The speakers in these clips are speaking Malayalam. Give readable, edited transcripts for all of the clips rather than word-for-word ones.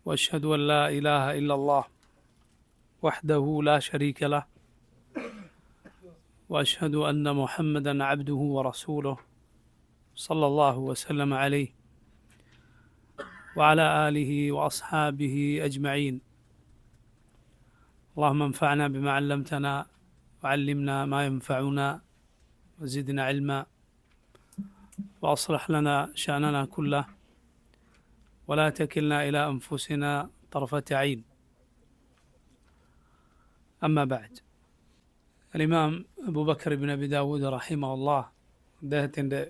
وأشهد أن لا إله إلا الله وحده لا شريك له وأشهد أن محمدا عبده ورسوله صلى الله وسلم عليه وعلى آله وأصحابه أجمعين. اللهم انفعنا بما علمتنا وعلمنا ما ينفعنا وزدنا علما وأصلح لنا شأننا كله ولا تكلنا إلى أنفسنا طرفة عين. أما بعد, الإمام أبو بكر بن أبي داود رحمه الله അദ്ദേഹത്തിൻ്റെ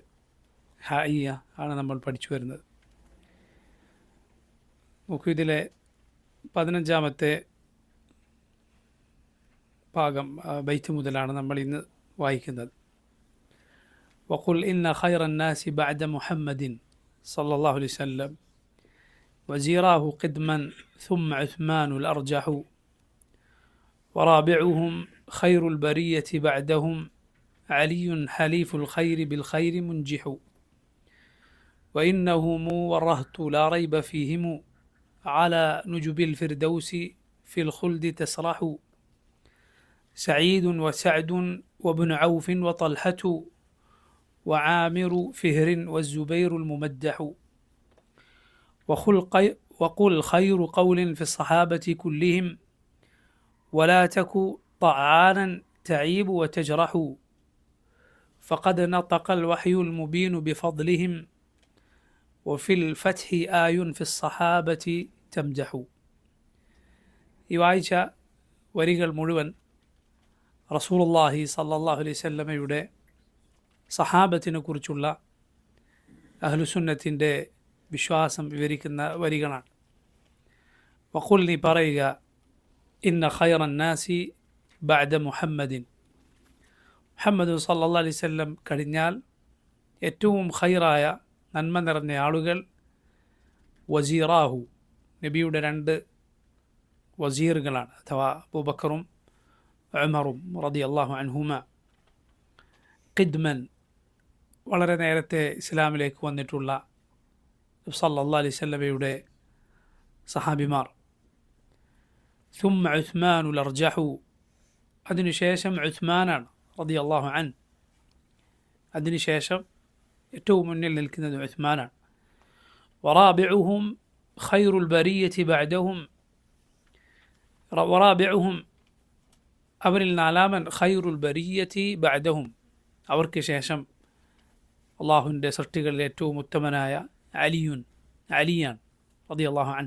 ഹായിയ ആണ് നമ്മൾ പഠിച്ചു വരുന്നത്. നോക്കൂ, ഇതിലെ 15-ാമത്തെ ഭാഗം ബൈത്ത് മുതലാണ് നമ്മൾ ഇന്ന് വായിക്കുന്നത്. وقل إن خير الناس بعد محمد صلى الله عليه وسلم وزيراه قدما ثم عثمان الأرجح ورابعهم خير البرية بعدهم علي حليف الخير بالخير منجح وإنهم والرهط لا ريب فيهم على نجب الفردوس في الخلد تسرح سعيد وسعد وابن عوف وطلحة وعامر فهر والزبير الممدح وقل خير قول في الصحابة كلهم ولا تك طعانا تعيب وتجرح فقد نطق الوحي المبين بفضلهم وفي الفتح آي في الصحابة تمدح. ഈ വായിച്ച വരികൾ മുഴുവൻ റസൂലുള്ളാഹി സ്വല്ലല്ലാഹു അലൈഹി വസല്ലമയുടെ സഹാബത്തിനെ കുറിച്ചുള്ള അഹ്ലുസുന്നത്തിൻ്റെ വിശ്വാസം വിവരിക്കുന്ന വരികളാണ്. വഖുൽ, നീ പറയുക, ഇന്ന ഖൈറൻ നാസി ബഅദ മുഹമ്മദിൻ, മുഹമ്മദ് സല്ലല്ലാഹു അലൈഹി വസല്ലം കഴിഞ്ഞാൽ ഏറ്റവും ഖൈറായ നന്മ നിറഞ്ഞ ആളുകൾ വസീറാഹു, നബിയുടെ 2 വസീറുകളാണ്, അഥവാ അബൂബക്കറും ഉമറും റളിയല്ലാഹു അൻഹുമ. ഖിദ്മൻ, വളരെ നേരത്തെ ഇസ്ലാമിലേക്ക് വന്നിട്ടുള്ള സല്ലല്ലാഹു അലൈഹി വസല്ലമയുടെ സഹാബിമാർ. ثم عثمان الأرجح, അതിനുശേഷം ഉസ്മാനാണ് റളിയല്ലാഹു അൻ, അതിനുശേഷം ഏറ്റവും മുന്നിൽ നിൽക്കുന്നത് ഉസ്മാനാണ്. വറാബിഉഹും ഖൈറുൽ ബരിയത്തി ബഅദഹും, വറാബിഉഹും അവരിൽ 4-മൻ ഖൈറുൽ ബരിയത്തി ബഅദഹും, അവർക്ക് ശേഷം അള്ളാഹുവിൻ്റെ സൃഷ്ടികളിൽ ഏറ്റവും ഉത്തമനായ അലിയാണ് റളിയല്ലാഹു അൻ.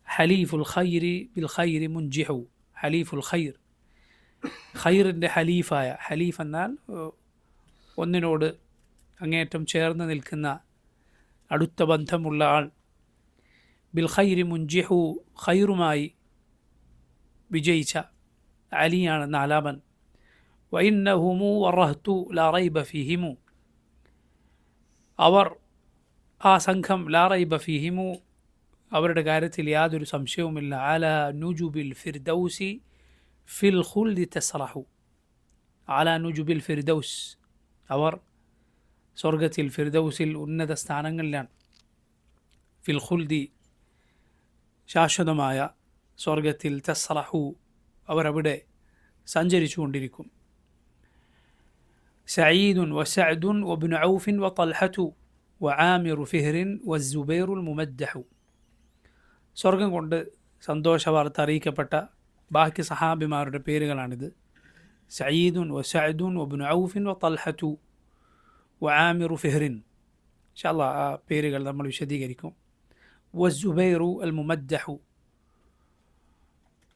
ഹലീഫുൽ ഖൈരി ബിൽ ഖൈരി മുൻജിഹു, ഹലീഫുൽ ഖൈർ, ഖൈറിൻ്റെ ഹലീഫായ, ഹലീഫ് എന്നാൽ ഒന്നിനോട് അങ്ങേയറ്റം ചേർന്ന് നിൽക്കുന്ന അടുത്ത ബന്ധമുള്ള ആൾ. ബിൽ ഖൈരി മുൻജിഹു, ഖൈറുമായി വിജയിച്ച അലിയാണ് 4-മൻ. വഇന്നഹുമു വറഹ്തു ലാ റൈബ ഫീഹിമു, അവർ, ആ സംഘം, ലാ റൈബ ഫീഹിമു, അവരുടെ കാര്യത്തിൽ യാതൊരു സംശയവുമില്ല. അലാ നുജുബിൽ ഫിർദൗസി ഫിൽ ഖുൽദി തസ്റഹു, അലാ നുജുബിൽ ഫിർദൗസ്, അവർ സ്വർഗത്തിൽ ഫിർദൗസിൽ ഉന്നത സ്ഥാനങ്ങളിലാണ്. ഫിൽ ഖുൽദി, ശാശ്വതമായ സ്വർഗത്തിൽ, തസ്റഹു, അവരവിടെ സഞ്ചരിച്ചു കൊണ്ടിരിക്കും. സഈദുൻ വസഅദുൻ വബ്നു ഔഫിൻ വതൽഹതു വആമിറു ഫിഹ്റിൻ വസ്സുബൈറുൽ മുമദ്ദഹു, സ്വർഗം കൊണ്ട് സന്തോഷവാർത്ത അറിയിക്കപ്പെട്ട ബാക്കി സഹാബിമാരുടെ പേരുകളാണിത്. സഈദുൻ വസഅദുൻ വബ്നു ഔഫിൻ വതൽഹതു വആമിറു ഫിഹ്റിൻ, ഇൻഷാ അല്ലാഹ് ആ പേരുകൾ നമ്മൾ വിശദീകരിക്കും. വസ്സുബൈറു അൽ മുമദ്ദഹു,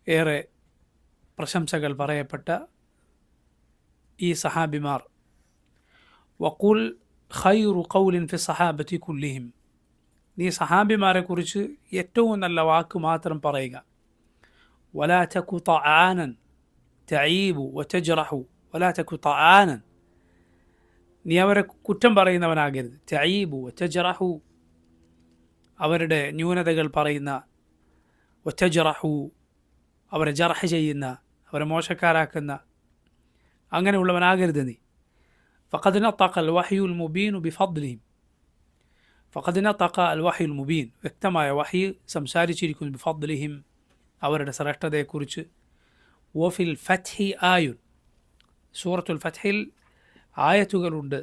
ഏറെ പ്രശംസകൾ പറയപ്പെട്ട ഈ സഹാബിമാർ. വഖുൽ ഖൈറു ഖൗലിൻ ഫി സഹാബത്തി കുല്ലിഹിം, നീ സഹാബിമാരെക്കുറിച്ച് ഏറ്റവും നല്ല വാക്ക് മാത്രം പറയുക. വലാ തകു തആനൻ തഈബു വതജ്റഹു, വലാ തകു തആനൻ, നീ അവരെ കുറ്റം പറയുന്നവനാകരുത്. തഈബു വതജ്റഹു, അവരുടെ ന്യൂനതകൾ പറയുന്ന, വതജ്റഹു, അവരെ ജർഹ് ചെയ്യുന്ന, അവരെ മോശക്കാരാക്കുന്ന, അങ്ങനെയുള്ളവനാകരുത് നീ. ഫഖദ് നതഖൽ വഹ്യുൽ മുബീനു ബിഫദ്ലിഹിം ഫഖദ് നതഖ അൽ വഹയുൽ മുബീൻ, വ്യക്തമായ വഹി സംസാരിച്ചിരിക്കുന്നു, ബിഫദ്ലിഹിം, അവരുടെ ശ്രേഷ്ഠതയെക്കുറിച്ച്. വഫിൽ ഫത്ഹി ആയുൻ, സൂറത്തുൽ ഫത്ഹിൽ ആയത്തുകളുണ്ട്.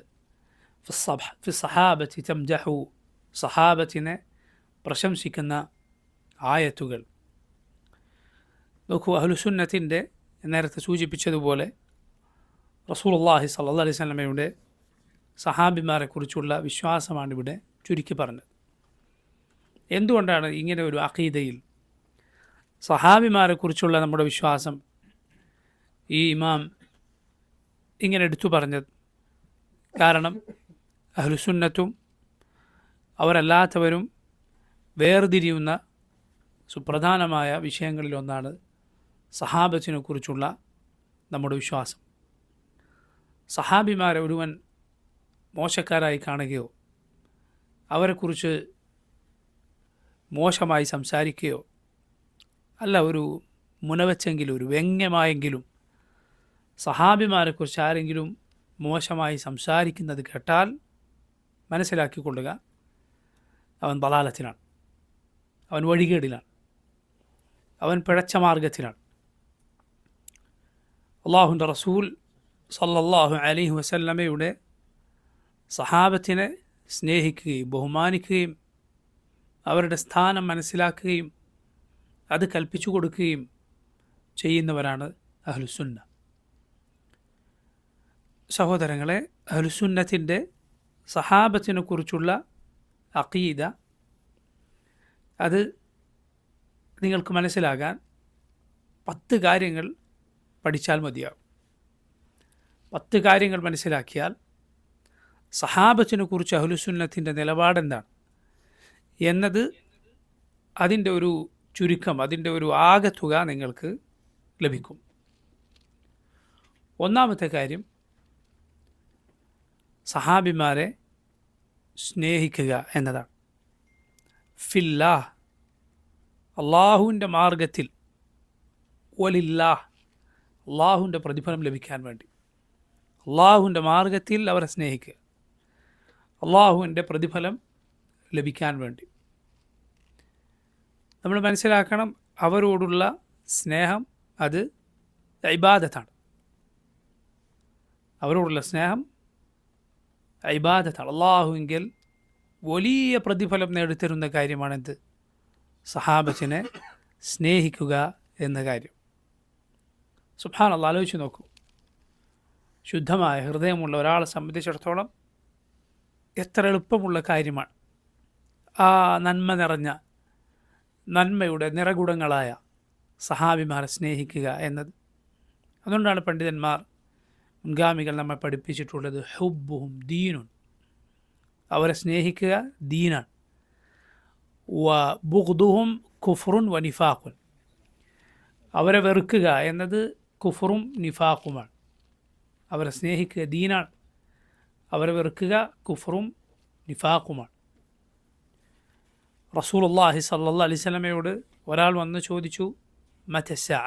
ഫി സഹാബത്തി തംജഹു, സഹാബത്തിനെ പ്രശംസിക്കുന്ന ആയത്തുകൾ. നോക്കൂ, അഹ്ലുസുന്നത്തിൻ്റെ നേരത്തെ സൂചിപ്പിച്ചതുപോലെ റസൂലുള്ളാഹി സ്വല്ലല്ലാഹു അലൈഹി വസല്ലമയുടെ സഹാബിമാരെക്കുറിച്ചുള്ള വിശ്വാസമാണ് ഇവിടെ ചുരുക്കി പറഞ്ഞത്. എന്തുകൊണ്ടാണ് ഇങ്ങനെ ഒരു അഖീദയിൽ സഹാബിമാരെക്കുറിച്ചുള്ള നമ്മുടെ വിശ്വാസം ഈ ഇമാം ഇങ്ങനെ എടുത്തു പറഞ്ഞത്? കാരണം അഹ്ലുസുന്നത്തും അവരല്ലാത്തവരും വേർതിരിയുന്ന സുപ്രധാനമായ വിഷയങ്ങളിലൊന്നാണ് സഹാബത്തിനെ കുറിച്ചുള്ള നമ്മുടെ വിശ്വാസം. സഹാബിമാരെ ഒരുവൻ മോശക്കാരായി കാണുകയോ അവരെക്കുറിച്ച് മോശമായി സംസാരിക്കുകയോ അല്ല, ഒരു മുനവച്ചെങ്കിലും ഒരു വ്യംഗ്യമായെങ്കിലും സഹാബിമാരെക്കുറിച്ച് ആരെങ്കിലും മോശമായി സംസാരിക്കുന്നത് കേട്ടാൽ മനസ്സിലാക്കിക്കൊള്ളുക, അവൻ ദലാലത്തിലാണ്, അവൻ വഴികേടിലാണ്, അവൻ പിഴച്ച മാർഗത്തിലാണ്. അള്ളാഹുവിൻ്റെ റസൂൽ സല്ലല്ലാഹു അലൈഹി വസല്ലമയുടെ സഹാബത്തിനെ സ്നേഹിക്കുകയും ബഹുമാനിക്കുകയും അവരുടെ സ്ഥാനം മനസ്സിലാക്കുകയും അത് കൽപ്പിച്ചു കൊടുക്കുകയും ചെയ്യുന്നവരാണ് അഹ്ലുസുന്ന. സഹോദരങ്ങളെ, അഹ്ലുസുന്നത്തിൻ്റെ സഹാബത്തിനെ കുറിച്ചുള്ള അഖീദ അത് നിങ്ങൾക്ക് മനസ്സിലാകാൻ 10 കാര്യങ്ങൾ പഠിച്ചാൽ മതിയാകും. 10 കാര്യങ്ങൾ മനസ്സിലാക്കിയാൽ സഹാബത്തിനെ കുറിച്ച് അഹ്ലുസുന്നത്തിൻ്റെ നിലപാടെന്താണ് എന്നത്, അതിൻ്റെ ഒരു ചുരുക്കം, അതിൻ്റെ ഒരു ആകെത്തുക നിങ്ങൾക്ക് ലഭിക്കും. ഒന്നാമത്തെ കാര്യം, സഹാബിമാരെ സ്നേഹിക്കുക എന്നതാണ്. ഫില്ലാഹ്, അള്ളാഹുവിൻ്റെ മാർഗത്തിൽ, വലില്ലാഹ്, അള്ളാഹുവിൻ്റെ പ്രതിഫലം ലഭിക്കാൻ വേണ്ടി, അള്ളാഹുവിൻ്റെ മാർഗത്തിൽ അവരെ സ്നേഹിക്കുക, അള്ളാഹുവിൻ്റെ പ്രതിഫലം ലഭിക്കാൻ വേണ്ടി. നമ്മൾ മനസ്സിലാക്കണം, അവരോടുള്ള സ്നേഹം അത് ഇബാദത്താണ്. അവരോടുള്ള സ്നേഹം ഇബാദത്താണ്. അള്ളാഹുവിങ്കിൽ വലിയ പ്രതിഫലം നേടിത്തരുന്ന കാര്യമാണെന്ത്? സഹാബത്തിനെ സ്നേഹിക്കുക എന്ന കാര്യം. സുബ്ഹാനല്ലാഹ്, ആലോചിച്ച് നോക്കൂ. ശുദ്ധമായ ഹൃദയമുള്ള ഒരാളെ സംബന്ധിച്ചിടത്തോളം എത്ര എളുപ്പമുള്ള കാര്യമാണ് ആ നന്മ നിറഞ്ഞ, നന്മയുടെ നിറകുടങ്ങളായ സഹാബിമാരെ സ്നേഹിക്കുക എന്നത്. അതുകൊണ്ടാണ് പണ്ഡിതന്മാർ, മുൻഗാമികൾ നമ്മെ പഠിപ്പിച്ചിട്ടുള്ളത് ഹുബ്ബുഹും ദീനുൻ, അവരെ സ്നേഹിക്കുക ദീനാണ്. വ ബുഗ്ദുഹും കുഫ്റുൻ വ നിഫാഖുൻ, അവരെ വെറുക്കുക എന്നത് കുഫറും നിഫാഖുമാണ്. അവരെ സ്നേഹിക്കുക ദീനാണ്, അവരെ വെറുക്കുക കുഫറും നിഫാഖുമാണ്. റസൂലുള്ളാഹി സ്വല്ലല്ലാഹു അലൈഹി വസല്ലമയോട് ഒരാൾ വന്ന് ചോദിച്ചു, മതസ്സാഅ,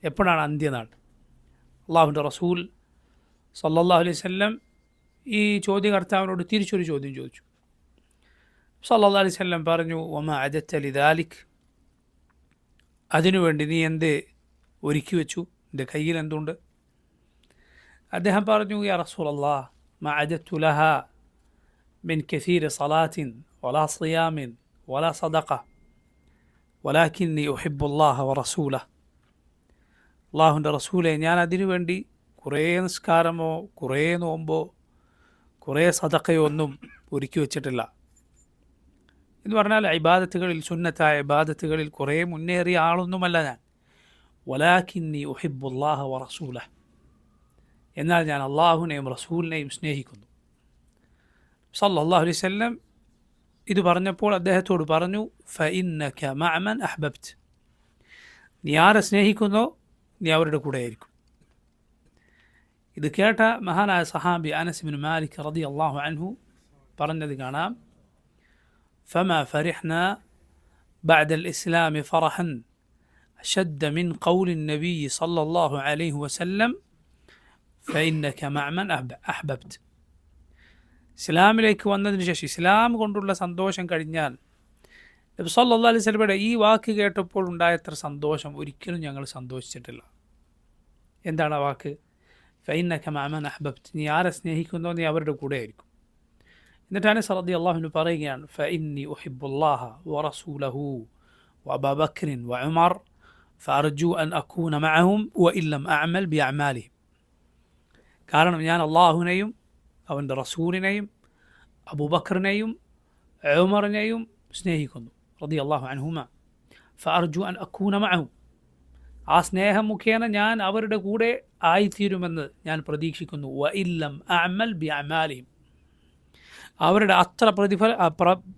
എപ്പോഴാണ് അന്ത്യനാൾ? അള്ളാഹുവിൻ്റെ റസൂൽ സ്വല്ലല്ലാഹു അലൈഹി വസല്ലം ഈ ചോദ്യകർത്താവിനോട് തിരിച്ചൊരു ചോദ്യം ചോദിച്ചു. സ്വല്ലല്ലാഹു അലൈഹി വസല്ലം പറഞ്ഞു, വമാ അദത്ത ലിദാലിക്, അതിനുവേണ്ടി നീ എന്തേ ഒരുക്കി വെച്ചു? എൻ്റെ കയ്യിൽ എന്തുണ്ട്? അദ്ദേഹം പറഞ്ഞു, യാ റസൂലല്ലാഹ്, മാ അദത്തു ലഹാ മിൻ കസീരി സലാത്തിൻ വലാ സിയാമിൻ വലാ സദഖ വലാകിന്നി ഉഹിബ്ബുല്ലാഹ വ റസൂലഹ്. അള്ളാഹുവിൻ്റെ റസൂലെ, ഞാൻ അതിനു വേണ്ടി കുറേ നിസ്കാരമോ കുറേ നോമ്പോ കുറേ സദഖയോ ഒന്നും ഒരുക്കി വച്ചിട്ടില്ല. എന്ന് പറഞ്ഞാൽ ഇബാദത്തുകളിൽ, സുന്നത്തായ ഇബാദത്തുകളിൽ കുറേ മുന്നേറിയ ആളൊന്നുമല്ല ഞാൻ. വലാകിന്നി ഉഹിബ്ബുല്ലാഹ വ റസൂലഹ്, എന്നാൽ ഞാൻ അള്ളാഹുവിനെയും റസൂലിനെയും സ്നേഹിക്കുന്നു. സല്ലല്ലാഹു അലൈഹി വസല്ലം ഇത് പറഞ്ഞപ്പോൾ അദ്ദേഹത്തോട് പറഞ്ഞു, ഫഇന്നക മഅമൻ അഹ്ബബ്ത്, നീ ആരെ സ്നേഹിക്കുന്നോ നീ അവരുടെ കൂടെ ആയിരിക്കും. ഇത് കേട്ട മഹാനായ സഹാബി അനസ് ഇബ്നു മാലിക് റളിയല്ലാഹു അൻഹു പറഞ്ഞത് കാണാം, ഫമാ ഫരിഹ്നാ ബഅദൽ ഇസ്ലാമി ഫറഹൻ അശദ്ദ മിൻ ഖൗലി നബി സല്ലല്ലാഹു അലൈഹി വസല്ലം ഫഇന്നക മഅമൻ അഹ്ബബ്ത്. ഇസ്ലാമിലേക്ക് വന്നതിന് ശേഷം ഇസ്ലാം കൊണ്ടുള്ള സന്തോഷം കഴിഞ്ഞാൽ നബി സല്ലല്ലാഹു അലൈഹി വസല്ലമയുടെ ഈ വാക്ക് കേട്ടപ്പോൾ ഉണ്ടായത്ര സന്തോഷം ഒരിക്കലും ഞങ്ങൾ സന്തോഷിച്ചിട്ടില്ല. എന്താണ് ആ വാക്ക്? ഫഇന്നക മഅ മൻ അഹ്ബബ്ത, നീ ആരെ സ്നേഹിക്കുന്നോ നീ അവരുടെ കൂടെ ആയിരിക്കും. എന്നിട്ട് അനസ് റളിയല്ലാഹു അൻഹു പറയുകയാണ്, ഫഇന്നി ഉഹിബ്ബുല്ലാഹ വറസൂലഹു വഅബാ ബക്രിൻ വഉമർ ഫഅർജു അൻ അകൂന മഅഹും വഇൻ ലം അഅമൽ ബിഅഅമാലിഹിം. കാരണം ഞാൻ അള്ളാഹുവിനെയും അവൻ്റെ റസൂലിനെയും അബൂബക്കറിനെയും ഉമറിനെയും സ്നേഹിക്കുന്നു റളിയല്ലാഹു അൻഹുമ. ഫഅർജു അൻ അകൂന മഅഹും, ആ സ്നേഹം മുഖേന ഞാൻ അവരുടെ കൂടെ ആയിത്തീരുമെന്ന് ഞാൻ പ്രതീക്ഷിക്കുന്നു. വഇൻ ലം അഅമൽ ബിഅഅമാലിഹിം, അവരുടെ അത്ര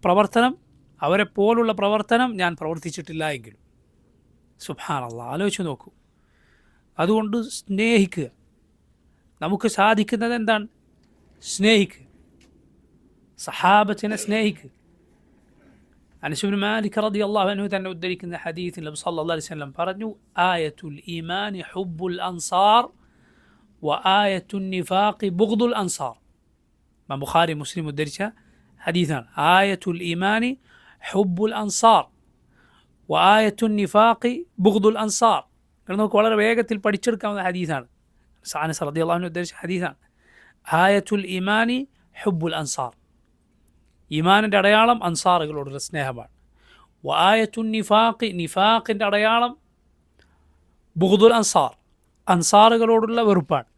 പ്രവർത്തനം, അവരെ പോലുള്ള പ്രവർത്തനം ഞാൻ പ്രവർത്തിച്ചിട്ടില്ല എങ്കിലും. സുബ്ഹാനല്ലാഹ്, ആലോചിച്ച് നോക്കൂ. അതുകൊണ്ട് സ്നേഹിക്കുക. നമുക്ക് സാധിക്കുന്നത് എന്താണ്? സ്നേഹിക്കുക, സഹാബത്തിനെ സ്നേഹിക്കുക. അനസ് ഇബ്നു മാലിക് റളിയല്ലാഹു അൻഹു തന്നെ ഉദ്ധരിക്കുന്ന ഹദീസിൽ നബി സല്ലല്ലാഹു അലൈഹി വസല്ലം പറഞ്ഞു, ആയത്തുൽ ഈമാനി ഹുബ്ബുൽ അൻസാർ വ ആയത്തുൻ നിഫാഖി ബുഗ്ദുൽ അൻസാർ. ബുഖാരി മുസ്ലിം ഉദ്ധരിച്ച ഹദീസാണ്. ആയത്തുൽ ഈമാനി ഹുബ്ബുൽ അൻസാർ വ ആയത്തുൻ നിഫാഖി ബുഗ്ദുൽ അൻസാർ. നമുക്ക് വളരെ വേഗത്തിൽ പഠിച്ചെടുക്കാവുന്ന ഹദീസാണ്. അനസ് റളിയല്ലാഹു അൻഹു ഉദ്ധരിച്ച ഹദീസാണ്. ആയത്തുൽ ഈമാനി ഹുബ്ബുൽ അൻസാർ, ഈമാനിൻ്റെ അടയാളം അൻസാറുകളോടുള്ള സ്നേഹമാണ്. വ ആയത്തുൻ നിഫാഖി, നിഫാഖിൻ്റെ അടയാളം ബുഗ്ദുൽ അൻസാർ, അൻസാറുകളോടുള്ള വെറുപ്പാണ്.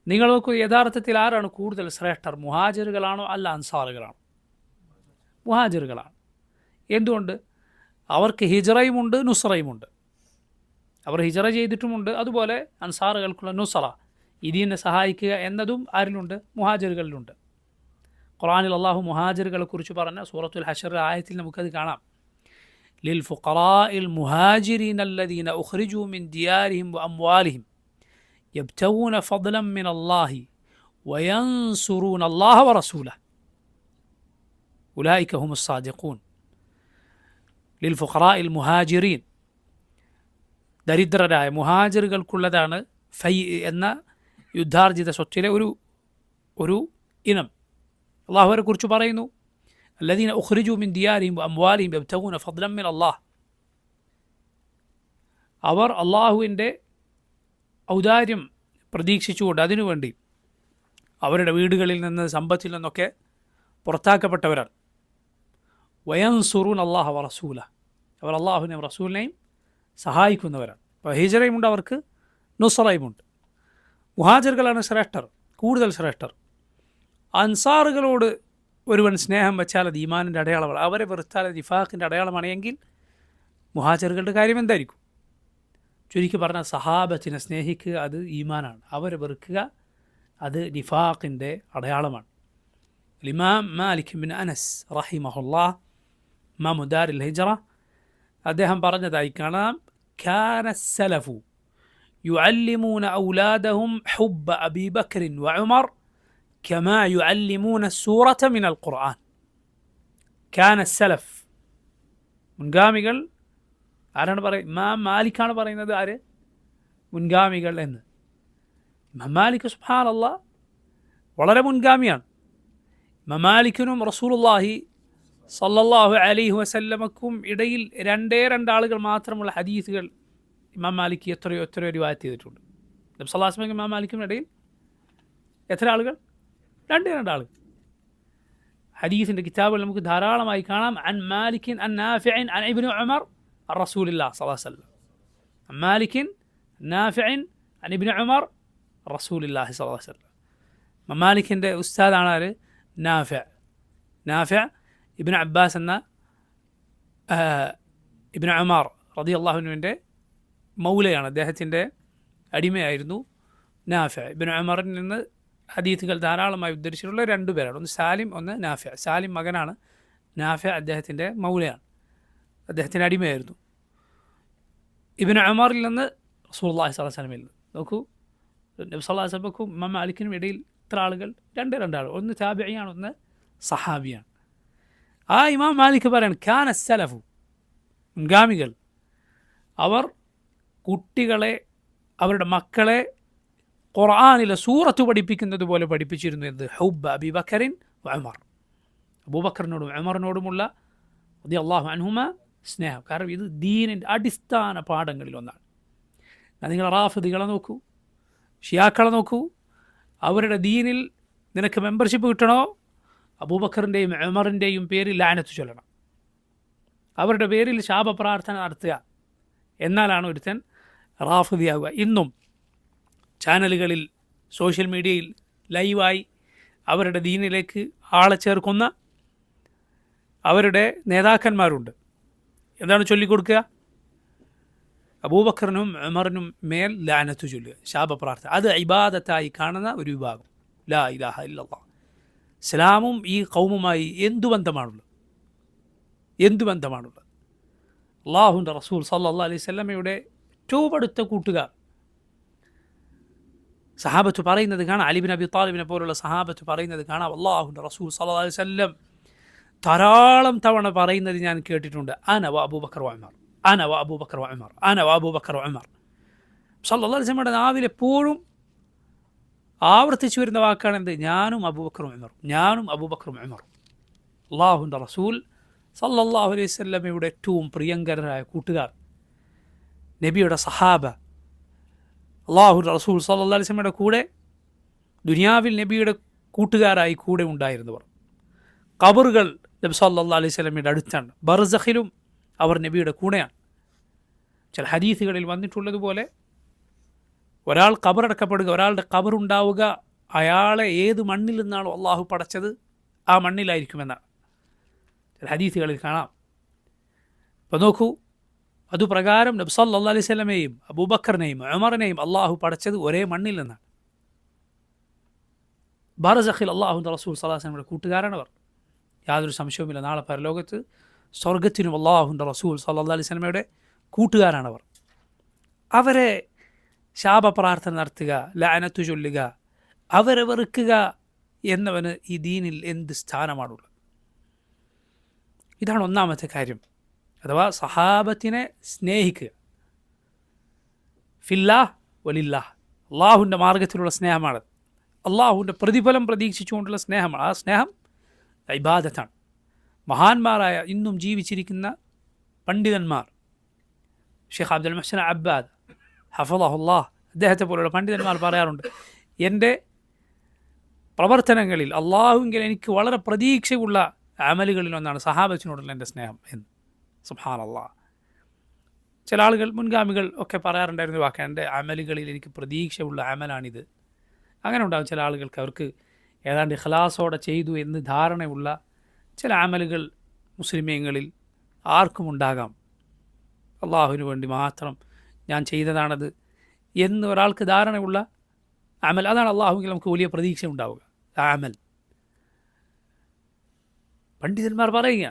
നിങ്ങൾ നോക്കൂ, യഥാർത്ഥത്തിൽ ആരാണ് കൂടുതൽ ശ്രേഷ്ഠർ? മുഹാജിറുകളാണോ അല്ല അൻസാറുകളാണോ? മുഹാജിറുകളാണ്. എന്തുകൊണ്ട്? അവർക്ക് ഹിജ്റയുമുണ്ട് നുസ്റയുമുണ്ട്. അവർ ഹിജ്റ ചെയ്തിട്ടുമുണ്ട്. അതുപോലെ അൻസാറുകൾക്കുള്ള നുസ്റ, ഇതിനെ സഹായിക്കുക എന്നതും ആരിലുണ്ട്? മുഹാജിറുകളിലുണ്ട്. ഖുർആനിൽ അല്ലാഹു മുഹാജിറുകളെ കുറിച്ച് പറഞ്ഞ സൂറത്തുൽ ഹശർ ആയത്തിൽ നമുക്കത് കാണാം. ലിൽ ഫുഖറാഇൽ മുഹാജിരീന അല്ലദീന ഉഖ്രിജൂ മിൻ ദിയാരിഹിം വഅംവാലിഹിം യബ്തഗൂന ഫദ്ലൻ മിനല്ലാഹി വയൻസുറൂന അല്ലാഹ വറസൂലഹു ഉലൈക ഹുമുസ് സാദിഖൂൻ. ലിൽ ഫുഖറാഇൽ മുഹാജിരീൻ, ദരിദ്രരായ മുഹാജിറുകൾക്കുള്ളതാണ് ഫൈ എന്ന യുദ്ധാർജിത സ്വത്തിലെ ഒരു ഇനം. അള്ളാഹു അവരെ കുറിച്ച് പറയുന്നു, അല്ലദീന ഉഖ്രിജൂ മിൻ ദിയാരിഹിം വഅംവാലിഹിം യബ്തഗൂന ഫദ്ലൻ മിൻ അല്ലാഹ്. അവർ അള്ളാഹുവിൻ്റെ ഔദാര്യം പ്രതീക്ഷിച്ചുകൊണ്ട് അതിനുവേണ്ടി അവരുടെ വീടുകളിൽ നിന്ന് സമ്പത്തിൽ നിന്നൊക്കെ പുറത്താക്കപ്പെട്ടവരാണ്. വയൻസുറൂൻ അല്ലാഹ വറസൂലഹു, അവർ അള്ളാഹുവിനെയും റസൂലിനെയും സഹായിക്കുന്നവരാണ്. അപ്പോൾ ഹിജ്റയുമുണ്ട്, അവർക്ക് നുസ്റയുമുണ്ട്. മുഹാജിറുകളാണ് ശ്രേഷ്ഠർ, കൂടുതൽ ശ്രേഷ്ഠർ. അൻസാറുകളോട് ഒരുവൻ സ്നേഹം വെച്ചാൽ അത് ഈമാനിൻ്റെ അടയാളമാണ്. അവരെ വെറുത്താൽ അത് നിഫാഖിൻ്റെ അടയാളമാണ്. എങ്കിൽ മുഹാജിറുകളുടെ കാര്യം എന്തായിരിക്കും? ചുരുക്കി പറഞ്ഞാൽ സഹാബത്തിനെ സ്നേഹിക്കുക അത് ഈമാനാണ്, അവരെ വെറുക്കുക അത് നിഫാഖിൻ്റെ അടയാളമാണ്. ഇമാം മാലിക് ബിൻ അനസ് റഹിമഹുല്ലാഹ്, ഇമാമു ദാരിൽ ഹിജ്റ, അദ്ദേഹം പറഞ്ഞതായി കാണാം, കാന സലഫു യുഅല്ലിമൂന ഔലാദഹും ഹുബ്ബ അബീ ബക്രിൻ വഉമർ കമാ യുഅല്ലിമൂന സൂറത മിനൽ ഖുർആൻ. കാന സലഫ്, മുൻഗാമികൾ. ആരാണ് പറയുന്നത്? ഇമാം മാലിക്കാണ് പറയുന്നത്. ആര്? മുൻഗാമികൾ എന്ന്. ഇമാം മാലിക് സുബ്ഹാനല്ലാഹ് വളരെ മുൻഗാമിയാണ്. ഇമാം മാലിക്കിനും റസൂലുള്ളാഹി സല്ലല്ലാഹു അലൈഹി വസല്ലമക്കും ഇടയിൽ രണ്ടാളുകൾ മാത്രമുള്ള ഹദീസുകൾ ഇമാം മാലിക് എത്രയോ റിവായത്ത് ചെയ്തിട്ടുണ്ട്. നബി സല്ലല്ലാഹു അലൈഹി വസല്ലം ഇമാം മാലിക്കിനും ഇടയിൽ എത്ര ആളുകൾ? രണ്ടാളുകൾ. ഹദീസിൻ്റെ കിതാബുകൾ നമുക്ക് ധാരാളമായി കാണാം. അൻ മാലിക്കിൻ അൻ നാഫിഇൻ അൻ ഇബ്നു ഉമർ അൻ റസൂലില്ലാഹി സ്വല്ലല്ലാഹു അലൈഹി വസല്ലം. അൻ മാലിക്കിൻ നാഫിഇൻ അൻ ഇബ്നു ഉമർ റസൂലില്ലാഹി സ്വല്ലല്ലാഹു അലൈഹി വസല്ലം. ഇമാം മാലിക്കിൻ്റെ ഉസ്താദാണ് ആര്? നാഫിഅ ഇബ്നു അബ്ബാസ് എന്ന ഇബ്നു ഉമർ റളിയല്ലാഹു അൻഹുവിൻ്റെ മൗലയാണ്. അദ്ദേഹത്തിൻ്റെ അടിമയായിരുന്നു നാഫിഅ. ഇബ്നു ഉമറിൽ നിന്ന് ഹദീസുകൾ ധാരാളമായി ഉദ്ധരിച്ചിട്ടുള്ള രണ്ടുപേരാണ്. ഒന്ന് സാലിം, ഒന്ന് നാഫിഅ. സാലിം മകനാണ്, നാഫിഅ അദ്ദേഹത്തിൻ്റെ മൗലയാണ്, അദ്ദേഹത്തിൻ്റെ അടിമയായിരുന്നു. ഇബ്നു ഉമറിൽ നിന്ന് റസൂലുള്ളാഹി സ്വല്ലല്ലാഹു അലൈഹി വസല്ലമയിൽ നിന്ന്. നോക്കൂ, നബി സല്ലല്ലാഹു അലൈഹി വസല്ലമക്കും ഇമാം മാലിക്കിനും ഇടയിൽ ഇത്ര ആളുകൾ? രണ്ടാൾ. ഒന്ന് താബിഈയാണ്, ഒന്ന് സഹാബിയാണ്. ആ ഇമാം മാലിക് പറയാണ്, കാന സലഫു, മുൻഗാമികൾ, അവർ കുട്ടികളെ, അവരുടെ മക്കളെ ഖുർആനിലെ സൂറത്ത് പഠിപ്പിക്കുന്നത് പോലെ പഠിപ്പിച്ചിരുന്നു. എന്ത്? ഹുബ്ബ അബീ ബക്കറിൻ വ ഉമർ, അബൂബക്കറിനോടും ഉമറിനോടുമുള്ള റളിയല്ലാഹു അൻഹുമ സ്നേഹം. കാരണം ഇത് ദീനിൻ്റെ അടിസ്ഥാന പാഠങ്ങളിൽ ഒന്നാണ്. നിങ്ങൾ റാഫിദികളെ നോക്കൂ, ഷിയാക്കളെ നോക്കൂ, അവരുടെ ദീനിൽ നിനക്ക് മെമ്പർഷിപ്പ് കിട്ടണോ അബൂബക്കറിൻ്റെയും ഉമറിൻ്റെയും പേരിൽ ലഅനത്ത് ചൊല്ലണം, അവരുടെ പേരിൽ ശാപപ്രാർത്ഥന നടത്തുക, എന്നാലാണ് ഒരുത്തൻ റാഫിദിയാവുക. ഇന്നും ചാനലുകളിൽ സോഷ്യൽ മീഡിയയിൽ ലൈവായി അവരുടെ ദീനിലേക്ക് ആളെ ചേർക്കുന്ന അവരുടെ നേതാക്കന്മാരുണ്ട്. എന്താണ് ചൊല്ലിക്കൊടുക്കുക? അബൂബക്കറിനും ഉമറിനും മേൽ ലഅനത്ത് ചൊല്ലുക, ശാപപ്രാർത്ഥന. അത് ഇബാദത്തായി കാണുന്ന ഒരു വിഭാഗം. ലാ ഇലാഹ ഇല്ലല്ലാഹ്. ഇസ്ലാമും ഈ ഖൗമുമായി എന്തു ബന്ധമാണുള്ളത്? അള്ളാഹുവിൻ്റെ റസൂൽ സല്ലല്ലാഹു അലൈഹി വസല്ലമയുടെ ഏറ്റവും അടുത്ത കൂട്ടുകാർ. സഹാബത്ത് പറയുന്നത് കാണാം, അലി ബിൻ അബി താലിബിനെ പോലുള്ള സഹാബത്ത് പറയുന്നത് കാണാം, അള്ളാഹുവിൻ്റെ റസൂൽ സല്ലല്ലാഹു അലൈഹി വസല്ലം ധാരാളം തവണ പറയുന്നത് ഞാൻ കേട്ടിട്ടുണ്ട്, അന വ അബൂബക്കർ വ ഉമർ, അന വ അബൂബക്കർ വ ഉമർ, അന വ അബൂബക്കർ വ ഉമർ. സല്ലല്ലാഹു അലൈഹി വസല്ലമയുടെ നാവിൽ എപ്പോഴും ആവർത്തിച്ചു വരുന്ന വാക്കാണ് എന്ത്? ഞാനും അബൂബക്കറും ഉമറും, ഞാനും അബൂബക്കറും ഉമറും. അള്ളാഹുവിൻ്റെ റസൂൽ സല്ലല്ലാഹു അലൈഹി വസല്ലമയുടെ ഏറ്റവും പ്രിയങ്കരരായ കൂട്ടുകാർ, നബിയുടെ സഹാബ, അള്ളാഹുവിൻ്റെ റസൂൽ സല്ലല്ലാഹു അലൈഹി വസല്ലമയുടെ കൂടെ ദുനിയാവിൽ നബിയുടെ കൂട്ടുകാരായി കൂടെ ഉണ്ടായിരുന്നവർ. ഖബറുകൾ നബി സല്ലല്ലാഹു അലൈഹി വസല്ലമയുടെ അടുത്താണ്, ബർസഖിലും അവർ നബിയുടെ കൂടെയാണ്. ചില ഹദീസുകളിൽ വന്നിട്ടുള്ളതുപോലെ ഒരാൾ ഖബറടക്കപ്പെടുക, ഒരാളുടെ ഖബറുണ്ടാവുക, അയാളെ ഏത് മണ്ണിൽ നിന്നാണോ അള്ളാഹു പടച്ചത് ആ മണ്ണിലായിരിക്കുമെന്നാണ് ചില ഹദീസുകളിൽ കാണാം. അപ്പോൾ നോക്കൂ, അതുപ്രകാരം നബി സല്ലല്ലാഹു അലൈഹി വസല്ലമയെയും അബൂബക്കറിനെയും ഉമറിനെയും അള്ളാഹു പടച്ചത് ഒരേ മണ്ണിൽ നിന്നാണ്. ബർസഖിൽ അള്ളാഹുവിൻ്റെ റസൂൽ സല്ലല്ലാഹു അലൈഹി വസല്ലമയുടെ കൂട്ടുകാരാണവർ. യാതൊരു സംശയവുമില്ല, നാളെ പരലോകത്ത് സ്വർഗത്തിനും അള്ളാഹുവിൻ്റെ റസൂൽ സല്ലല്ലാഹു അലൈഹി വസല്ലമയുടെ കൂട്ടുകാരാണവർ. അവരെ ശാപപ്രാർത്ഥന നടത്തുക, ലഅനത്ത് ചൊല്ലുക, അവരെ വെറുക്കുക എന്നവന് ഈ ദീനിൽ എന്ത് സ്ഥാനമാണുള്ളത്? ഇതാണ് ഒന്നാമത്തെ കാര്യം. അഥവാ സഹാബത്തിനെ സ്നേഹിക്കുക. ഫില്ലാഹ് വലില്ലാഹ്, അള്ളാഹുവിൻ്റെ മാർഗത്തിലുള്ള സ്നേഹമാണ്, അള്ളാഹുവിൻ്റെ പ്രതിഫലം പ്രതീക്ഷിച്ചുകൊണ്ടുള്ള സ്നേഹമാണ്. ആ സ്നേഹം ഇബാദത്താണ്. മഹാന്മാരായ ഇന്നും ജീവിച്ചിരിക്കുന്ന പണ്ഡിതന്മാർ, ഷെയ്ഖ് അബ്ദുൽ മുഹ്സിൻ അബ്ബാദ് ഹഫളഹുല്ലാഹ്, അദ്ദേഹത്തെ പോലുള്ള പണ്ഡിതന്മാർ പറയാറുണ്ട്, എൻ്റെ പ്രവർത്തനങ്ങളിൽ അള്ളാഹുവിൽ എനിക്ക് വളരെ പ്രതീക്ഷയുള്ള അമലുകളിലൊന്നാണ് സഹാബത്തിനോടുള്ള എൻ്റെ സ്നേഹം എന്ന്. സുബ്ഹാനല്ലാഹ്. ചില ആളുകൾ, മുൻഗാമികൾ ഒക്കെ പറയാറുണ്ടായിരുന്നു വാക്ക്, എൻ്റെ അമലുകളിൽ എനിക്ക് പ്രതീക്ഷയുള്ള അമലാണിത്. അങ്ങനെ ഉണ്ടാകും ചില ആളുകൾക്ക്, അവർക്ക് ഏതാണ്ട് ഇഖ്ലാസോടെ ചെയ്തു എന്ന് ധാരണയുള്ള ചില അമലുകൾ മുസ്ലിമീങ്ങളിൽ ആർക്കും ഉണ്ടാകാം. അള്ളാഹുവിന് വേണ്ടി മാത്രം ഞാൻ ചെയ്തതാണത് എന്ന് ഒരാൾക്ക് ധാരണയുള്ള അമൽ, അതാണ് അള്ളാഹുവിൽ നമുക്ക് വലിയ പ്രതീക്ഷ ഉണ്ടാവുക, ആ അമൽ. പണ്ഡിതന്മാർ പറയുക,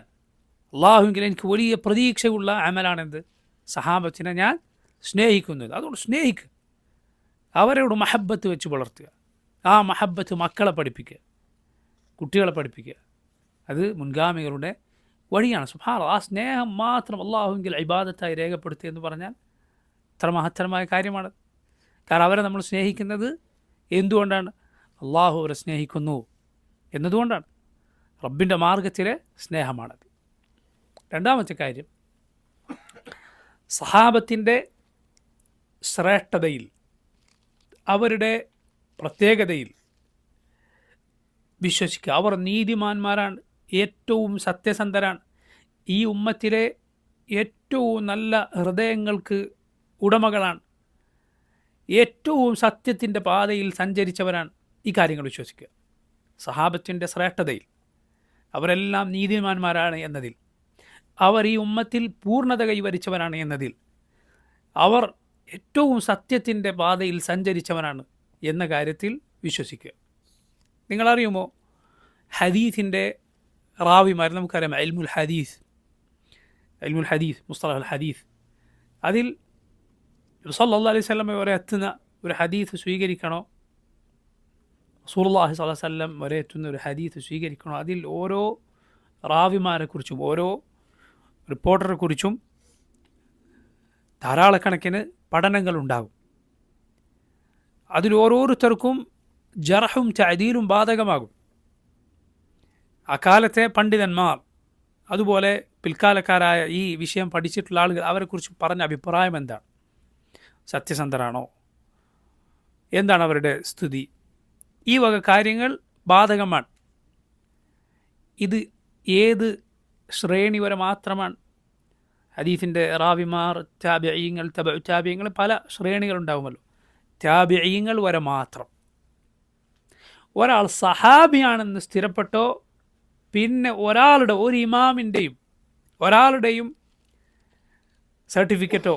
അള്ളാഹുവിൽ എനിക്ക് വലിയ പ്രതീക്ഷയുള്ള അമലാണെന്ത്? സഹാബത്തിനെ ഞാൻ സ്നേഹിക്കുന്നത്. അതുകൊണ്ട് സ്നേഹിക്കുക, അവരോട് മഹബത്ത് വെച്ച് വളർത്തുക, ആ മഹബത്ത് മക്കളെ പഠിപ്പിക്കുക, കുട്ടികളെ പഠിപ്പിക്കുക. അത് മുൻഗാമികളുടെ വഴിയാണ്. സുബ്ഹാനല്ലാഹ്. ആ സ്നേഹം മാത്രം അള്ളാഹുവിൽ ഇബാദത്തായി രേഖപ്പെടുത്തുക എന്ന് പറഞ്ഞാൽ അത്ര മഹത്തരമായ കാര്യമാണ്. കാരണം അവരെ നമ്മൾ സ്നേഹിക്കുന്നത് എന്തുകൊണ്ടാണ്? അള്ളാഹു അവരെ സ്നേഹിക്കുന്നു എന്നതുകൊണ്ടാണ്. റബ്ബിൻ്റെ മാർഗത്തിലെ സ്നേഹമാണത്. രണ്ടാമത്തെ കാര്യം, സഹാബത്തിൻ്റെ ശ്രേഷ്ഠതയിൽ, അവരുടെ പ്രത്യേകതയിൽ വിശ്വസിക്കുക. അവർ നീതിമാന്മാരാണ്, ഏറ്റവും സത്യസന്ധരാണ്, ഈ ഉമ്മത്തിലെ ഏറ്റവും നല്ല ഹൃദയങ്ങൾക്ക് ഉടമകളാണ്, ഏറ്റവും സത്യത്തിൻ്റെ പാതയിൽ സഞ്ചരിച്ചവരാണ്. ഈ കാര്യങ്ങൾ വിശ്വസിക്കുക. സഹാബത്തിൻ്റെ ശ്രേഷ്ഠതയിൽ, അവരെല്ലാം നീതിമാന്മാരാണ് എന്നതിൽ, അവർ ഈ ഉമ്മത്തിൽ പൂർണ്ണത കൈവരിച്ചവരാണ് എന്നതിൽ, അവർ ഏറ്റവും സത്യത്തിൻ്റെ പാതയിൽ സഞ്ചരിച്ചവരാണ് എന്ന കാര്യത്തിൽ വിശ്വസിക്കുക. നിങ്ങളറിയുമോ, ഹദീസിൻ്റെ റാവിമാർ, നമുക്കറിയാം ഇൽമുൽ ഹദീസ്, മുസ്തലഹുൽ ഹദീസ്, അതിൽ സല്ലല്ലാഹു അലൈഹി വസല്ലം വരെ എത്തുന്ന ഒരു ഹദീസ് സ്വീകരിക്കണോ, റസൂലുള്ളാഹി സ്വല്ലല്ലാഹു അലൈഹി വസല്ലം വരെ എത്തുന്ന ഒരു ഹദീസ് സ്വീകരിക്കണോ, അതിൽ ഓരോ റാവിമാരെക്കുറിച്ചും ഓരോ റിപ്പോർട്ടറെക്കുറിച്ചും ധാരാളക്കണക്കിന് പഠനങ്ങളുണ്ടാകും. അതിൽ ഓരോരുത്തർക്കും ജർഹും തഅദീലും ബാധകമാകും. അക്കാലത്തെ പണ്ഡിതന്മാർ അതുപോലെ പിൽക്കാലക്കാരായ ഈ വിഷയം പഠിച്ചിട്ടുള്ള ആളുകൾ അവരെക്കുറിച്ച് പറഞ്ഞ അഭിപ്രായം എന്താണ്? സത്യസന്ധരാണോ? എന്താണ് അവരുടെ സ്ഥിതി? ഈ വക കാര്യങ്ങൾ ബാധകമാണ്. ഇത് ഏത് ശ്രേണി വരെ മാത്രമാണ്? ഹദീസിൻ്റെ റാവിമാർ, താബിഈങ്ങൾ, തബഉ താബിഈങ്ങൾ, പല ശ്രേണികളുണ്ടാകുമല്ലോ. താബിഈങ്ങൾ വരെ മാത്രം. ഒരാൾ സഹാബിയാണെന്ന് സ്ഥിരപ്പെട്ടോ പിന്നെ ഒരാളുടെ ഒരു ഇമാമിൻ്റെയും ഒരാളുടെയും സർട്ടിഫിക്കറ്റോ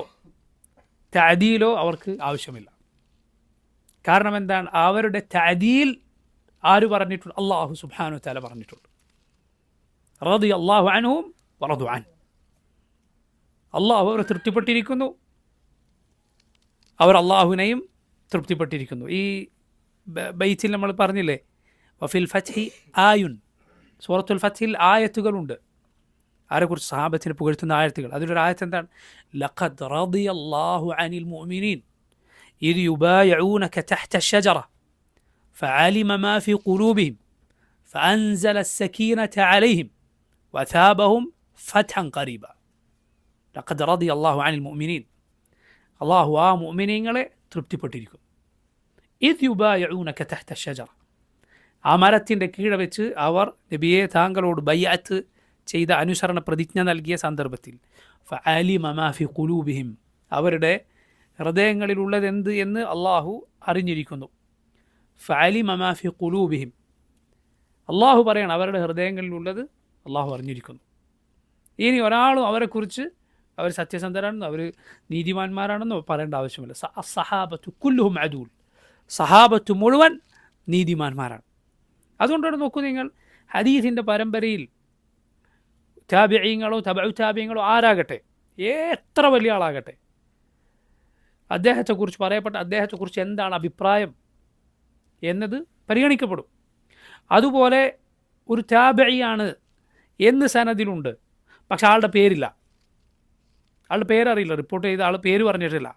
തഅദീലോ അവർക്ക് ആവശ്യമില്ല. കാരണം എന്താണ്? അവരുടെ തഅദീൽ ആര് പറഞ്ഞിട്ടുണ്ട്? അല്ലാഹു സുബ്ഹാനഹു വതആല പറഞ്ഞിട്ടുണ്ട്. റളിയല്ലാഹു അൻഹും വറദു അൻ. അള്ളാഹു അവരെ തൃപ്തിപ്പെട്ടിരിക്കുന്നു, അവർ അള്ളാഹുവിനെയും തൃപ്തിപ്പെട്ടിരിക്കുന്നു. ഈ ബൈത്തിൽ നമ്മൾ പറഞ്ഞില്ലേ, വഫിൽ ഫത്ഹി ആയുൻ, സൂറത്തുൽ ഫത്ഹിൽ ആയത്തുകളുണ്ട് ആരെക്കുറിച്ച്? സഹാബത്തിനെ പുകഴ്ത്തുന്ന ആയത്തുകൾ. അതിലൊരു ആയത്ത് എന്താണ്? ലഖദ് റളിയല്ലാഹു അനിൽ മുഅ്മിനീൻ ഇദ് യുബായിഊനക തഹ്ത അശ്ശജറ ഫഅലിമ മാ ഫീ ഖുലൂബിഹിം ഫഅൻസല അസ്സകീനത അലൈഹിം വഅസാബഹും ഫത്ഹൻ ഖരീബ. ലഖദ് റളിയല്ലാഹു അനിൽ മുഅ്മിനീൻ, അല്ലാഹു ആ മുഅ്മിനീങ്ങളെ തൃപ്തിപ്പെട്ടിരിക്കുന്നു. ഇദ് യുബായിഊനക തഹ്ത അശ്ശജറ, ആ മരത്തിൻ്റെ കീഴെ വെച്ച് അവർ നബിയെ താങ്കളോട് ബൈഅത്ത് ചെയ്ത അനുസരണ പ്രതിജ്ഞ നൽകിയ സന്ദർഭത്തിൽ ഫഅലിമ മാ ഫി ഖുലൂബിഹിം, അവരുടെ ഹൃദയങ്ങളിലുള്ളത് എന്ത് എന്ന് അള്ളാഹു അറിഞ്ഞിരിക്കുന്നു. ഫഅലിമ മാ ഫി ഖുലൂബിഹിം, അള്ളാഹു പറയണം അവരുടെ ഹൃദയങ്ങളിലുള്ളത് അള്ളാഹു അറിഞ്ഞിരിക്കുന്നു. ഇനി ഒരാളും അവരെക്കുറിച്ച് അവർ സത്യസന്ധരാണെന്നോ അവർ നീതിമാന്മാരാണെന്നോ പറയേണ്ട ആവശ്യമില്ല. സഹാബത്തു കുല്ലുഹും അദൂൽ, സഹാബത്തു മുഴുവൻ നീതിമാന്മാരാണ്. അതുകൊണ്ടാണ് നോക്കൂ നിങ്ങൾ, ഹദീസിൻ്റെ പരമ്പരയിൽ താബിഈങ്ങളോ തബഉ താബിഈങ്ങളോ ആരാകട്ടെ, എത്ര വലിയ ആളാകട്ടെ, അദ്ദേഹത്തെക്കുറിച്ച് പറയപ്പെട്ട അദ്ദേഹത്തെക്കുറിച്ച് എന്താണ് അഭിപ്രായം എന്നത് പരിഗണിക്കപ്പെടും. അതുപോലെ ഒരു താബിഈയാണ് എന്ന് സനദിലുണ്ട്, പക്ഷെ ആളുടെ പേരില്ല, ആളുടെ പേരറിയില്ല, റിപ്പോർട്ട് ചെയ്ത ആൾ പേര് പറഞ്ഞിട്ടില്ല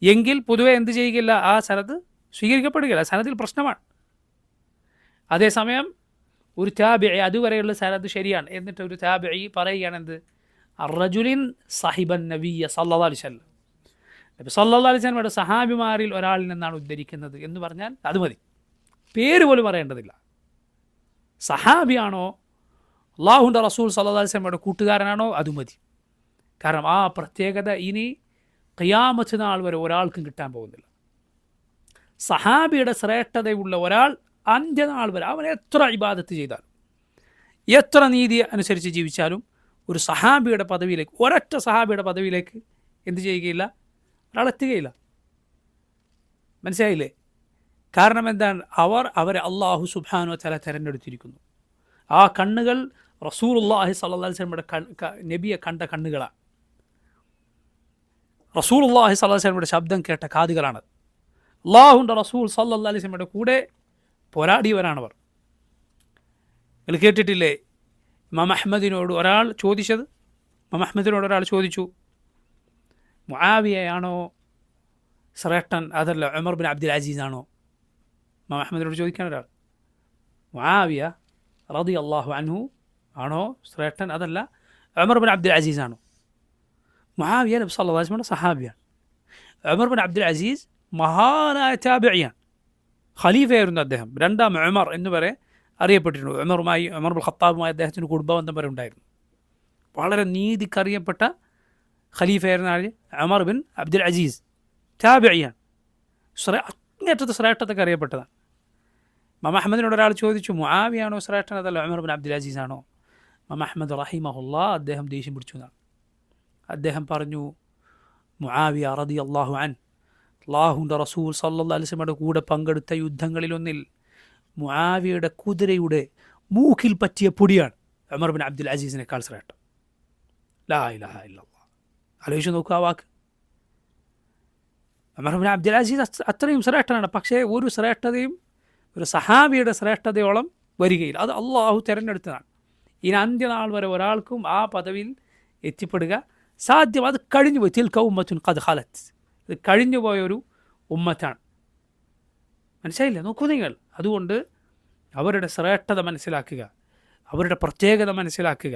എങ്കിൽ പൊതുവെ എന്ത് ചെയ്യുകയില്ല, ആ സനദ് സ്വീകരിക്കപ്പെടുകയില്ല, സനദിൽ പ്രശ്നമാണ്. അതേസമയം ഒരു താബിഈ അതുവരെയുള്ള സനദ് ശരിയാണ്, എന്നിട്ട് ഒരു താബിഈ പറയുകയാണ് എന്ത്? അർറജുലിൻ സഹിബൻ നബിയ്യ സല്ലല്ലാഹു അലൈഹി വസല്ലം, നബി സല്ലല്ലാഹു അലൈഹി വസല്ലമയുടെ സഹാബിമാരിൽ ഒരാളിൽ നിന്നാണ് ഉദ്ധരിക്കുന്നത് എന്ന് പറഞ്ഞാൽ അത് മതി, പേര് പോലും പറയേണ്ടതില്ല. സഹാബിയാണോ അല്ലാഹുവിൻ്റെ റസൂൽ സല്ലല്ലാഹു അലൈഹി വസല്ലമയുടെ കൂട്ടുകാരനാണോ അത് മതി. കാരണം ആ പ്രത്യേകത ഇനി ഖിയാമത്ത് നാൾ വരെ ഒരാൾക്കും കിട്ടാൻ പോകുന്നില്ല. സഹാബിയുടെ ശ്രേഷ്ഠതയുള്ള ഒരാൾ അന്ത്യനാൾ വരെ അവൻ എത്ര ഇബാദത്ത് ചെയ്താലും എത്ര നീതി അനുസരിച്ച് ജീവിച്ചാലും ഒരു സഹാബിയുടെ പദവിയിലേക്ക്, ഒരൊറ്റ സഹാബിയുടെ പദവിയിലേക്ക് എന്ത് ചെയ്യുകയില്ല, ഒരാൾ എത്തുകയില്ല. മനസ്സിലായില്ലേ? കാരണം എന്താണ്? അവരെ അല്ലാഹു സുബ്ഹാനഹു വതആല തിരഞ്ഞെടുത്തിരിക്കുന്നു. ആ കണ്ണുകൾ റസൂലുള്ളാഹി സ്വല്ലല്ലാഹു അലൈഹി വസല്ലമയുടെ നബിയെ കണ്ട കണ്ണുകളാണ്. റസൂലുള്ളാഹി സ്വല്ലല്ലാഹു അലൈഹി വസല്ലമയുടെ ശബ്ദം കേട്ട കാതുകളാണ്. അല്ലാഹുവിൻ്റെ റസൂൽ സ്വല്ലല്ലാഹു അലൈഹി വസല്ലമയുടെ കൂടെ പോരാടിയവരാണവർ. നിങ്ങൾ കേട്ടിട്ടില്ലേ ഇമാം അഹ്മദിനോട് ഒരാൾ ചോദിച്ചത്? ഇമാം അഹ്മദിനോട് ഒരാൾ ചോദിച്ചു, മുആവിയയാണോ ശ്രേഷ്ഠൻ അതല്ല ഉമർ ബിൻ അബ്ദുൽ അസീസ് ആണോ? ഇമാം അഹ്മദിനോട് ചോദിക്കാൻ ഒരാൾ, മുആവിയ റളിയല്ലാഹു അൻഹു ആണോ ശ്രേഷ്ഠൻ അതല്ല ഉമർ ബിൻ അബ്ദുൽ അസീസ് ആണോ? മുആവിയ നബി സല്ലല്ലാഹു അലൈഹി വസല്ലം സഹാബിയാണ്. ഉമർ ബിൻ അബ്ദുൽ അസീസ് മഹാനായ താബിഈയാണ്, ഖലീഫയായിരുന്നു അദ്ദേഹം. രണ്ടാം ഉമർ എന്ന് വരെ അറിയപ്പെട്ടിട്ടുണ്ട്. ഉമർ ബിൻ ഖത്താബുമായി അദ്ദേഹത്തിന് കുടുംബബന്ധം വരെ ഉണ്ടായിരുന്നു. വളരെ നീതിക്കറിയപ്പെട്ട ഖലീഫയായിരുന്ന ആൾ ഉമർ ബിൻ അബ്ദുൽ അസീസ് താബിഈയാണ്. അങ്ങേറ്റത്തെ ശ്രേഷ്ഠത്തൊക്കെ അറിയപ്പെട്ടതാണ്. ഇമാം അഹ്മദിനോട് ഒരാൾ ചോദിച്ചു, മുആവിയാണോ ശ്രേഷ്ഠൻ അതല്ല ഉമർ ബിൻ അബ്ദുൽ അസീസ് ആണോ? ഇമാം അഹ്മദ് റഹിമഹുല്ലാഹ് അദ്ദേഹം ദേഷ്യം പിടിച്ചു എന്നാണ്. അദ്ദേഹം പറഞ്ഞു, മുആവിയ റളിയല്ലാഹു അൻഹു അല്ലാഹുവിൻ്റെ റസൂൽ സല്ലല്ലാഹു അലൈഹി വസല്ലമയുടെ കൂടെ പങ്കെടുത്ത യുദ്ധങ്ങളിലൊന്നിൽ മുആവിയയുടെ കുതിരയുടെ മൂക്കിൽ പറ്റിയ പൊടിയാണ് ഉമർ ബിൻ അബ്ദുൽ അസീസിനേക്കാൾ ശ്രേഷ്ഠം. ലാ ഇലാഹ ഇല്ലല്ലാഹ്. ആലോചിച്ച് നോക്കുക ആ വാക്ക്. ഉമർ ബിൻ അബ്ദുൽ അസീസ് അത്രയും ശ്രേഷ്ഠനാണ്. പക്ഷേ ഒരു ശ്രേഷ്ഠതയും ഒരു സഹാബിയുടെ ശ്രേഷ്ഠതയോളം വരികയില്ല. അത് അള്ളാഹു തിരഞ്ഞെടുത്തതാണ്. ഇനി അന്ത്യനാൾ വരെ ഒരാൾക്കും ആ പദവിയിൽ എത്തിപ്പെടുക സാധ്യം. അത് കഴിഞ്ഞുപോയി. തിൽക ഉമ്മത്തുൻ ഖദ് ഖലത്ത്, ഇത് കഴിഞ്ഞുപോയൊരു ഉമ്മത്താണ്. മനസ്സിലായില്ലേ? നോക്കൂ നിങ്ങൾ. അതുകൊണ്ട് അവരുടെ ശ്രേഷ്ഠത മനസ്സിലാക്കുക, അവരുടെ പ്രത്യേകത മനസ്സിലാക്കുക.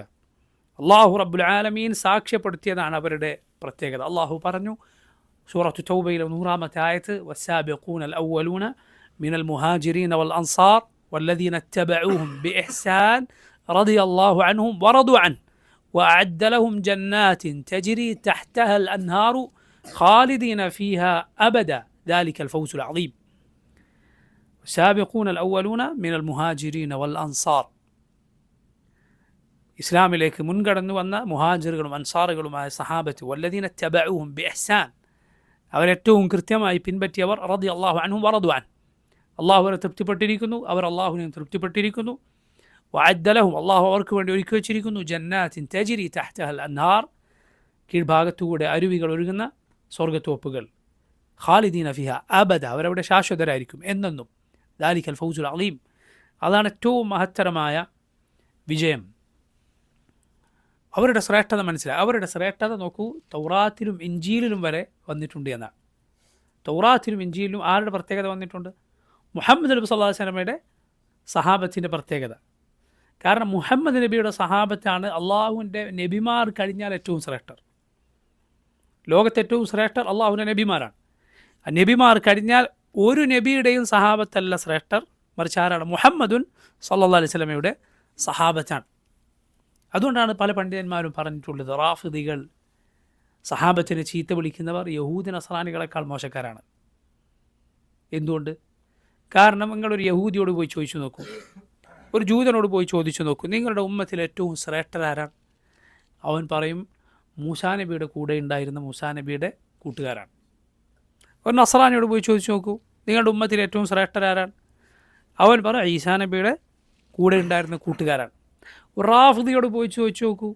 അള്ളാഹു റബ്ബുൽ ആലമീൻ സാക്ഷ്യപ്പെടുത്തിയതാണ് അവരുടെ പ്രത്യേകത. അള്ളാഹു പറഞ്ഞു സൂറത്തു തൗബയിലെ 100-ാമത്തെ ആയത്ത്, വസ്സാബിഖൂനൽ അവ്വലൂന മിനൽ മുഹാജിരീന വൽ അൻസാർ വല്ലദീന ഇത്തബഊഹും ബിഇഹ്സാൻ റളിയല്ലാഹു അൻഹും വറദു അൻഹു വഅഅദ്ദ ലഹും ജന്നാത്തിൻ തജ്രി തഹ്തഹൽ അൻഹാറു ഖാലിദീന ഫീഹാ അബദ ذلك الفوز العظيم. السابقون الأولون من المهاجرين والأنصار. ഇസ്ലാമിലേക്ക് മുൻകടന്നു വന്ന മുഹാജിറുകളും അൻസാറുകളുമായ സഹാബത്ത്, വല്ലദീന ഇത്തബഊഹും ബിഇഹ്സാൻ, അവരേറ്റവും കൃത്യമായി പിൻപറ്റിയവർ, റളിയല്ലാഹു അൻഹും വറദു അൻഹു, അള്ളാഹു അവരെ തൃപ്തിപ്പെട്ടിരിക്കുന്നു, അവർ അള്ളാഹുവിനെ തൃപ്തിപ്പെട്ടിരിക്കുന്നു. വഅദ്ദ ലഹും, അള്ളാഹു അവർക്ക് വേണ്ടി ഒരുക്കി വച്ചിരിക്കുന്നു, ജന്നാത്തിൻ തജ്രി തഹ്തഹൽ അൻഹാർ, കീഴ്ഭാഗത്തുകൂടെ അരുവികൾ ഒഴുകുന്ന സ്വർഗ്ഗത്തോപ്പുകൾ. ഖാലിദീന ഫിഹാ അബദ, അവരവിടെ ശാശ്വതരായിരിക്കും എന്നെന്നും. ദാലിക്കൽ ഫൗസുൽ അളീം, അതാണ് ഏറ്റവും മഹത്തരമായ വിജയം. അവരുടെ ശ്രേഷ്ഠത മനസ്സിലായി. അവരുടെ ശ്രേഷ്ഠത നോക്കൂ, തൗറാത്തിലും ഇഞ്ചീലിലും വരെ വന്നിട്ടുണ്ട് എന്നാണ്. തൗറാത്തിലും ഇഞ്ചീലിലും ആരുടെ പ്രത്യേകത വന്നിട്ടുണ്ട്? മുഹമ്മദ് നബി സല്ലല്ലാഹു അലൈഹി വസല്ലമയുടെ സഹാബത്തിൻ്റെ പ്രത്യേകത. കാരണം മുഹമ്മദ് നബിയുടെ സഹാബത്താണ് അള്ളാഹുവിൻ്റെ നബിമാർ കഴിഞ്ഞാൽ ഏറ്റവും ശ്രേഷ്ഠർ. ലോകത്തെ ഏറ്റവും ശ്രേഷ്ഠർ അള്ളാഹുവിൻ്റെ നബിമാരാണ്. ആ നബിമാർ കഴിഞ്ഞാൽ ഒരു നബിയുടെയും സഹാബത്തല്ല ശ്രേഷ്ഠർ, മറിച്ച് ആരാണ്? മുഹമ്മദുൻ സല്ലല്ലാഹു അലൈഹി വസല്ലമയുടെ സഹാബത്താണ്. അതുകൊണ്ടാണ് പല പണ്ഡിതന്മാരും പറഞ്ഞിട്ടുള്ളത്, റാഫിദികൾ, സഹാബത്തിനെ ചീത്ത വിളിക്കുന്നവർ യഹൂദി നസ്രാനികളെക്കാൾ മോശക്കാരാണ്. എന്തുകൊണ്ട്? കാരണം നിങ്ങളൊരു യഹൂദിയോട് പോയി ചോദിച്ചു നോക്കൂ, ഒരു ജൂതനോട് പോയി ചോദിച്ചു നോക്കൂ, നിങ്ങളുടെ ഉമ്മത്തിൽ ഏറ്റവും ശ്രേഷ്ഠരാരാണ്? അവൻ പറയും മൂസാ നബിയുടെ കൂടെ ഉണ്ടായിരുന്ന മൂസാ നബിയുടെ കൂട്ടുകാരാണ്. ഒരു നസ്രാനിയോട് പോയി ചോദിച്ചു നോക്കൂ, നിങ്ങളുടെ ഉമ്മത്തിൽ ഏറ്റവും ശ്രേഷ്ഠരാരാണ്? അവൻ പറയും ഈസാ നബിയുടെ കൂടെ ഉണ്ടായിരുന്ന കൂട്ടുകാരാണ്. ഒരു റാഫിദിയോട് പോയി ചോദിച്ചു നോക്കൂ,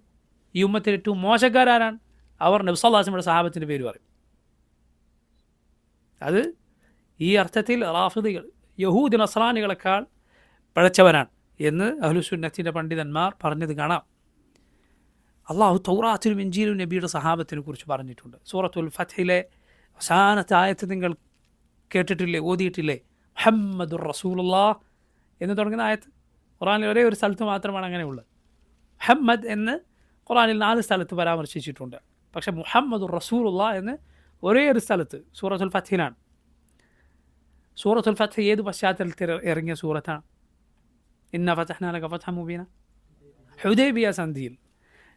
ഈ ഉമ്മത്തിൽ ഏറ്റവും മോശക്കാരാരാണ്? അവർ നബി സല്ലല്ലാഹു അലൈഹി വസല്ലമയുടെ സഹാബത്തിൻ്റെ പേര് പറയും. അത് ഈ അർത്ഥത്തിൽ റാഫിദികൾ യഹൂദി നസ്രാനികളെക്കാൾ പിഴച്ചവരാണ് എന്ന് അഹ്ലുസുന്നത്തിൻ്റെ പണ്ഡിതന്മാർ പറഞ്ഞത് കാണാം. അള്ളാഹു തൗറാത്തിലും ഇഞ്ചീലും നബിയുടെ സഹാബത്തിനെ കുറിച്ച് പറഞ്ഞിട്ടുണ്ട്. സൂറത്തുൽ ഫത്ഹിലെ അവസാനത്തെ ആയത്ത് നിങ്ങൾ കേട്ടിട്ടില്ലേ, ഓതിയിട്ടില്ലേ? മുഹമ്മദുർ റസൂലുള്ളാഹ് എന്ന് തുടങ്ങുന്ന ആയത്ത്. ഖുർആനിൽ ഒരേ ഒരു സ്ഥലത്ത് മാത്രമാണ് അങ്ങനെയുള്ളത്. മുഹമ്മദ് എന്ന് ഖുർആനിൽ 4 സ്ഥലത്ത് പരാമർശിച്ചിട്ടുണ്ട്. പക്ഷേ മുഹമ്മദുർ റസൂലുള്ളാഹ് എന്ന് ഒരേ ഒരു സ്ഥലത്ത് സൂറത്തുൽ ഫത്ഹിലാണ്. സൂറത്തുൽ ഫത്ഹ് ഏത് പശ്ചാത്തലത്തിൽ ഇറങ്ങിയ സൂറത്താണ്? ഇന്നാ ഫതഹ്നാ ലക ഫത്ഹൻ മുബീന. ഹുദൈബിയ സന്ധിയിൽ.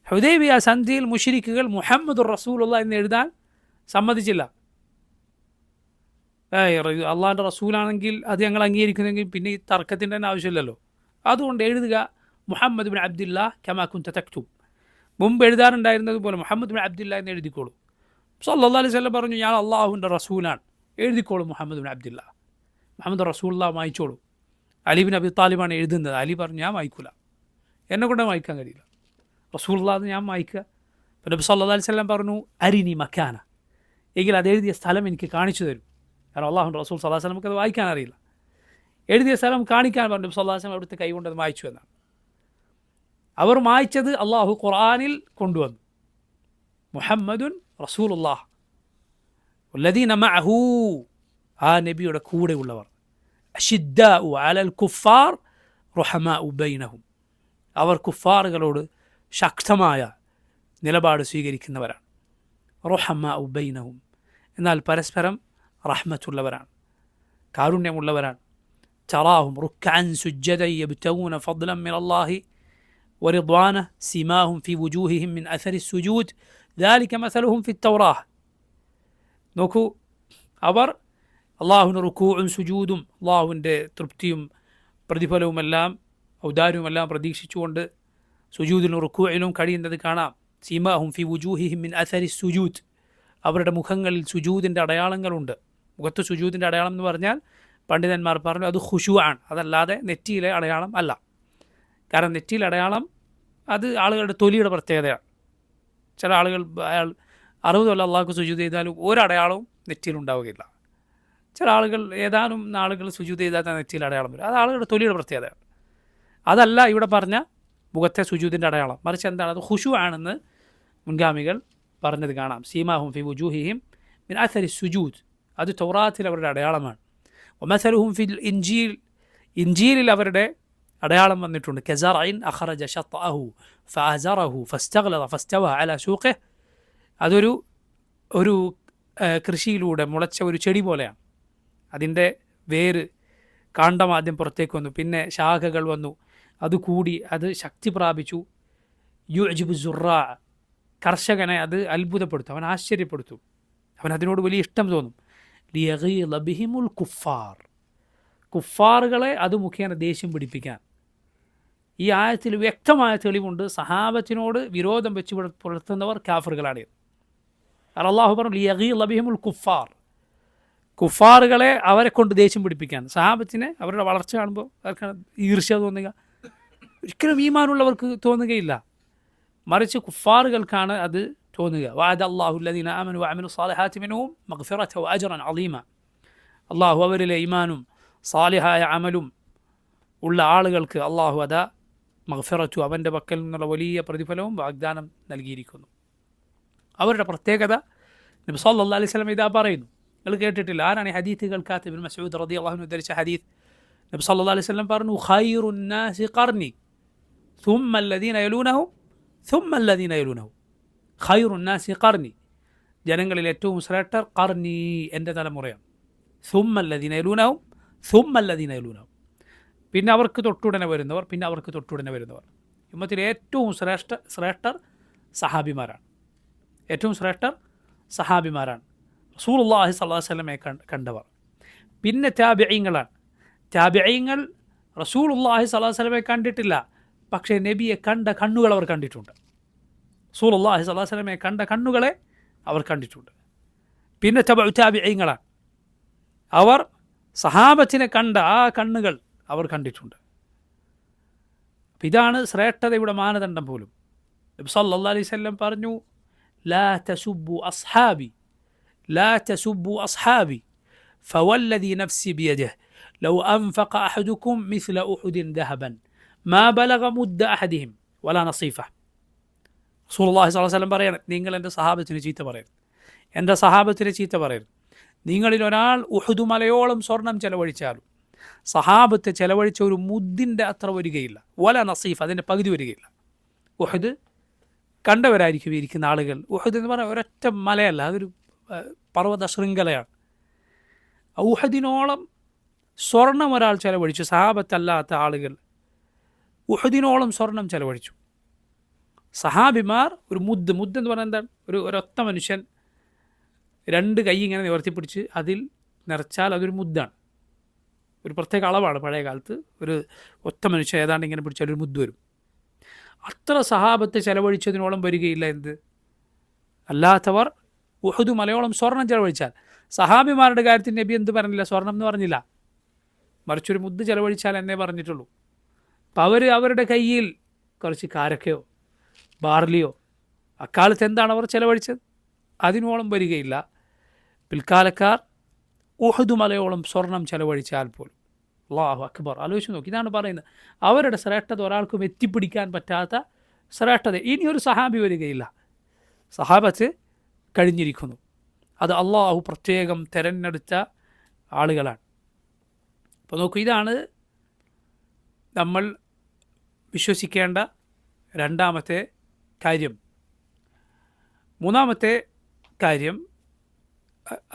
ഹുദൈബിയ സന്ധിയിൽ മുശ്രിക്കുകൾ മുഹമ്മദുർ റസൂലുള്ളാഹ് എന്ന് എഴുതാൻ സമ്മതിച്ചില്ല. അള്ളാഹിൻ്റെ റസൂലാണെങ്കിൽ അത് ഞങ്ങൾ അംഗീകരിക്കുന്നെങ്കിൽ പിന്നെ ഈ തർക്കത്തിൻ്റെ തന്നെ ആവശ്യമില്ലല്ലോ. അതുകൊണ്ട് എഴുതുക മുഹമ്മദ് ബിൻ അബ്ദുല്ലാ കമാ കുൻത തക്തുബ്. മുമ്പ് എഴുതാറുണ്ടായിരുന്നത് പോലെ മുഹമ്മദ് ബിൻ അബ്ദുല്ലാ എന്ന് എഴുതിക്കോളൂ. സല്ലല്ലാഹു അലൈഹി വസല്ലം പറഞ്ഞു, ഞാൻ അള്ളാഹുവിൻ്റെ റസൂലാണ്, എഴുതിക്കോളൂ മുഹമ്മദ് ബിൻ അബ്ദുല്ലാ. മുഹമ്മദ് റസൂലുള്ളാഹ് വായിച്ചോളൂ. അലി ബിൻ അബി താലിബാണ് എഴുതുന്നത്. അലി പറഞ്ഞു, ഞാൻ വായിക്കൂല, എന്നെക്കൊണ്ട് വായിക്കാൻ കഴിയില്ല, റസൂലുള്ളാഹ് ഞാൻ വായിക്കുക. അപ്പോൾ നബി സല്ലല്ലാഹു അലൈഹി വസല്ലം പറഞ്ഞു, അരിനി മക്കാന, എങ്കിൽ അത് എഴുതിയ സ്ഥലം എനിക്ക് കാണിച്ചു തരും. കാരണം അള്ളാഹുവിൻ്റെ റസൂൽ സല്ലല്ലാഹു അലൈഹി വസല്ലം നമുക്കത് വായിക്കാൻ അറിയില്ല. എഴുതിയ സ്ഥലം കാണിക്കാൻ പറഞ്ഞു. നബി സല്ലല്ലാഹു അലൈഹി വസല്ലം അവിടുത്തെ കൈ കൊണ്ടത് വായിച്ചു എന്നാണ്. അവർ വായിച്ചത് അള്ളാഹു ഖുർആനിൽ കൊണ്ടുവന്നു. മുഹമ്മദുൻ റസൂലുള്ളാഹ് വല്ലദീന മഅഹു, ആ നബിയുടെ കൂടെയുള്ളവർ, അശിദ്ദാഉ അലൽ കുഫാർ റുഹമാഉ ബൈനഹും, അവർ കുഫാറുകളോട് ശക്തമായ നിലപാട് സ്വീകരിക്കുന്നവരാണ്. റുഹമാഉ ബൈനഹും, എന്നാൽ പരസ്പരം റഹ്മത്തുള്ളവരാണ്, കാരുണ്യമുള്ളവരാണ്. തറാഹും റുക്അൻ സുജ്ജദൻ യബ്തഗൂന ഫദ്ലൻ മിനല്ലാഹി വറിദ്വാനഹു സിമാഹും ഫി വുജൂഹിഹിം മിൻ അസരി സുജൂദ് ദാലിക മസലുഹും ഫി തൗറാഹ്. നോക്കൂ, അവർ അള്ളാഹുവിൻ്റെ റുക്കൂഉം സുജൂദും അള്ളാഹുവിൻ്റെ തൃപ്തിയും പ്രതിഫലവുമെല്ലാം ഔദാര്യവുമെല്ലാം പ്രതീക്ഷിച്ചുകൊണ്ട് സുജൂദിലും റുക്കൂഇലും കഴിയുന്നത് കാണാം. സിമാഹും ഫി വുജൂഹിഹിം മിൻ അസരി സുജൂദ്, അവരുടെ മുഖങ്ങളിൽ സുജൂദിൻ്റെ അടയാളങ്ങളുണ്ട്. മുഖത്ത് സുജൂദിൻ്റെ അടയാളം എന്ന് പറഞ്ഞാൽ പണ്ഡിതന്മാർ പറഞ്ഞു അത് ഖുശൂ ആണ്, അതല്ലാതെ നെറ്റിയിലെ അടയാളം അല്ല. കാരണം നെറ്റിയിലെ അടയാളം അത് ആളുകളുടെ തൊലിയുടെ പ്രത്യേകതയാണ്. ചില ആളുകൾ അയാൾ 60 കൊല്ലം അള്ളാഹുക്ക് സുജൂദ് ചെയ്താലും ഒരടയാളവും നെറ്റിയിലുണ്ടാവുകയില്ല. ചില ആളുകൾ ഏതാനും നാളുകൾ സുജൂദ് ചെയ്താൽ നെറ്റിയിൽ അടയാളം വരും. അത് ആളുകളുടെ തൊലിയുടെ പ്രത്യേകതയാണ്. അതല്ല ഇവിടെ പറഞ്ഞ മുഖത്തെ സുജൂദിൻ്റെ അടയാളം, മറിച്ച് എന്താണ്? അത് ഖുശൂ ആണെന്ന് മുൻഗാമികൾ പറഞ്ഞത് കാണാം. സീമാഹും ഫി വുജൂഹിഹിം മിൻ അസരി സുജൂദ്, അത് തൗറാത്തിൽ അവരുടെ അടയാളമാണ്. വമസലുഹും ഫിൽ ഇൻജീൽ, ഇൻജീലിൽ അവരുടെ അടയാളം വന്നിട്ടുണ്ട്. കസറഇൻ അഖറജ ശത്അഹു ഫഅസറഹു ഫസ്തഗ്ലദ ഫസ്തവ അലാ സൂഖിഹി. അതൊരു ഒരു കൃഷിയിലൂടെ മുളച്ച ഒരു ചെടി പോലെയാണ്. അതിൻ്റെ വേര് കാണ്ഡം ആദ്യം പുറത്തേക്ക് വന്നു, പിന്നെ ശാഖകൾ വന്നു, അത് കൂടി, അത് ശക്തി പ്രാപിച്ചു. യുഅ്ജിബു സുറാ, കർഷകനെ അത് അത്ഭുതപ്പെടുത്തും, അവൻ ആശ്ചര്യപ്പെടുത്തും, അവൻ അതിനോട് വലിയ ഇഷ്ടം തോന്നും. ലിയഗീള ബിഹിമുൽ കുഫാർ, കുഫാറുകളെ അത് മുഖേന ദേഷ്യം പിടിപ്പിക്കാൻ. ഈ ആയത്തിൽ വ്യക്തമായ തെളിവുണ്ട്, സഹാബത്തിനോട് വിരോധം വെച്ച് പുലർത്തുന്നവർ കാഫറുകളാണ്. അല്ലാഹു പറഞ്ഞു ലിയഗീള ബിഹിമുൽ കുഫാർ, കുഫാറുകളെ അവരെ കൊണ്ട് ദേഷ്യം പിടിപ്പിക്കാൻ. സഹാബത്തിനെ അവരുടെ വളർച്ച കാണുമ്പോൾ അവർക്ക് ഈർഷ്യ തോന്നുക, ഒരിക്കലും ഈമാനുള്ളവർക്ക് തോന്നുകയില്ല, മറിച്ച് കുഫാറുകൾക്കാണ് അത് തോന്നുക. വഅദ അല്ലാഹു അല്ലദീന ആമനു വഅമിലു സ്വാലിഹാത്തി മിൻഹും മഗ്ഫിറത വഅജ്റൻ അളീമ. അല്ലാഹു അവരിലെ ഈമാനും സാലിഹായ അമലും ഉള്ള ആളുകൾക്ക് അല്ലാഹു അതാ മഗ്ഫിറത്തു, അവൻ്റെ പക്കൽ നിന്നുള്ള വലിയ പ്രതിഫലവും വാഗ്ദാനം നൽകിയിരിക്കുന്നു. അവരുടെ പ്രത്യേകത നബി സല്ലല്ലാഹു അലൈഹി വസല്ലം ഇതാ പറയുന്നു. നിങ്ങൾ കേട്ടിട്ടില്ല, ആരാണ് ഈ ഹദീത്ത് കേൾക്കാത്ത? ഇബ്നു മസ്ഊദ് റളിയല്ലാഹു അൻഹു ഉദ്ധരിച്ച ഹദീത്ത്. നബി സല്ലല്ലാഹു അലൈഹി വസല്ലം പറഞ്ഞു, ഖൈറുൻ നാസി ഖർനി ثم الذين يلونهم ثم الذين يلونهم. ഖൈറുൻ നാസി ഖർനി, ജനങ്ങളിൽ ഏറ്റവും ശ്രേഷ്ഠർ ഖർനി, എൻ്റെ തലമുറയാണ്. ثم الذين يلونهم ثم الذين يلونهم, പിന്നെ അവർക്ക് തൊട്ടുടനെ വരുന്നവർ, പിന്നെ അവർക്ക് തൊട്ടുടനെ വരുന്നവർ. ഉമ്മത്തിലെ ഏറ്റവും ശ്രേഷ്ഠർ സഹാബിമാരാണ്, ഏറ്റവും ശ്രേഷ്ഠർ സഹാബിമാരാണ്, റസൂലുള്ളാഹി സ്വല്ലല്ലാഹു അലൈഹി വസല്ലമയെ കണ്ടവർ. പിന്നെ താബിഈങ്ങളാണ്. താബിഈങ്ങൾ റസൂലുള്ളാഹി സ്വല്ലല്ലാഹു അലൈഹി വസല്ലമയെ കണ്ടിട്ടില്ല, പക്ഷേ നബിയെ കണ്ട കണ്ണുകൾ അവർ കണ്ടിട്ടുണ്ട്. റസൂലുള്ളാഹി സ്വല്ലല്ലാഹു അലൈഹി വസല്ലമയെ കണ്ട കണ്ണുകളെ അവർ കണ്ടിട്ടുണ്ട്. പിന്നെ തബഉ താബിഈങ്ങളാണ്. അവർ സഹാബത്തിനെ കണ്ട ആ കണ്ണുകൾ അവർ കണ്ടിട്ടുണ്ട്. അപ്പം ഇതാണ് ശ്രേഷ്ഠതയുടെ മാനദണ്ഡം പോലും. നബി സല്ലല്ലാഹു അലൈഹി വസല്ലം പറഞ്ഞു, ലാ തസുബ്ബു അസ്ഹാബി, ലാ തസുബ്ബു അസ്ഹാബി ഫവല്ലദി നഫ്സി ബിയദിഹി ലൗ അൻഫഖ അഹദുക്കും മിസ്ല ഉഹുദിൻ ദഹബൻ മാ ബലഗ മുദ്ദ അഹദിഹിം വലാ നസീഫഹ്. റസൂലുള്ളാഹി സ്വല്ലല്ലാഹു അലൈഹി വസല്ലം പറയാണ്, നിങ്ങൾ എൻ്റെ സഹാബത്തിനെ ചീത്ത പറയരുത്, എൻ്റെ സഹാബത്തിനെ ചീത്ത പറയരുത്. നിങ്ങളിൽ ഒരാൾ ഉഹുദ് മലയോളം സ്വർണം ചെലവഴിച്ചാലും സഹാബത്ത് ചെലവഴിച്ച ഒരു മുദ്ദിൻ്റെ അത്ര വരികയില്ല. വലാ നസീഫ്, അതിൻ്റെ പകുതി വരികയില്ല. ഉഹുദ് കണ്ടവരായിരിക്കും ഇരിക്കുന്ന ആളുകൾ. ഉഹുദ് എന്ന് പറഞ്ഞാൽ ഒരൊറ്റ മലയല്ല, അതൊരു പർവ്വത ശൃംഖലയാണ്. ഉഹദിനോളം സ്വർണം ഒരാൾ ചെലവഴിച്ചു, സഹാബത്തല്ലാത്ത ആളുകൾ ഉഹദിനോളം സ്വർണം ചെലവഴിച്ചു. സഹാബിമാർ ഒരു മുദ്ദ് എന്ന് പറഞ്ഞാൽ എന്താണ്? ഒരൊത്ത മനുഷ്യൻ രണ്ട് കൈ ഇങ്ങനെ നിവർത്തിപ്പിടിച്ച് അതിൽ നിറച്ചാൽ അതൊരു മുദ്ദാണ്. ഒരു പ്രത്യേക അളവാണ്. പഴയ കാലത്ത് ഒരു ഒത്ത മനുഷ്യൻ ഏതാണ്ട് ഇങ്ങനെ പിടിച്ചാൽ ഒരു മുദ്ദ് വരും. അത്ര സഹാബത്ത് ചെലവഴിച്ചതിനോളം വരികയില്ല എന്ത്? അല്ലാത്തവർ ഉഹുദ് മലയോളം സ്വർണം ചെലവഴിച്ചാൽ. സഹാബിമാരുടെ കാര്യത്തിൽ നബി എന്ത് പറഞ്ഞില്ല? സ്വർണം എന്ന് പറഞ്ഞില്ല, മറിച്ചൊരു മുദ്ദ് ചെലവഴിച്ചാൽ എന്നേ പറഞ്ഞിട്ടുള്ളൂ. അപ്പം അവരുടെ കയ്യിൽ കുറച്ച് കാരക്കയോ ബാർലിയോ, അക്കാലത്ത് എന്താണ് അവർ ചെലവഴിച്ചത്? അതിനോളം വരികയില്ല. പിൽക്കാലക്കാർ ഉഹുദ് മലയോളം സ്വർണം ചെലവഴിച്ചാൽ പോലും. അല്ലാഹു അക്ബർ. ആലോചിച്ച് നോക്കി, ഇതാണ് പറയുന്നത്. അവരുടെ ശ്രേഷ്ഠത ഒരാൾക്കും എത്തിപ്പിടിക്കാൻ പറ്റാത്ത ശ്രേഷ്ഠത ഇനിയൊരു സഹാബി വരികയില്ല. സഹാബത്ത് കഴിഞ്ഞിരിക്കുന്നു. അത് അള്ളാഹു പ്രത്യേകം തിരഞ്ഞെടുത്ത ആളുകളാണ്. അപ്പോൾ നോക്കൂ, ഇതാണ് നമ്മൾ വിശ്വസിക്കേണ്ട രണ്ടാമത്തെ കാര്യം. മൂന്നാമത്തെ കാര്യം,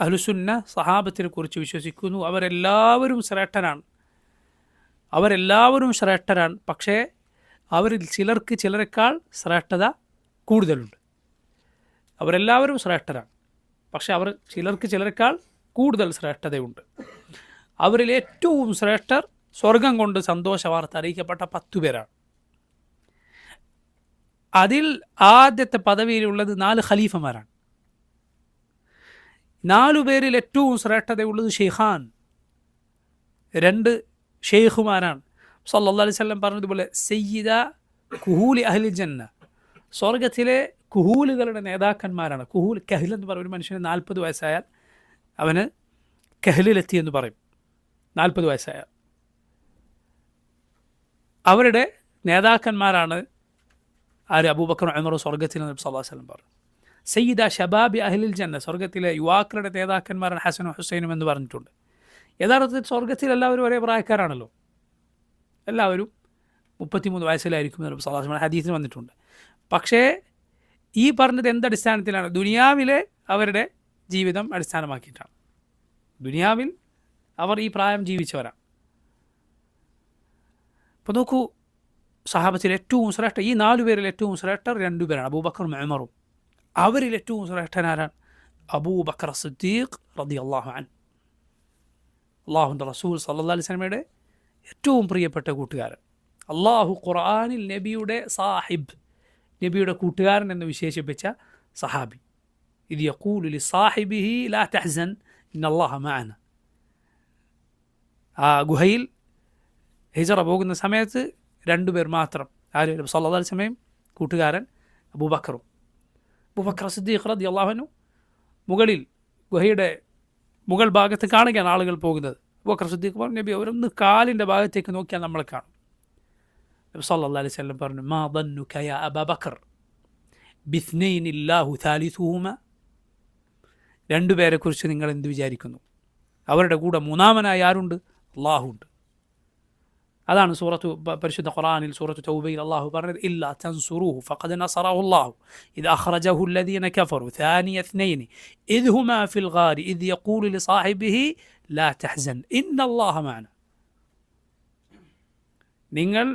അഹ്ലുസുന്ന സഹാബത്തിനെ കുറിച്ച് വിശ്വസിക്കുന്നു. അവരെല്ലാവരും ശ്രേഷ്ഠരാണ്. പക്ഷേ അവരിൽ ചിലർക്ക് ചിലരെക്കാൾ ശ്രേഷ്ഠത കൂടുതലുണ്ട്. അവരെല്ലാവരും ശ്രേഷ്ഠരാണ്, പക്ഷേ ചിലർക്ക് ചിലരെക്കാൾ കൂടുതൽ ശ്രേഷ്ഠതയുണ്ട്. അവരിൽ ഏറ്റവും ശ്രേഷ്ഠർ സ്വർഗം കൊണ്ട് സന്തോഷ വാർത്ത അറിയിക്കപ്പെട്ട 10 പേരാണ്. അതിൽ ആദ്യത്തെ പദവിയിലുള്ളത് 4 ഖലീഫമാരാണ്. 4 പേരിൽ ഏറ്റവും ശ്രേഷ്ഠതയുള്ളത് ഷെയ്ഖാൻ, 2 ഷെയ്ഖുമാരാണ്. സല്ലല്ലാഹു അലൈഹി വസല്ലം പറഞ്ഞതുപോലെ സയ്യിദ കുഹൂലി അഹ്ലിൽ ജന്ന, സ്വർഗത്തിലെ കുഹൂലുകളുടെ നേതാക്കന്മാരാണ്. കഹിൽ എന്ന് പറയും, ഒരു മനുഷ്യന് 40 വയസ്സായാൽ അവന് കഹലിലെത്തി എന്ന് പറയും. 40 വയസ്സായാൽ അവരുടെ നേതാക്കന്മാരാണ് ആര്? അബൂബക്കർ ഉമർ സ്വർഗത്തിൽ നബി സല്ലല്ലാഹു അലൈഹി വസല്ലം പറഞ്ഞു. സയ്യിദ ഷബാബി അഹ്ലിൽ ജന്ന, സ്വർഗത്തിലെ യുവാക്കളുടെ നേതാക്കന്മാരാണ് ഹസനും ഹുസൈനും എന്ന് പറഞ്ഞിട്ടുണ്ട്. യഥാർത്ഥത്തിൽ സ്വർഗത്തിൽ എല്ലാവരും ഒരേ പ്രായക്കാരാണല്ലോ, എല്ലാവരും 33 വയസ്സിലായിരിക്കും എന്ന് സല്ലല്ലാഹു അലൈഹി വസല്ലം ഹദീസിൽ വന്നിട്ടുണ്ട്. പക്ഷേ ഈ പറഞ്ഞത് എന്തടിസ്ഥാനത്തിലാണ്? ദുനിയാവിലെ അവരുടെ ജീവിതം അടിസ്ഥാനമാക്കിയിട്ടാണ്. ദുനിയാവിൽ അവർ ഈ പ്രായം ജീവിച്ചവരാണ്. അപ്പോൾ നോക്കൂ, സഹാബത്തിൽ ഏറ്റവും ശ്രേഷ്ഠ ഈ 4 പേരിൽ ഏറ്റവും ശ്രേഷ്ഠർ 2 പേരാണ്, അബൂബക്കറും ഉമറും. അവരിൽ ഏറ്റവും ശ്രേഷ്ഠനാരാണ്? അബൂബക്കർ സിദ്ദീഖ് റളിയല്ലാഹു അൻഹു, അള്ളാഹുവിൻ്റെ റസൂൽ സല്ലല്ലാഹു അലൈഹി വസല്ലമയുടെ ഏറ്റവും പ്രിയപ്പെട്ട കൂട്ടുകാരൻ. അള്ളാഹു ഖുർആനിൽ നബിയുടെ സാഹിബ്, നബിയുടെ കൂട്ടുകാരൻ എന്ന് വിശേഷിപ്പിച്ച സഹാബി. ഇത് യഖൂലു ലിസാഹിബിഹി ലാ തഹ്സൻ ഇന്നല്ലാഹ മഅന. ആ ഗുഹയിൽ ഹിജറ പോകുന്ന സമയത്ത് 2 പേർ മാത്രം. ആര്? നബി സല്ലല്ലാഹു അലൈഹി വസല്ലം കൂട്ടുകാരൻ അബൂബക്കറും. അബൂബക്കർ സിദ്ദീഖ് റളിയല്ലാഹു അൻഹു മുകളിൽ ഗുഹയുടെ മുകൾ ഭാഗത്ത് കാണുകയാണ് ആളുകൾ പോകുന്നത്. അബൂബക്കർ സിദ്ദീഖ് പറഞ്ഞു, നബി അവരൊന്ന് കാലിൻ്റെ ഭാഗത്തേക്ക് നോക്കിയാൽ നമ്മളെ കാണും. നബി സല്ലല്ലാഹു അലൈഹി വസല്ലം പറഞ്ഞു, മാ ദന്നുക യാ അബൂബക്കർ ബിസ്നൈനി അല്ലാഹു സാലിസുഹുമ. 2 പേരെക്കുറിച്ച് നിങ്ങൾ എന്ത് വിചാരിക്കുന്നു? അവരുടെ കൂടെ മൂന്നാമനായി ആരുണ്ട്? അള്ളാഹു ഉണ്ട്. അതാണ് പരിശുദ്ധ ഖുർആനിൽ സൂറത്തു തൗബയിൽ അള്ളാഹു പറഞ്ഞത്, ഇല്ലാ തൻസുറൂഹു ഫഖദ് നസറഹു അല്ലാഹു ഇദ് അഖ്റജഹു അല്ലദീന കഫറു സാനിയ ഇസ്നൈനി ഇദ് ഹുമാ ഫിൽ ഗാരി ഇദ് യഖൂലു ലിസാഹിബിഹി ലാ തഹ്സൻ ഇന്നല്ലാഹ മഅന. നിങ്ങൾ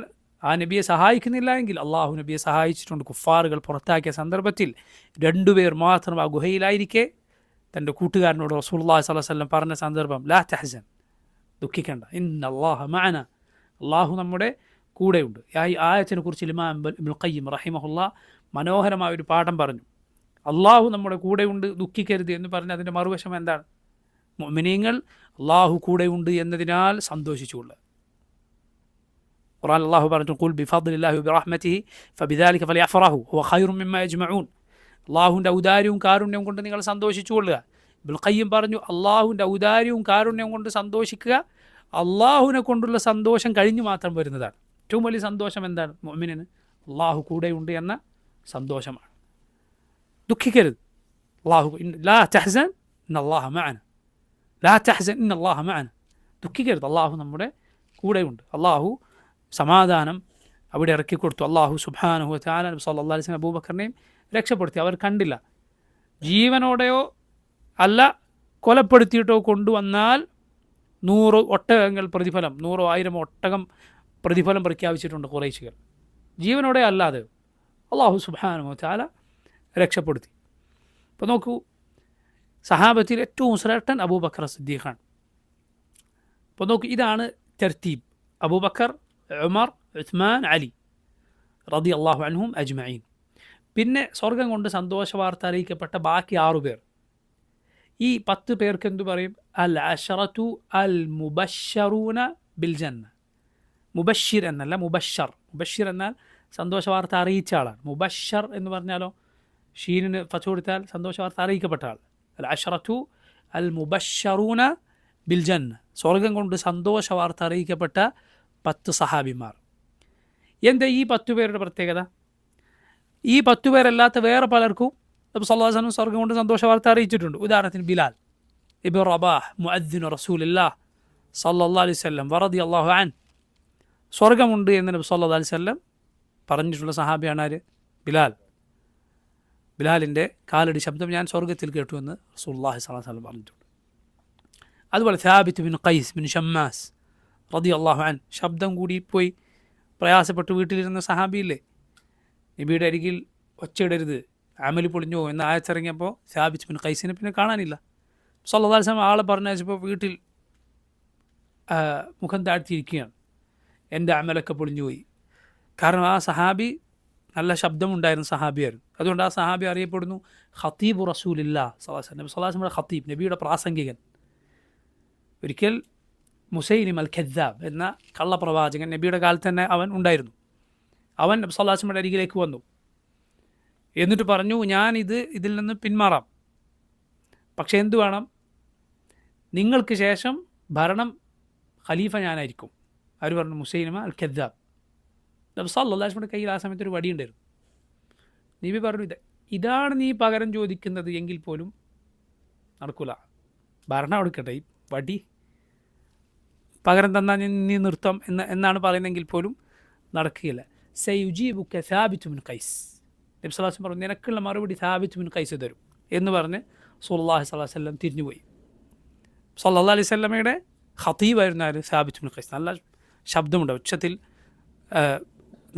ആ നബിയെ സഹായിക്കുന്നില്ല എങ്കിൽ അള്ളാഹു നബിയെ സഹായിച്ചിട്ടുണ്ട്. കുഫാറുകൾ പുറത്താക്കിയ സന്ദർഭത്തിൽ 2 പേർ മാത്രം ആ ഗുഹയിലായിരിക്കെ തൻ്റെ കൂട്ടുകാരനോട് റസൂലുള്ളാഹി സ്വല്ലല്ലാഹു അലൈഹി വസല്ലം പറഞ്ഞ സന്ദർഭം, ലാ തഹ്സൻ, ദുഃഖിക്കേണ്ട, ഇന്നല്ലാഹ മഅന, അള്ളാഹു നമ്മുടെ കൂടെയുണ്ട്. ഈ ആയത്തിനെ കുറിച്ച് ഇമാം ഇബ്നുൽ ഖയ്യിം റഹിമഹുല്ലാ മനോഹരമായൊരു പാഠം പറഞ്ഞു. അള്ളാഹു നമ്മുടെ കൂടെയുണ്ട്, ദുഃഖിക്കരുത് എന്ന് പറഞ്ഞ് അതിൻ്റെ മറുവശം എന്താണ്? മുഅ്മിനീങ്ങൾ അള്ളാഹു കൂടെയുണ്ട് എന്നതിനാൽ സന്തോഷിച്ചുകൊള്ളുക. ഖുർആൻ അള്ളാഹു പറഞ്ഞു, ഖുൽ ബിഫദ്ലില്ലാഹി വബിറഹ്മതിഹി ഫബിദാലിക ഫലിയഫ്റഹു ഹുവ ഖൈറും മിമ്മാ യജ്മഊൻ. അള്ളാഹുവിൻ്റെ ഔദാര്യവും കാരുണ്യവും കൊണ്ട് നിങ്ങൾ സന്തോഷിച്ചുകൊള്ളുക. ഇബ്നുൽ ഖയ്യിം പറഞ്ഞു, അള്ളാഹുവിൻ്റെ ഔദാര്യവും കാരുണ്യവും കൊണ്ട് സന്തോഷിക്കുക അള്ളാഹുവിനെ കൊണ്ടുള്ള സന്തോഷം കഴിഞ്ഞു മാത്രം വരുന്നതാണ്. ഏറ്റവും വലിയ സന്തോഷം എന്താണ്? മുഅ്മിനിന് അള്ളാഹു കൂടെയുണ്ട് എന്ന സന്തോഷമാണ്. ദുഃഖിക്കരുത്. അള്ളാഹു ലാ തഹ്സൻ ഇന്നല്ലാഹ മഅന, ലാ തഹ്സൻ ഇന്നല്ലാഹ മഅന, ദുഃഖിക്കരുത്, അള്ളാഹു നമ്മുടെ കൂടെയുണ്ട്. അള്ളാഹു സമാധാനം അവിടെ ഇറക്കി കൊടുത്തു. അള്ളാഹു സുബ്ഹാനഹു വ തആല നബി സല്ലല്ലാഹു അലൈഹി വസല്ലം അബൂബക്കറിനെയും രക്ഷപ്പെടുത്തി. അവർ കണ്ടില്ല. ജീവനോടെയോ അല്ല കൊലപ്പെടുത്തിയിട്ടോ കൊണ്ടുവന്നാൽ 100 ഒട്ടകങ്ങൾ പ്രതിഫലം, 100 1000 ഒട്ടകം പ്രതിഫലം പ്രഖ്യാപിച്ചിട്ടുണ്ട് ഖുറൈശികൾ. ജീവനോടെ അല്ലാതെ അള്ളാഹു സുബ്ഹാനഹു വ തആല രക്ഷപ്പെടുത്തി. അപ്പോൾ നോക്കൂ, സഹാബത്തിൽ ഏറ്റവും ശ്രേഷ്ഠൻ അബൂബക്കർ സിദ്ദീഖാണ്. അപ്പോൾ നോക്കൂ, ഇതാണ് തർത്തീബ്. അബൂബക്കർ, ഉമർ, ഉസ്മാൻ, അലി റളിയല്ലാഹു അൻഹും അജ്മഈൻ. പിന്നെ സ്വർഗം കൊണ്ട് സന്തോഷ വാർത്ത അറിയിക്കപ്പെട്ട ബാക്കി 6 പേർ. ഈ 10 പേർക്ക് എന്തു പറയും? അൽ അശറത്തു അൽ മുബശ്ശറൂന ബിൽ ജന്ന. മുബശ്ശിർ എന്നല്ല, മുബശ്ശർ. മുബശ്ശിർ എന്നാൽ സന്തോഷ വാർത്ത അറിയിച്ച ആളാണ്. മുബശ്ശർ എന്ന് പറഞ്ഞാലോ ഷീനിന് ഫത്ത് കൊടുത്താൽ സന്തോഷ വാർത്ത അറിയിക്കപ്പെട്ട ആൾ. അൽ അശറത്തു അൽ മുബശ്ശറൂന ബിൽ ജന്ന, സ്വർഗം കൊണ്ട് സന്തോഷ വാർത്ത അറിയിക്കപ്പെട്ട 10 സഹാബിമാർ. എന്താ ഈ 10 പേരുടെ പ്രത്യേകത? ഈ 10 പേരല്ലാത്ത വേറെ പലർക്കും നബി സല്ലല്ലാഹു അലൈഹി വസല്ലം സ്വർഗം കൊണ്ട് സന്തോഷ വാർത്ത അറിയിച്ചിട്ടുണ്ട്. ഉദാഹരണത്തിന് ബിലാൽ ഇബ്നു റബാഹ് മുഅദ്ദിനു റസൂലില്ലാഹ് സല്ലല്ലാഹു അലൈഹി വസല്ലം വറളിയല്ലാഹു അൻഹു, സ്വർഗമുണ്ട് എന്ന് നബി സല്ലല്ലാഹു അലൈഹി വസല്ലം പറഞ്ഞിട്ടുള്ള സഹാബിയാണ് ആര്? ബിലാൽ. ബിലാലിൻ്റെ കാലടി ശബ്ദം ഞാൻ സ്വർഗത്തിൽ കേട്ടു എന്ന് റസൂലുള്ളാഹി സ്വല്ലല്ലാഹു അലൈഹി വസല്ലം പറഞ്ഞിട്ടുണ്ട്. അതുപോലെ Thabit bin Qais bin Shammas റളിയല്ലാഹു അൻഹു, ശബ്ദം കൂടി പോയി പ്രയാസപ്പെട്ട് വീട്ടിലിരുന്ന സഹാബിയില്ലേ, നബിയുടെ അരികിൽ ഒച്ചയിടരുത്, അമല് പൊളിഞ്ഞോ എന്ന ആയത്തിറങ്ങിയപ്പോൾ സാബിത്ത് ബിൻ ഖൈസിനെ പിന്നെ കാണാനില്ല. സല്ലല്ലാഹു അലൈഹി വസല്ലം ആളെ പറഞ്ഞയച്ചപ്പോൾ വീട്ടിൽ മുഖം താഴ്ത്തിയിരിക്കുകയാണ്. എൻ്റെ അമലൊക്കെ പൊളിഞ്ഞുപോയി. കാരണം ആ സഹാബി നല്ല ശബ്ദമുണ്ടായിരുന്ന സഹാബിയായിരുന്നു. അതുകൊണ്ട് ആ സഹാബി അറിയപ്പെടുന്നു ഖതീബു റസൂലില്ലാഹ് സ്വല്ലല്ലാഹു അലൈഹി വസല്ലം. നബി സ്വല്ലല്ലാഹു അലൈഹി വസല്ലം ഖതീബ്, നബിയുടെ പ്രാസംഗികൻ. ഒരിക്കൽ മുസൈലിം അൽ കദ്ദാബ് എന്ന കള്ളപ്രവാചകൻ നബിയുടെ കാലത്ത് തന്നെ അവൻ ഉണ്ടായിരുന്നു. അവൻ നബി സ്വല്ലല്ലാഹു അലൈഹി വസല്ലമയുടെ അരികിലേക്ക് വന്നു. എന്നിട്ട് പറഞ്ഞു, ഞാൻ ഇതിൽ നിന്ന് പിന്മാറാം, പക്ഷേ എന്തു വേണം? നിങ്ങൾക്ക് ശേഷം ഭരണം ഖലീഫ ഞാനായിരിക്കും. അവർ പറഞ്ഞു മുസൈലിമ അൽ കദ്ദാബ്. നബി സല്ലല്ലാഹു അലൈഹി വസല്ലമയുടെ കയ്യിൽ ആ സമയത്ത് ഒരു വടിയുണ്ടായിരുന്നു. നബി പറഞ്ഞു, ഇതാണ് നീ പകരം ചോദിക്കുന്നത് എങ്കിൽ പോലും നടക്കൂല, ഭരണം എടുക്കട്ടെ, ഈ വടി പകരം തന്നാൽ നീ നിർത്താം എന്നാണ് പറയുന്നതെങ്കിൽ പോലും നടക്കുകയില്ല. സയുജീബുക സാബിത്ത് ബിൻ ഖൈസ്, നബി സ്വല്ലല്ലാഹു അലൈഹി വസല്ലം പറഞ്ഞു നിനക്കുള്ള മറുപടി സാബിത്ത് ബിൻ ഖൈസ് തരും എന്ന് പറഞ്ഞ് റസൂലുള്ളാഹി സ്വല്ലല്ലാഹു അലൈഹി വസല്ലം തിരിഞ്ഞുപോയി. സല്ലല്ലാഹു അലൈഹി വസല്ലമയുടെ ഖതീബായിരുന്നു ആര്? Thabit bin Qais. നല്ല ശബ്ദമുണ്ട്, ഉച്ചത്തിൽ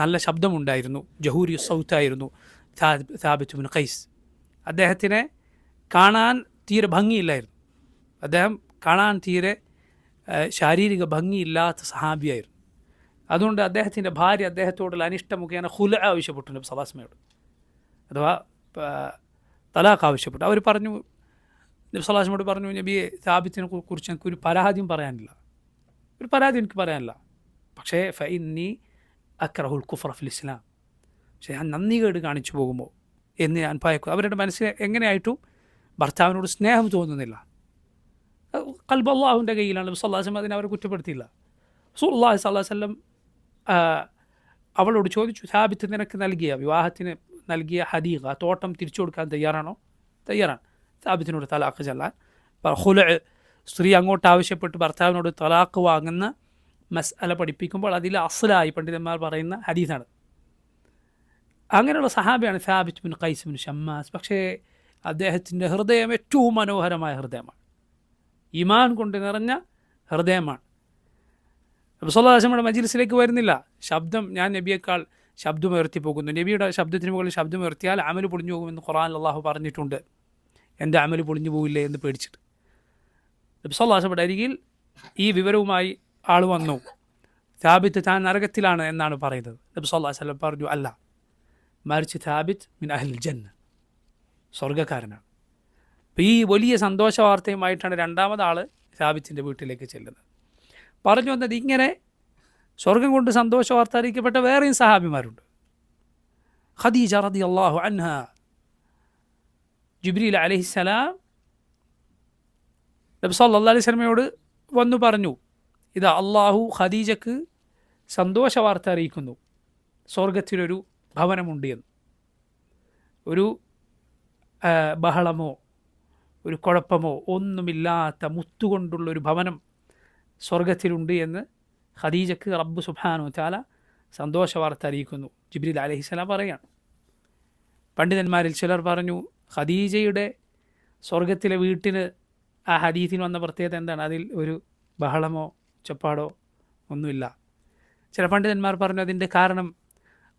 നല്ല ശബ്ദമുണ്ടായിരുന്നു, ജഹൂരി സൗത്തായിരുന്നു സാബിത്ത് ബിൻ ഖൈസ്. അദ്ദേഹത്തിനെ കാണാൻ തീരെ ഭംഗിയില്ലായിരുന്നു, അദ്ദേഹം കാണാൻ തീരെ ശാരീരിക ഭംഗിയില്ലാത്ത സഹാബിയായിരുന്നു. അതുകൊണ്ട് അദ്ദേഹത്തിൻ്റെ ഭാര്യ അദ്ദേഹത്തോടുള്ള അനിഷ്ട മുഖേന ഖുല ആവശ്യപ്പെട്ടു നബി സല്ലല്ലാഹു അലൈഹി വസല്ലമയോട്, അഥവാ തലാഖ് ആവശ്യപ്പെട്ടു. അവർ പറഞ്ഞു, നബി സല്ലല്ലാഹു അലൈഹി വസല്ലമയോട് പറഞ്ഞു, നബിയെ സാബിത്തിനെ കുറിച്ച് എനിക്ക് ഒരു പരാതിയും പറയാനില്ല, ഒരു പരാതി എനിക്ക് പറയാനില്ല. പക്ഷേ ഫഇന്നി അക്റഹുൽ കുഫ്ര ഫിൽ ഇസ്ലാം, പക്ഷേ ഞാൻ നന്ദികേട് കാണിച്ചു പോകുമോ എന്ന് ഞാൻ ഭയക്കും. അവരുടെ മനസ്സിൽ എങ്ങനെയായിട്ടും ഭർത്താവിനോട് സ്നേഹം തോന്നുന്നില്ല. ഖൽബ് അല്ലാഹുവിൻ്റെ കയ്യിലാണ്. നബി സല്ലല്ലാഹു അലൈഹി വസല്ലം അതിനെ അവരെ കുറ്റപ്പെടുത്തിയില്ല. റസൂലുള്ളാഹി സ്വല്ലല്ലാഹു അലൈഹി വസല്ലം അവളോട് ചോദിച്ചു, സാബിത്ത് നിനക്ക് നൽകിയ വിവാഹത്തിന് നൽകിയ ഹദീഖ, ആ തോട്ടം തിരിച്ചു കൊടുക്കാൻ തയ്യാറാണോ? തയ്യാറാണ്. സാബിത്തിനോട് തലാഖ് ചെല്ലാൻ. ഖുല, സ്ത്രീ അങ്ങോട്ട് ആവശ്യപ്പെട്ട് ഭർത്താവിനോട് തലാഖ് വാങ്ങുന്ന മസ്അല പഠിപ്പിക്കുമ്പോൾ അതിൽ അസ്ലായി പണ്ഡിതന്മാർ പറയുന്ന ഹദീസാണ്. അങ്ങനെയുള്ള സഹാബിയാണ് Sabit bin Qais bin Shammas. പക്ഷേ അദ്ദേഹത്തിൻ്റെ ഹൃദയം ഏറ്റവും മനോഹരമായ ഹൃദയമാണ്, ഈമാൻ കൊണ്ട് നിറഞ്ഞ ഹൃദയമാണ്. നബി സല്ലല്ലാഹു അലൈഹി വസല്ലം മജ്ലിസിലേക്ക് വരുന്നില്ല. ശബ്ദം, ഞാൻ നബിയേക്കാൾ ശബ്ദമുയർത്തി പോകുന്നു, നബിയുടെ ശബ്ദത്തിന് മുകളിൽ ശബ്ദമുയർത്തിയാൽ അമല് പൊളിഞ്ഞു പോകുമെന്ന് ഖുർആനിൽ അല്ലാഹു പറഞ്ഞിട്ടുണ്ട്. എൻ്റെ അമല് പൊളിഞ്ഞു പോവില്ലേ എന്ന് പേടിച്ചിട്ട് നബി സല്ലല്ലാഹു അലൈഹി വസല്ലം അരികിൽ ഈ വിവരവുമായി ആൾ വന്നു. സാബിത്ത് താൻ നരകത്തിലാണ് എന്നാണ് പറയുന്നത്. നബി സല്ലല്ലാഹു അലൈഹി വസല്ലം പറഞ്ഞു, അല്ല, മറിച്ച് സാബിത്ത് മിൻ അഹ്ലിൽ ജന്ന, സ്വർഗ്ഗക്കാരനാണ്. അപ്പോൾ ഈ വലിയ സന്തോഷ വാർത്തയുമായിട്ടാണ് രണ്ടാമതാൾ സാബിത്തിൻ്റെ വീട്ടിലേക്ക് ചെല്ലുന്നത്. പറഞ്ഞു വന്നത്, ഇങ്ങനെ സ്വർഗം കൊണ്ട് സന്തോഷ വാർത്ത അറിയിക്കപ്പെട്ട വേറെയും സഹാബിമാരുണ്ട്. ഖദീജ റളിയല്ലാഹു അൻഹ, ജിബ്രീൽ അലൈഹിസ്സലാം നബി സല്ലല്ലാഹു അലൈഹി വസല്ലമയോട് വന്നു പറഞ്ഞു, ഇതാ അള്ളാഹു ഖദീജക്ക് സന്തോഷ വാർത്ത അറിയിക്കുന്നു, സ്വർഗത്തിലൊരു ഭവനമുണ്ട് എന്ന്. ഒരു ബഹളമോ ഒരു കുഴപ്പമോ ഒന്നുമില്ലാത്ത മുത്തുകൊണ്ടുള്ളൊരു ഭവനം സ്വർഗത്തിലുണ്ട് എന്ന് ഖദീജക്ക് റബ്ബ് സുബ്ഹാനഹു വതആല സന്തോഷ വാർത്ത അറിയിക്കുന്നു. ജിബ്രീൽ അലൈഹിസ്സലാം പറയുകയാണ്. പണ്ഡിതന്മാരിൽ ചിലർ പറഞ്ഞു, ഖദീജയുടെ സ്വർഗത്തിലെ വീട്ടിന് ആ ഹദീസിന് വന്ന പ്രത്യേകത എന്താണ്? അതിൽ ഒരു ബഹളമോ ചപ്പാടോ ഒന്നുമില്ല. ചില പണ്ഡിതന്മാർ പറഞ്ഞു, അതിൻ്റെ കാരണം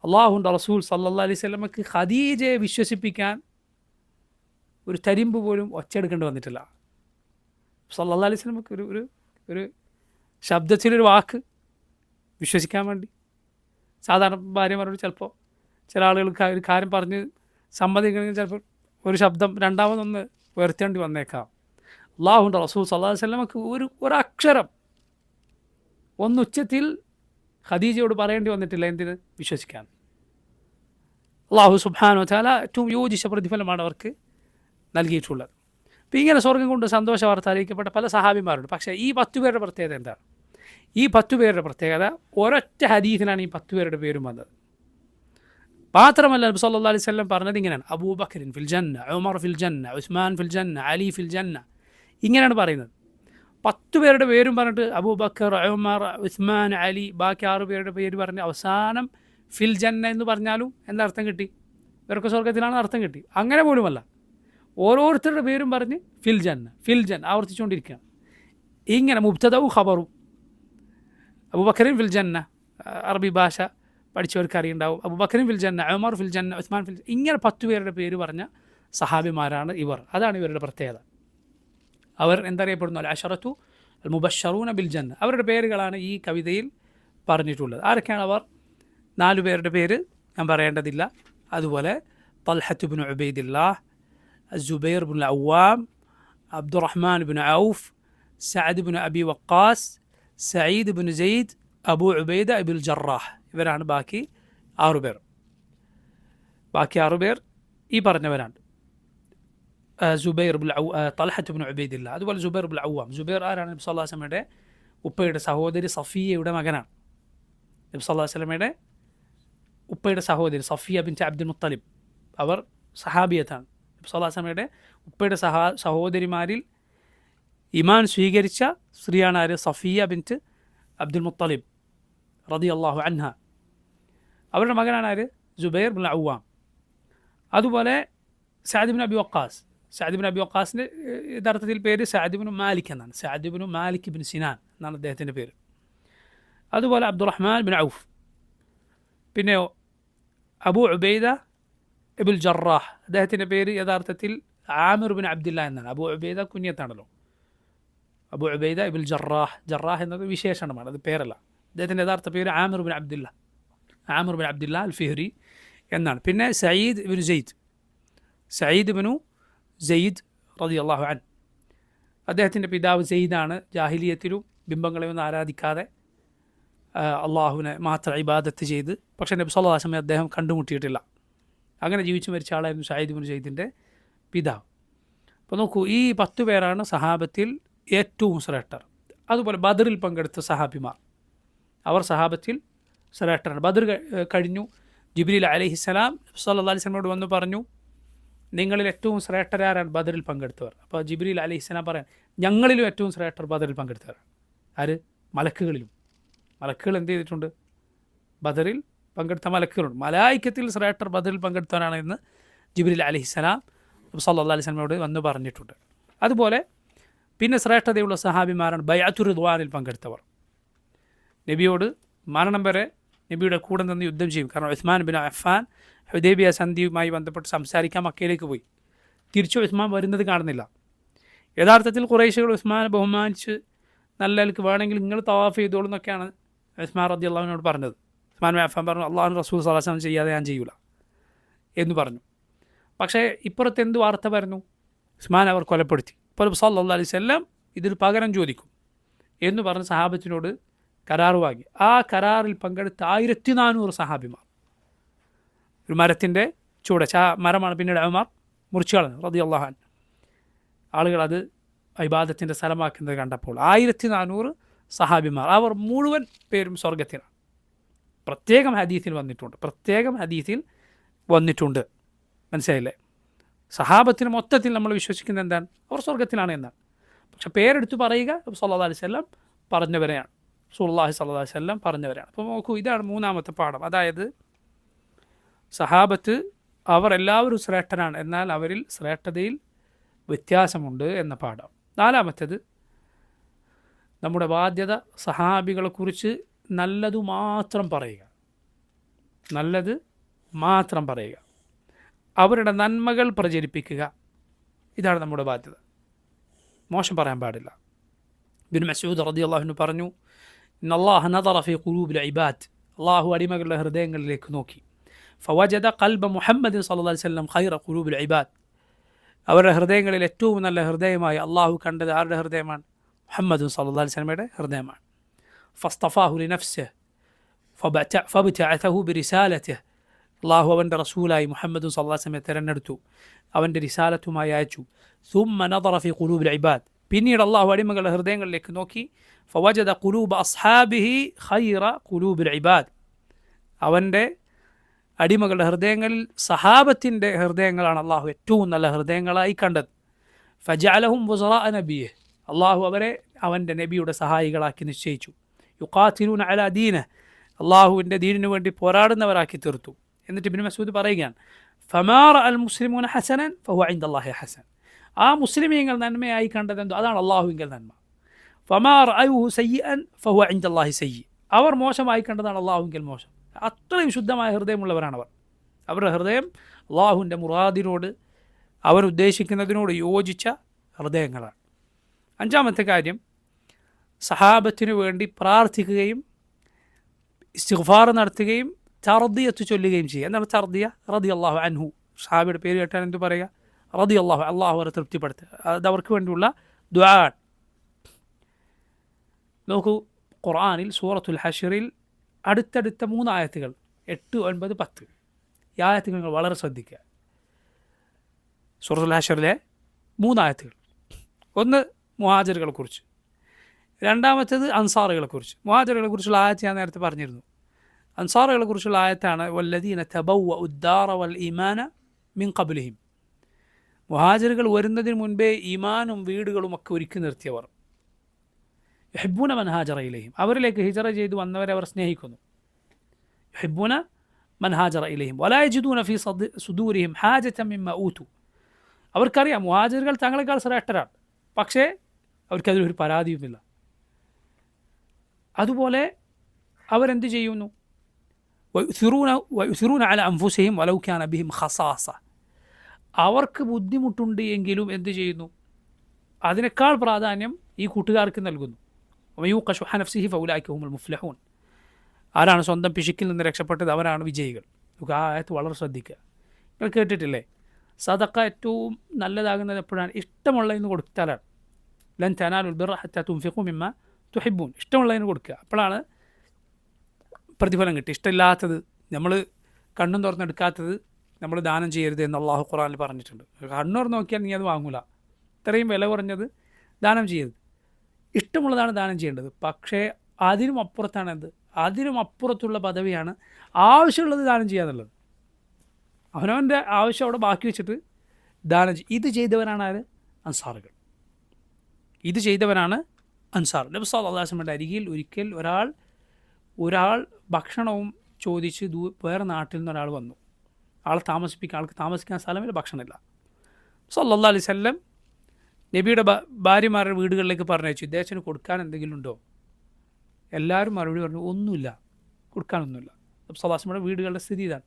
അള്ളാഹുവിൻ്റെ റസൂൽ സല്ലല്ലാഹു അലൈഹി വസല്ലമക്ക് ഖദീജയെ വിശ്വസിപ്പിക്കാൻ ഒരു തരിമ്പ് പോലും ഒച്ചെടുക്കേണ്ടി വന്നിട്ടില്ല. സല്ലല്ലാഹു അലൈഹി വസല്ലമക്ക് ഒരു ശബ്ദത്തിലൊരു വാക്ക് വിശ്വസിക്കാൻ വേണ്ടി, സാധാരണ ഭാര്യമാരോട് ചിലപ്പോൾ ചില ആളുകൾക്ക് ഒരു കാര്യം പറഞ്ഞ് സമ്മതിക്കണമെങ്കിൽ ചിലപ്പോൾ ഒരു ശബ്ദം രണ്ടാമതൊന്ന് ഉയർത്തേണ്ടി വന്നേക്കാം. അള്ളാഹുവിൻ്റെ റസൂൽ സല്ലല്ലാഹു അലൈഹി വസല്ലമക്ക് ഒരക്ഷരം ഒന്നുച്ചത്തിൽ ഖദീജയോട് പറയേണ്ടി വന്നിട്ടില്ല. എന്തിന്? വിശ്വസിക്കാൻ. അള്ളാഹു സുബ്ഹാനഹു വതആല ഏറ്റവും യോജിച്ച പ്രതിഫലമാണ് അവർക്ക് നൽകിയിട്ടുള്ളത്. അപ്പോൾ ഇങ്ങനെ സ്വർഗം കൊണ്ട് സന്തോഷ വാർത്ത അറിയിക്കപ്പെട്ട പല സഹാബിമാരുണ്ട്. പക്ഷേ ഈ 10 പേരുടെ പ്രത്യേകത എന്താണ്? ഈ 10 പേരുടെ പ്രത്യേകത ഒരൊറ്റ ഹദീസിനാണ് ഈ 10 പേരുടെ പേരും വന്നത്. മാത്രമല്ല നബി സല്ലല്ലാഹു അലൈഹി വസല്ലം പറഞ്ഞത് ഇങ്ങനെയാണ്, അബൂബക്കറിൻ ഫിൽ ജന്ന, ഉമർ ഫിൽ ജന്ന, ഉസ്മാൻ ഫിൽ ജന്ന, അലി ഫിൽ ജന്ന, ഇങ്ങനെയാണ് പറയുന്നത്. 10 പേരുടെ പേരും പറഞ്ഞിട്ട് അബൂബക്കർ, ഉമർ, ഉസ്മാൻ, അലി, ബാക്കി 6 പേരുടെ പേര് പറഞ്ഞ് അവസാനം ഫിൽ ജന്ന എന്ന് പറഞ്ഞാലും എന്തർത്ഥം കിട്ടി? ഇവർക്ക് സ്വർഗത്തിലാണ് അർത്ഥം കിട്ടി. അങ്ങനെ പോലുമല്ല, ഓരോരുത്തരുടെ പേരും പറഞ്ഞ് ഫിൽ ജന്ന ഫിൽ ജന്ന ആവർത്തിച്ചുകൊണ്ടിരിക്കുകയാണ്. ഇങ്ങനെ മുബ്തദവും ഖബറും. അബൂബക്കറിൻ ഫിൽ ജന്ന, അറബി ഭാഷ പഠിച്ചവർക്ക് അറിയുണ്ടാവും. അബൂബക്കറിൻ ഫിൽ ജന്ന, ഉമർ ഫിൽ ജന്ന, ഉസ്മാൻ ഫിൽ ജന്ന, ഇങ്ങനെ 10 പേരുടെ പേര് പറഞ്ഞ സഹാബിമാരാണ് ഇവർ. അതാണ് ഇവരുടെ പ്രത്യേകത. അവർ എന്തറിയപ്പെടുന്നു? അൽ അശറത്തു അൽ മുബശ്ശറൂന ബിൽ ജന്ന. അവരുടെ പേരുകളാണ് ഈ കവിതയിൽ പറഞ്ഞിട്ടുള്ളത്. ആരൊക്കെയാണ് അവർ? 4 പേരുടെ പേര് ഞാൻ പറയേണ്ടതില്ല. അതുപോലെ തൽഹത്ത് ബിൻ ഉബൈദില്ലാഹ്, الزبير بن العوام, عبد الرحمن بن عوف, سعد بن أبي وقاص, سعيد بن زيد, أبو عبيدة بن الجراح. ഇവരാണ് ബാക്കി 6 പേർ. ബാക്കി 6 പേർ ഈ പറഞ്ഞവരാണ്. സുബൈർ ബിൻ തൽഹത്ത് ബിൻ ഉബൈദില്ലാ, അതുപോലെ സുബൈർ ബിൻ അവ്വാം. സുബൈർ ആരാണ്? നബി സല്ലല്ലാഹു അലൈഹി വസല്ലമയുടെ ഉപ്പയുടെ സഹോദരി സഫിയയുടെ മകനാണ്. നബി സല്ലല്ലാഹു അലൈഹി വസല്ലമയുടെ ഉപ്പയുടെ സഹോദരി സഫിയ ബിൻറ്റ് അബ്ദുൽ മുത്തലിബ്, അവർ സഹാബിയത്താണ്. നബി സല്ലല്ലാഹു അലൈഹി വസല്ലമയുടെ ഉപ്പയുടെ സഹോദരിമാരിൽ ഇമാൻ സ്വീകരിച്ച സ്ത്രീയാണ് ആര്? സഫിയ ബിൻറ്റ് അബ്ദുൽ മുത്തലിബ് റളിയല്ലാഹു അൻഹ, അവരുടെ മകനാണ് ആര്? Zubair bin Awwam. അതുപോലെ Saad bin Abi Waqqas. Saad bin Abi വക്കാസിൻ്റെ യഥാർത്ഥത്തിൽ പേര് സഅദ് ബിൻ മാലിക് എന്നാണ്. Saad bin Malik bin Sinan എന്നാണ് അദ്ദേഹത്തിൻ്റെ പേര്. അതുപോലെ അബ്ദുറഹ്മാൻ ബിൻ ഔഫ്. പിന്നെയോ അബൂ ഉബൈദ ഇബ്നുൽ ജറാഹ്, അദ്ദേഹത്തിൻ്റെ പേര് യഥാർത്ഥത്തിൽ ആമിർ ബിൻ അബ്ദില്ല എന്നാണ്. അബൂ ഉബൈദ കുഞ്ഞത്താണല്ലോ. അബൂ ഉബൈദ ഇബ്നുൽ ജറാഹ്, ജറാഹ് എന്നത് വിശേഷണമാണ്, അത് പേരല്ല. അദ്ദേഹത്തിൻ്റെ യഥാർത്ഥ പേര് ആമിർ ബിൻ അബ്ദില്ല, ആമിർ ബിൻ അബ്ദില്ല അൽ ഫിഹ്രി എന്നാണ്. പിന്നെ സയ്യിദ് ഇബ്നു സെയ്ദ്, സയ്യിദ് ഇബ്നു സെയ്ദ് റളിയല്ലാഹു അൻഹു, അദ്ദേഹത്തിൻ്റെ പിതാവ് സെയ്ദാണ്. ജാഹിലിയത്തിലും ബിംബങ്ങളെയൊന്നും ആരാധിക്കാതെ അള്ളാഹുവിനെ മാത്രം ഇബാദത്ത് ചെയ്ത്, പക്ഷേ നബി സല്ലല്ലാഹു അലൈഹി വസല്ലം അദ്ദേഹം കണ്ടുമുട്ടിയിട്ടില്ല. അങ്ങനെ ജീവിച്ചു മരിച്ച ആളായിരുന്നു സയ്യിദ് ഇബ്നു സെയ്ദിൻ്റെ പിതാവ്. അപ്പോൾ നോക്കൂ, ഈ 10 പേരാണ് സഹാബത്തിൽ ഏറ്റവും ശ്രേഷ്ഠർ. അതുപോലെ ബദറിൽ പങ്കെടുത്ത സഹാബിമാർ, അവർ സഹാബത്തിൽ ശ്രേഷ്ഠരാണ്. ബദർ കഴിഞ്ഞു, ജിബ്രീൽ അലൈഹിസ്സലാം സല്ലല്ലാഹു അലൈഹി വസല്ലമയോട് വന്ന് പറഞ്ഞു, നിങ്ങളിൽ ഏറ്റവും ശ്രേഷ്ഠരാരാണ്? ബദറിൽ പങ്കെടുത്തവർ. അപ്പോൾ ജിബ്രീൽ അലൈഹിസ്സലാം പറയാൻ, ഞങ്ങളിലും ഏറ്റവും ശ്രേഷ്ഠർ ബദറിൽ പങ്കെടുത്തവരാണ്. ആര്? മലക്കുകളിലും. മലക്കുകൾ എന്ത് ചെയ്തിട്ടുണ്ട്? ബദറിൽ പങ്കെടുത്ത മലക്കുകളുണ്ട്. മലായിക്കത്തിൽ ശ്രേഷ്ഠർ ബദറിൽ പങ്കെടുത്തവരാണ് എന്ന് ജിബ്രീൽ അലൈഹിസ്സലാം സല്ലല്ലാഹു അലൈഹി വസല്ലമയോട് വന്ന് പറഞ്ഞിട്ടുണ്ട്. അതുപോലെ പിന്നെ ശ്രേഷ്ഠതയുള്ള സഹാബിമാരാണ് ബൈഅത്തുർ റിദ്വാനിൽ പങ്കെടുത്തവർ. നബിയോട് മരണം വരെ നബിയുടെ കൂടെ നിന്ന് യുദ്ധം ചെയ്യും. കാരണം ഉസ്മാൻ ബിൻ അഫ്ഫാൻ ഹുദൈബിയ സന്ധിയുമായി ബന്ധപ്പെട്ട് സംസാരിക്കാൻ മക്കയിലേക്ക് പോയി. തിരിച്ചു ഉസ്മാൻ വരുന്നത് കാണുന്നില്ല. യഥാർത്ഥത്തിൽ ഖുറൈശികൾ ഉസ്മാനെ ബഹുമാനിച്ച് നല്ല നിലക്ക് വേണമെങ്കിൽ നിങ്ങൾ തവാഫ് ചെയ്തോളൂ എന്നൊക്കെയാണ് ഉസ്മാൻ റളിയല്ലാഹുവിനോട് പറഞ്ഞത്. ഉസ്മാൻ ബിൻ അഫ്ഫാൻ പറഞ്ഞു, അള്ളാഹു റസൂൽ സ്വല്ലല്ലാഹു അലൈഹി വസല്ലം ചെയ്യാതെ ഞാൻ ചെയ്യൂല എന്ന് പറഞ്ഞു. പക്ഷേ ഇപ്പുറത്ത് എന്ത് വാർത്ത വരുന്നു? ഉസ്മാൻ അവർ കൊലപ്പെടുത്തി. ഇപ്പോൾ സല്ലല്ലാഹു അലൈഹി വസല്ലം ഇതിന് പകരം ചോദിക്കും എന്ന് പറഞ്ഞ് സഹാബത്തിനോട് കരാർ വാങ്ങി. ആ കരാറിൽ പങ്കെടുത്ത 1400 സഹാബിമാർ. ഒരു മരത്തിൻ്റെ ചൂട്, മരമാണ് പിന്നീട് ഉമർ മുറിച്ചു കളഞ്ഞു റളിയല്ലാഹു അൻഹു. ആളുകൾ അത് ഇബാദത്തിൻ്റെ സ്ഥലമാക്കുന്നത് കണ്ടപ്പോൾ 1400 സഹാബിമാർ, അവർ മുഴുവൻ പേരും സ്വർഗത്തിലാണ്. പ്രത്യേകം ഹദീസിൽ വന്നിട്ടുണ്ട്. മനസ്സിലായില്ലേ? സഹാബത്തിന് മൊത്തത്തിൽ നമ്മൾ വിശ്വസിക്കുന്നത് എന്താണ്? അവർ സ്വർഗത്തിലാണ് എന്നാണ്. പക്ഷെ പേരെടുത്ത് പറയുക സല്ലല്ലാഹു അലൈഹി വസല്ലം പറഞ്ഞവരെയാണ്, റസൂലുള്ളാഹി സ്വല്ലല്ലാഹു അലൈഹി വസല്ലം പറഞ്ഞവരാണ്. അപ്പോൾ നോക്കൂ, ഇതാണ് 3ാമത്തെ പാഠം. അതായത് സഹാബത്ത് അവർ എല്ലാവരും ശ്രേഷ്ഠരാണ്, എന്നാൽ അവരിൽ ശ്രേഷ്ഠതയിൽ വ്യത്യാസമുണ്ട് എന്ന പാഠം. 4ാമത്തേത്, നമ്മുടെ ബാധ്യത സഹാബികളെക്കുറിച്ച് നല്ലത് മാത്രം പറയുക, അവരുടെ നന്മകൾ പ്രചരിപ്പിക്കുക. ഇതാണ് നമ്മുടെ ബാധ്യത. മോശം പറയാൻ പാടില്ല. ഇബ്നു മസ്ഊദ് റളിയല്ലാഹു അൻഹു പറഞ്ഞു, ഇന്നല്ലാഹ നദറ ഫീ ഖുലൂബിൽ ഇബാദ്, അല്ലാഹു അടിമകളുടെ ഹൃദയങ്ങളിലേക്ക് നോക്കി. ഫവജദ ഖൽബ മുഹമ്മദ് സല്ലല്ലാഹു അലൈഹി വസല്ലം ഖൈറ ഖുലൂബിൽ ഇബാദ്, അവരുടെ ഹൃദയങ്ങളിൽ ഏറ്റവും നല്ല ഹൃദയമായി അള്ളാഹു കണ്ടത് ആരുടെ ഹൃദയമാണ്? മുഹമ്മദ് സല്ലല്ലാഹു അലൈഹി വസല്ലമയുടെ ഹൃദയമാണ്. ഫസ്തഫാഹു ലിനഫ്സിഹി ഫബതഅതഹു ബിരിസാലതിഹി, അള്ളാഹു അവൻ്റെ റസൂലായി മുഹമ്മദ് സല്ലല്ലാഹു അലൈഹി വസല്ലമയെ തിരഞ്ഞെടുത്തു, അവൻ്റെ റിസാലത്തുമായി അയച്ചു. സുമ്മ നദറ ഫീ ഖുലൂബിൽ ഇബാദ്, പിന്നീട് അള്ളാഹു അടിമകളുടെ ഹൃദയങ്ങളിലേക്ക് നോക്കി. ഫവജദ ഖുലൂബ അസ്ഹാബിഹി ഖൈറ ഖുലൂബിൽ ഇബാദ്, അവൻ്റെ അടിമകളുടെ ഹൃദയങ്ങളിൽ സഹാബത്തിൻ്റെ ഹൃദയങ്ങളാണ് അള്ളാഹു ഏറ്റവും നല്ല ഹൃദയങ്ങളായി കണ്ടത്. ഫജഅലഹും വുസറാഅ നബിയ്യിഹി, അള്ളാഹു അവരെ അവൻ്റെ നബിയുടെ സഹായികളാക്കി നിശ്ചയിച്ചു. യുഖാതിലൂന അലാ ദീനിഹി, അള്ളാഹുവിൻ്റെ ദീനിനു വേണ്ടി പോരാടുന്നവരാക്കി തീർത്തു. എന്നിട്ട് ഇബ്നു മസ്ഊദ് പറയുകയാണ്, ഫമാ റഅൽ മുസ്ലിമൂന ഹസനൻ ഫഹുവ ഇൻദല്ലാഹി ഹസൻ, ആ മുസ്ലിമീങ്ങൾ നന്മയായി കണ്ടതെന്തോ അതാണ് അള്ളാഹുവിങ്കൽ നന്മ. ഫമാ റഅയുഹു സയ്യിഅൻ ഫഹുവ ഇൻദല്ലാഹി സയ്യി, അവർ മോശമായി കണ്ടതാണ് അള്ളാഹുവിങ്കൽ മോശം. അത്രയും ശുദ്ധമായ ഹൃദയമുള്ളവരാണവർ. അവരുടെ ഹൃദയം അള്ളാഹുവിൻ്റെ മുറാദിനോട്, അവരുദ്ദേശിക്കുന്നതിനോട് യോജിച്ച ഹൃദയങ്ങളാണ്. 5ാമത്തെ കാര്യം, സഹാബത്തിനു വേണ്ടി പ്രാർത്ഥിക്കുകയും ഇസ്തിഗ്ഫാർ നടത്തുകയും തർദിയത്ത് ചൊല്ലുകയും ചെയ്യുക. എന്താണ് തർദിയ? റളിയല്ലാഹു അൻഹു, സഹാബിയുടെ പേര് കേട്ടാൽ എന്ത് പറയുക? റളിയല്ലാഹു, അള്ളാഹു അവരെ തൃപ്തിപ്പെടുത്തുക, അത് അവർക്ക് വേണ്ടിയുള്ള ദുആ. നോക്കൂ, ഖുർആനിൽ സൂറത്തുൽ ഹശ്റിൽ അടുത്തടുത്ത 3 ആയത്തുകൾ 8, 9, 10 ഈ ആയത്തുകൾ നിങ്ങൾ വളരെ ശ്രദ്ധിക്കുക. സൂറത്തുൽ ഹശ്റിലെ 3 ആയത്തുകൾ, ഒന്ന് മുഹാജിറുകളെക്കുറിച്ച്, 2ാമത്തേത് അൻസാറുകളെക്കുറിച്ച്. മുഹാജിറുകളെക്കുറിച്ചുള്ള ആയത്ത് ഞാൻ നേരത്തെ പറഞ്ഞിരുന്നു. അൻസാറുകളെക്കുറിച്ചുള്ള ആയത്താണ് വല്ലദീന തബവ്വഉ അദ്ദാറ വൽ ഈമാന മിൻ ഖബ്ലിഹിം, മുഹാജിറുകൾ വരുന്നതിന് മുൻപേ ഈമാനും വീടുകളും ഒക്കെ ഒരുക്കി നിർത്തിയവർ യുഹിബ്ബൂന മൻ ഹാജറ ഇലൈഹിം, അവരിലേക്ക് ഹിജറ ചെയ്ത് വന്നവരെ അവർ സ്നേഹിക്കുന്നു. യുഹിബ്ബൂന മൻ ഹാജറ ഇലൈഹിം വലാ യജിദൂന ഫീ സുദൂരിഹിം ഹാജതൻ മിമ്മ ഊതു, അവർക്കറിയാം മുഹാജിറുകൾ തങ്ങളെക്കാൾ ശ്രേഷ്ഠരാണ്, പക്ഷേ അവർക്കതിലൊരു പരാതിയുമില്ല. അതുപോലെ അവരെന്ത് ചെയ്യുന്നു? വയുസിറൂന അല അൻഫുസിഹിം വലൗ കാന ബിഹിം ഖസാസ, അവർക്ക് ബുദ്ധിമുട്ടുണ്ട് എങ്കിലും എന്ത് ചെയ്യുന്നു? അതിനേക്കാൾ പ്രാധാന്യം ഈ കൂട്ടുകാർക്ക് നൽകുന്നു. വയൂഖ ശുഹ നഫ്സിഹി ഫൗലൈക ഹുമുൽ മുഫ്ലിഹൂൻ, ആരാണ് സ്വന്തം പിശുക്കിൽ നിന്ന് രക്ഷപ്പെട്ടത് അവരാണ് വിജയികൾ. നമുക്ക് ആ ആയത്ത് വളരെ ശ്രദ്ധിക്കുക. നിങ്ങൾ കേട്ടിട്ടില്ലേ, സദഖ ഏറ്റവും നല്ലതാകുന്നത് എപ്പോഴാണ്? ഇഷ്ടമുള്ളതിന് കൊടുത്താലാണ്. ലൻ തനാലുൽ ബിർറ ഹത്താ തുൻഫിഖൂ മിമ്മാ തുഹിബ്ബൂൻ, ഇഷ്ടമുള്ളതിന് കൊടുക്കുക, അപ്പോഴാണ് പ്രതിഫലം കിട്ടുക. ഇഷ്ടമില്ലാത്തത്, നമ്മൾ കണ്ണും തുറന്നെടുക്കാത്തത് നമ്മൾ ദാനം ചെയ്യരുത് എന്ന് അള്ളാഹു ഖുർആനിൽ പറഞ്ഞിട്ടുണ്ട്. കണ്ണു തുറന്ന് നോക്കിയാൽ നീ അത് വാങ്ങൂല, ഇത്രയും വില കുറഞ്ഞത് ദാനം ചെയ്യരുത്. ഇഷ്ടമുള്ളതാണ് ദാനം ചെയ്യേണ്ടത്, പക്ഷേ അതിനും അപ്പുറത്താണ് എന്ത്? അതിനും അപ്പുറത്തുള്ള പദവിയാണ് ആവശ്യമുള്ളത് ദാനം ചെയ്യാന്നുള്ളത്. അവനവൻ്റെ ആവശ്യം അവിടെ ബാക്കി വെച്ചിട്ട് ദാനം ചെയ്യും. ഇത് ചെയ്തവനാണ് ആര്? അൻസാറുകൾ. ഇത് ചെയ്തവനാണ് അൻസാർ. നബി സല്ലല്ലാഹു അലൈഹി വസല്ലമയുടെ അരികിൽ ഒരിക്കൽ ഒരാൾ ഭക്ഷണവും ചോദിച്ച് വേറെ നാട്ടിൽ നിന്ന് ഒരാൾ വന്നു. ആൾക്ക് താമസിക്കാൻ സ്ഥലമില്ല, ഭക്ഷണമില്ല. സല്ലല്ലാഹു അലൈഹി വസല്ലം നബിയുടെ ഭാര്യമാരുടെ വീടുകളിലേക്ക് പറഞ്ഞയച്ചു, ഇദ്ദേഹത്തിന് കൊടുക്കാൻ എന്തെങ്കിലും ഉണ്ടോ? എല്ലാവരും മറുപടി പറഞ്ഞു, ഒന്നുമില്ല, കൊടുക്കാനൊന്നുമില്ല. നബി സല്ലല്ലാഹു അലൈഹി വസല്ലമയുടെ വീടുകളുടെ സ്ഥിതി ഇതാണ്.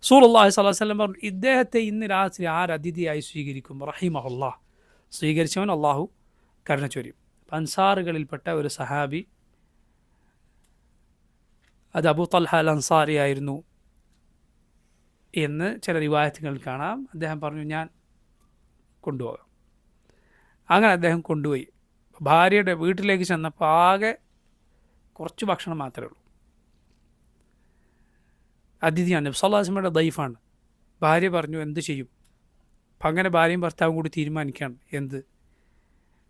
റസൂലുള്ളാഹി സ്വല്ലല്ലാഹു അലൈഹി വസല്ലം പറഞ്ഞു, ഇദ്ദേഹത്തെ ഇന്ന് രാത്രി ആരതിഥിയായി സ്വീകരിക്കും? റഹിമഹുല്ലാഹ്, സ്വീകരിച്ചവൻ അള്ളാഹു കരുണ ചൊരിയും. അൻസാറുകളിൽപ്പെട്ട ഒരു സഹാബി, അത് അബൂ തൽഹ അൽ അൻസാരി ആയിരുന്നു എന്ന് ചില റിവായത്തുകൾ കാണാം. അദ്ദേഹം പറഞ്ഞു, ഞാൻ കൊണ്ടുപോകാം. അങ്ങനെ അദ്ദേഹം കൊണ്ടുപോയി. ഭാര്യയുടെ വീട്ടിലേക്ക് ചെന്നപ്പോൾ ആകെ കുറച്ച് ഭക്ഷണം മാത്രമേ ഉള്ളൂ. അതിഥിയാണ്, നബി സല്ലല്ലാഹു അലൈഹി വസല്ലമയുടെ ദൈഫാണ്. ഭാര്യ പറഞ്ഞു, എന്ത് ചെയ്യും? അപ്പം അങ്ങനെ ഭാര്യയും ഭർത്താവും കൂടി തീരുമാനിക്കുകയാണ്, എന്ത്?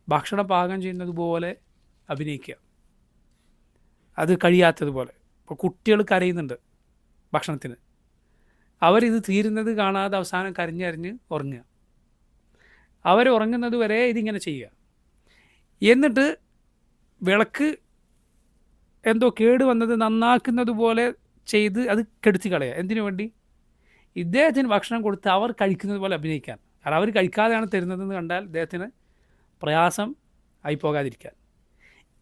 ഭക്ഷണം പാകം ചെയ്യുന്നത് പോലെ അഭിനയിക്കുക, അത് കഴിയാത്തതുപോലെ. ഇപ്പോൾ കുട്ടികൾ കരയുന്നുണ്ട് ഭക്ഷണത്തിന്, അവരിത് തീരുന്നത് കാണാതെ അവസാനം കരഞ്ഞറിഞ്ഞ് ഉറങ്ങുക. അവർ ഉറങ്ങുന്നത് വരെ ഇതിങ്ങനെ ചെയ്യുക. എന്നിട്ട് വിളക്ക് എന്തോ കേട് വന്നത് നന്നാക്കുന്നത് പോലെ ചെയ്ത് അത് കെടുത്തി കളയുക. എന്തിനു വേണ്ടി? ഇദ്ദേഹത്തിന് ഭക്ഷണം കൊടുത്ത് അവർ കഴിക്കുന്നത് പോലെ അഭിനയിക്കാൻ. കാരണം അവർ കഴിക്കാതെയാണ് തരുന്നതെന്ന് കണ്ടാൽ ഇദ്ദേഹത്തിന് പ്രയാസം ആയിപ്പോകാതിരിക്കാൻ.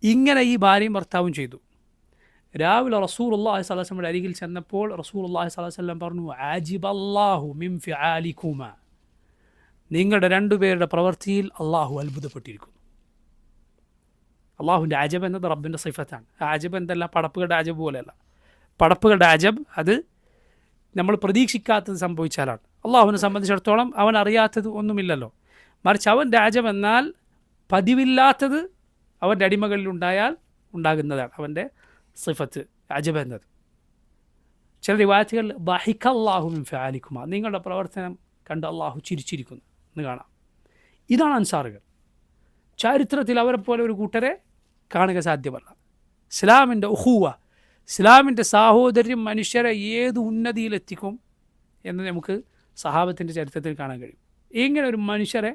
ഇങ്ങനെ ഈ ഭാര്യയും ഭർത്താവും ചെയ്തു. രാവിലെ റസൂലുള്ളാഹി സ്വല്ലല്ലാഹു അലൈഹി വസല്ലമയുടെ അരികിൽ ചെന്നപ്പോൾ റസൂലുള്ളാഹി സ്വല്ലല്ലാഹു അലൈഹി വസല്ലം പറഞ്ഞു, അജിബല്ലാഹു മിൻ ഫിആലികുമാ, നിങ്ങളുടെ രണ്ടുപേരുടെ പ്രവൃത്തിയിൽ അള്ളാഹു അത്ഭുതപ്പെട്ടിരിക്കുന്നു. അള്ളാഹുവിൻ്റെ അജബ് എന്നത് റബ്ബിൻ്റെ സിഫത്താണ്. ആ അജബ് എന്തല്ല? പടപ്പുകളുടെ അജബ് പോലെയല്ല. പടപ്പുകളുടെ അജബ് അത് നമ്മൾ പ്രതീക്ഷിക്കാത്തത് സംഭവിച്ചാലാണ്. അള്ളാഹുവിനെ സംബന്ധിച്ചിടത്തോളം അവൻ അറിയാത്തത് ഒന്നുമില്ലല്ലോ. മറിച്ച് അവൻ്റെ അജബ് എന്നാൽ പതിവില്ലാത്തത് അവൻ്റെ അടിമകളിലുണ്ടായാൽ ഉണ്ടാകുന്നതാണ് അവൻ്റെ സിഫത്ത് അജബ് എന്നത്. ചില റിവായത്തുകൾ ദഹിഖല്ലാഹു മിൻ ഫിആലികുമാ, നിങ്ങളുടെ പ്രവർത്തനം കണ്ട് അള്ളാഹു ചിരിച്ചിരിക്കുന്നു എന്ന് കാണാം. ഇതാണ് അൻസാറുകൾ. ചരിത്രത്തിൽ അവരെപ്പോലെ ഒരു കൂട്ടരെ കാണുക സാധ്യമല്ല. ഇസ്ലാമിൻ്റെ ഉഖൂവ, ഇസ്ലാമിൻ്റെ സാഹോദര്യം മനുഷ്യരെ ഏത് ഉന്നതിയിലെത്തിക്കും എന്ന് നമുക്ക് സഹാബത്തിൻ്റെ ചരിത്രത്തിൽ കാണാൻ കഴിയും. ഇങ്ങനെ ഒരു മനുഷ്യരെ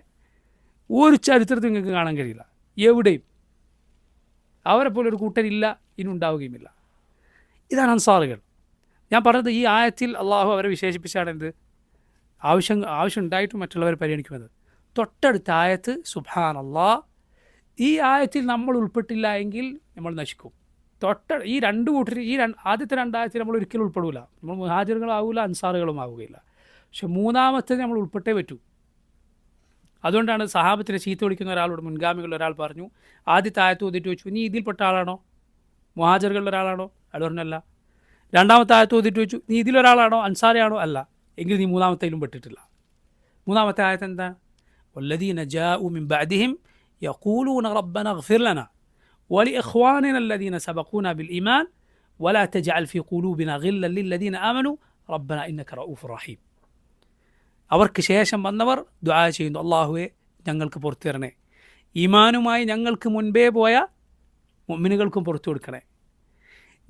ഒരു ചരിത്രത്തിൽ നിങ്ങൾക്ക് കാണാൻ കഴിയില്ല, എവിടെയും. അവരെപ്പോലെ ഒരു കൂട്ടരില്ല, ഇനി ഉണ്ടാവുകയുമില്ല. ഇതാണ് അൻസാറുകൾ. ഞാൻ പറഞ്ഞത് ഈ ആയത്തിൽ അള്ളാഹു അവരെ വിശേഷിപ്പിച്ചാണ് എന്ത്? ആവശ്യം ഉണ്ടായിട്ടും മറ്റുള്ളവരെ പരിഗണിക്കുന്നത്. തൊട്ടടുത്ത ആയത്ത് സുബ്ഹാനല്ലാഹ്, ഈ ആയത്തിൽ നമ്മൾ ഉൾപ്പെട്ടില്ല എങ്കിൽ നമ്മൾ നശിക്കും. ഈ രണ്ട് കൂട്ടർ, ആദ്യത്തെ രണ്ടായത്തിൽ നമ്മൾ ഒരിക്കലും ഉൾപ്പെടില്ല. നമ്മൾ മുഹാജിറുകളാവില്ല, അൻസാറുകളും ആവുകയില്ല. പക്ഷെ മൂന്നാമത്തെ നമ്മൾ ഉൾപ്പെട്ടേ പറ്റൂ. അതുകൊണ്ടാണ് സഹാബത്തിനെ ചീത്ത വിളിക്കുന്ന ഒരാളോട് മുൻഗാമികളുടെ ഒരാൾ പറഞ്ഞു, ആദ്യത്തെ ആയത്ത് ഓതിയിട്ട് വെച്ചു, നീ ഇതിൽപ്പെട്ട ആളാണോ? മുഹാജിറുകളുടെ ഒരാളാണോ? അയാൾ പറഞ്ഞല്ല. രണ്ടാമത്തെ ആയത്ത് ഓതിയിട്ട് വെച്ചു, നീ ഇതിലൊരാളാണോ? അൻസാരിയാണോ? അല്ല. എങ്കിൽ നീ മൂന്നാമത്തേലും പെട്ടിട്ടില്ല. മൂന്നാമത്തെ ആയത്ത് എന്താ? വല്ലദീന ജാഉ മിൻ ബഅദിഹിം യഖൂലൂന റബ്ബന ഇഗ്ഫിർ ലനാ വലിഇഖ്വാനിന അല്ലദീന സബഖൂന ബിൽ ഈമാൻ വലാ തജ്അൽ ഫീ ഖുലൂബിന ഗില്ലൻ ലില്ലദീന ആമനൂ റബ്ബന ഇന്നക റഊഫുർ റഹീം. അവർക്ക് ശേഷം വന്നവർ ദുആ ചെയ്യുന്നു, അല്ലാഹുവേ ഞങ്ങൾക്ക് പുറത്തു തരണേ, ഈമാനുമായി ഞങ്ങൾക്ക് മുൻപേ പോയ മുഅ്മിനുകൾക്കും പുറത്തു കൊടുക്കണേ.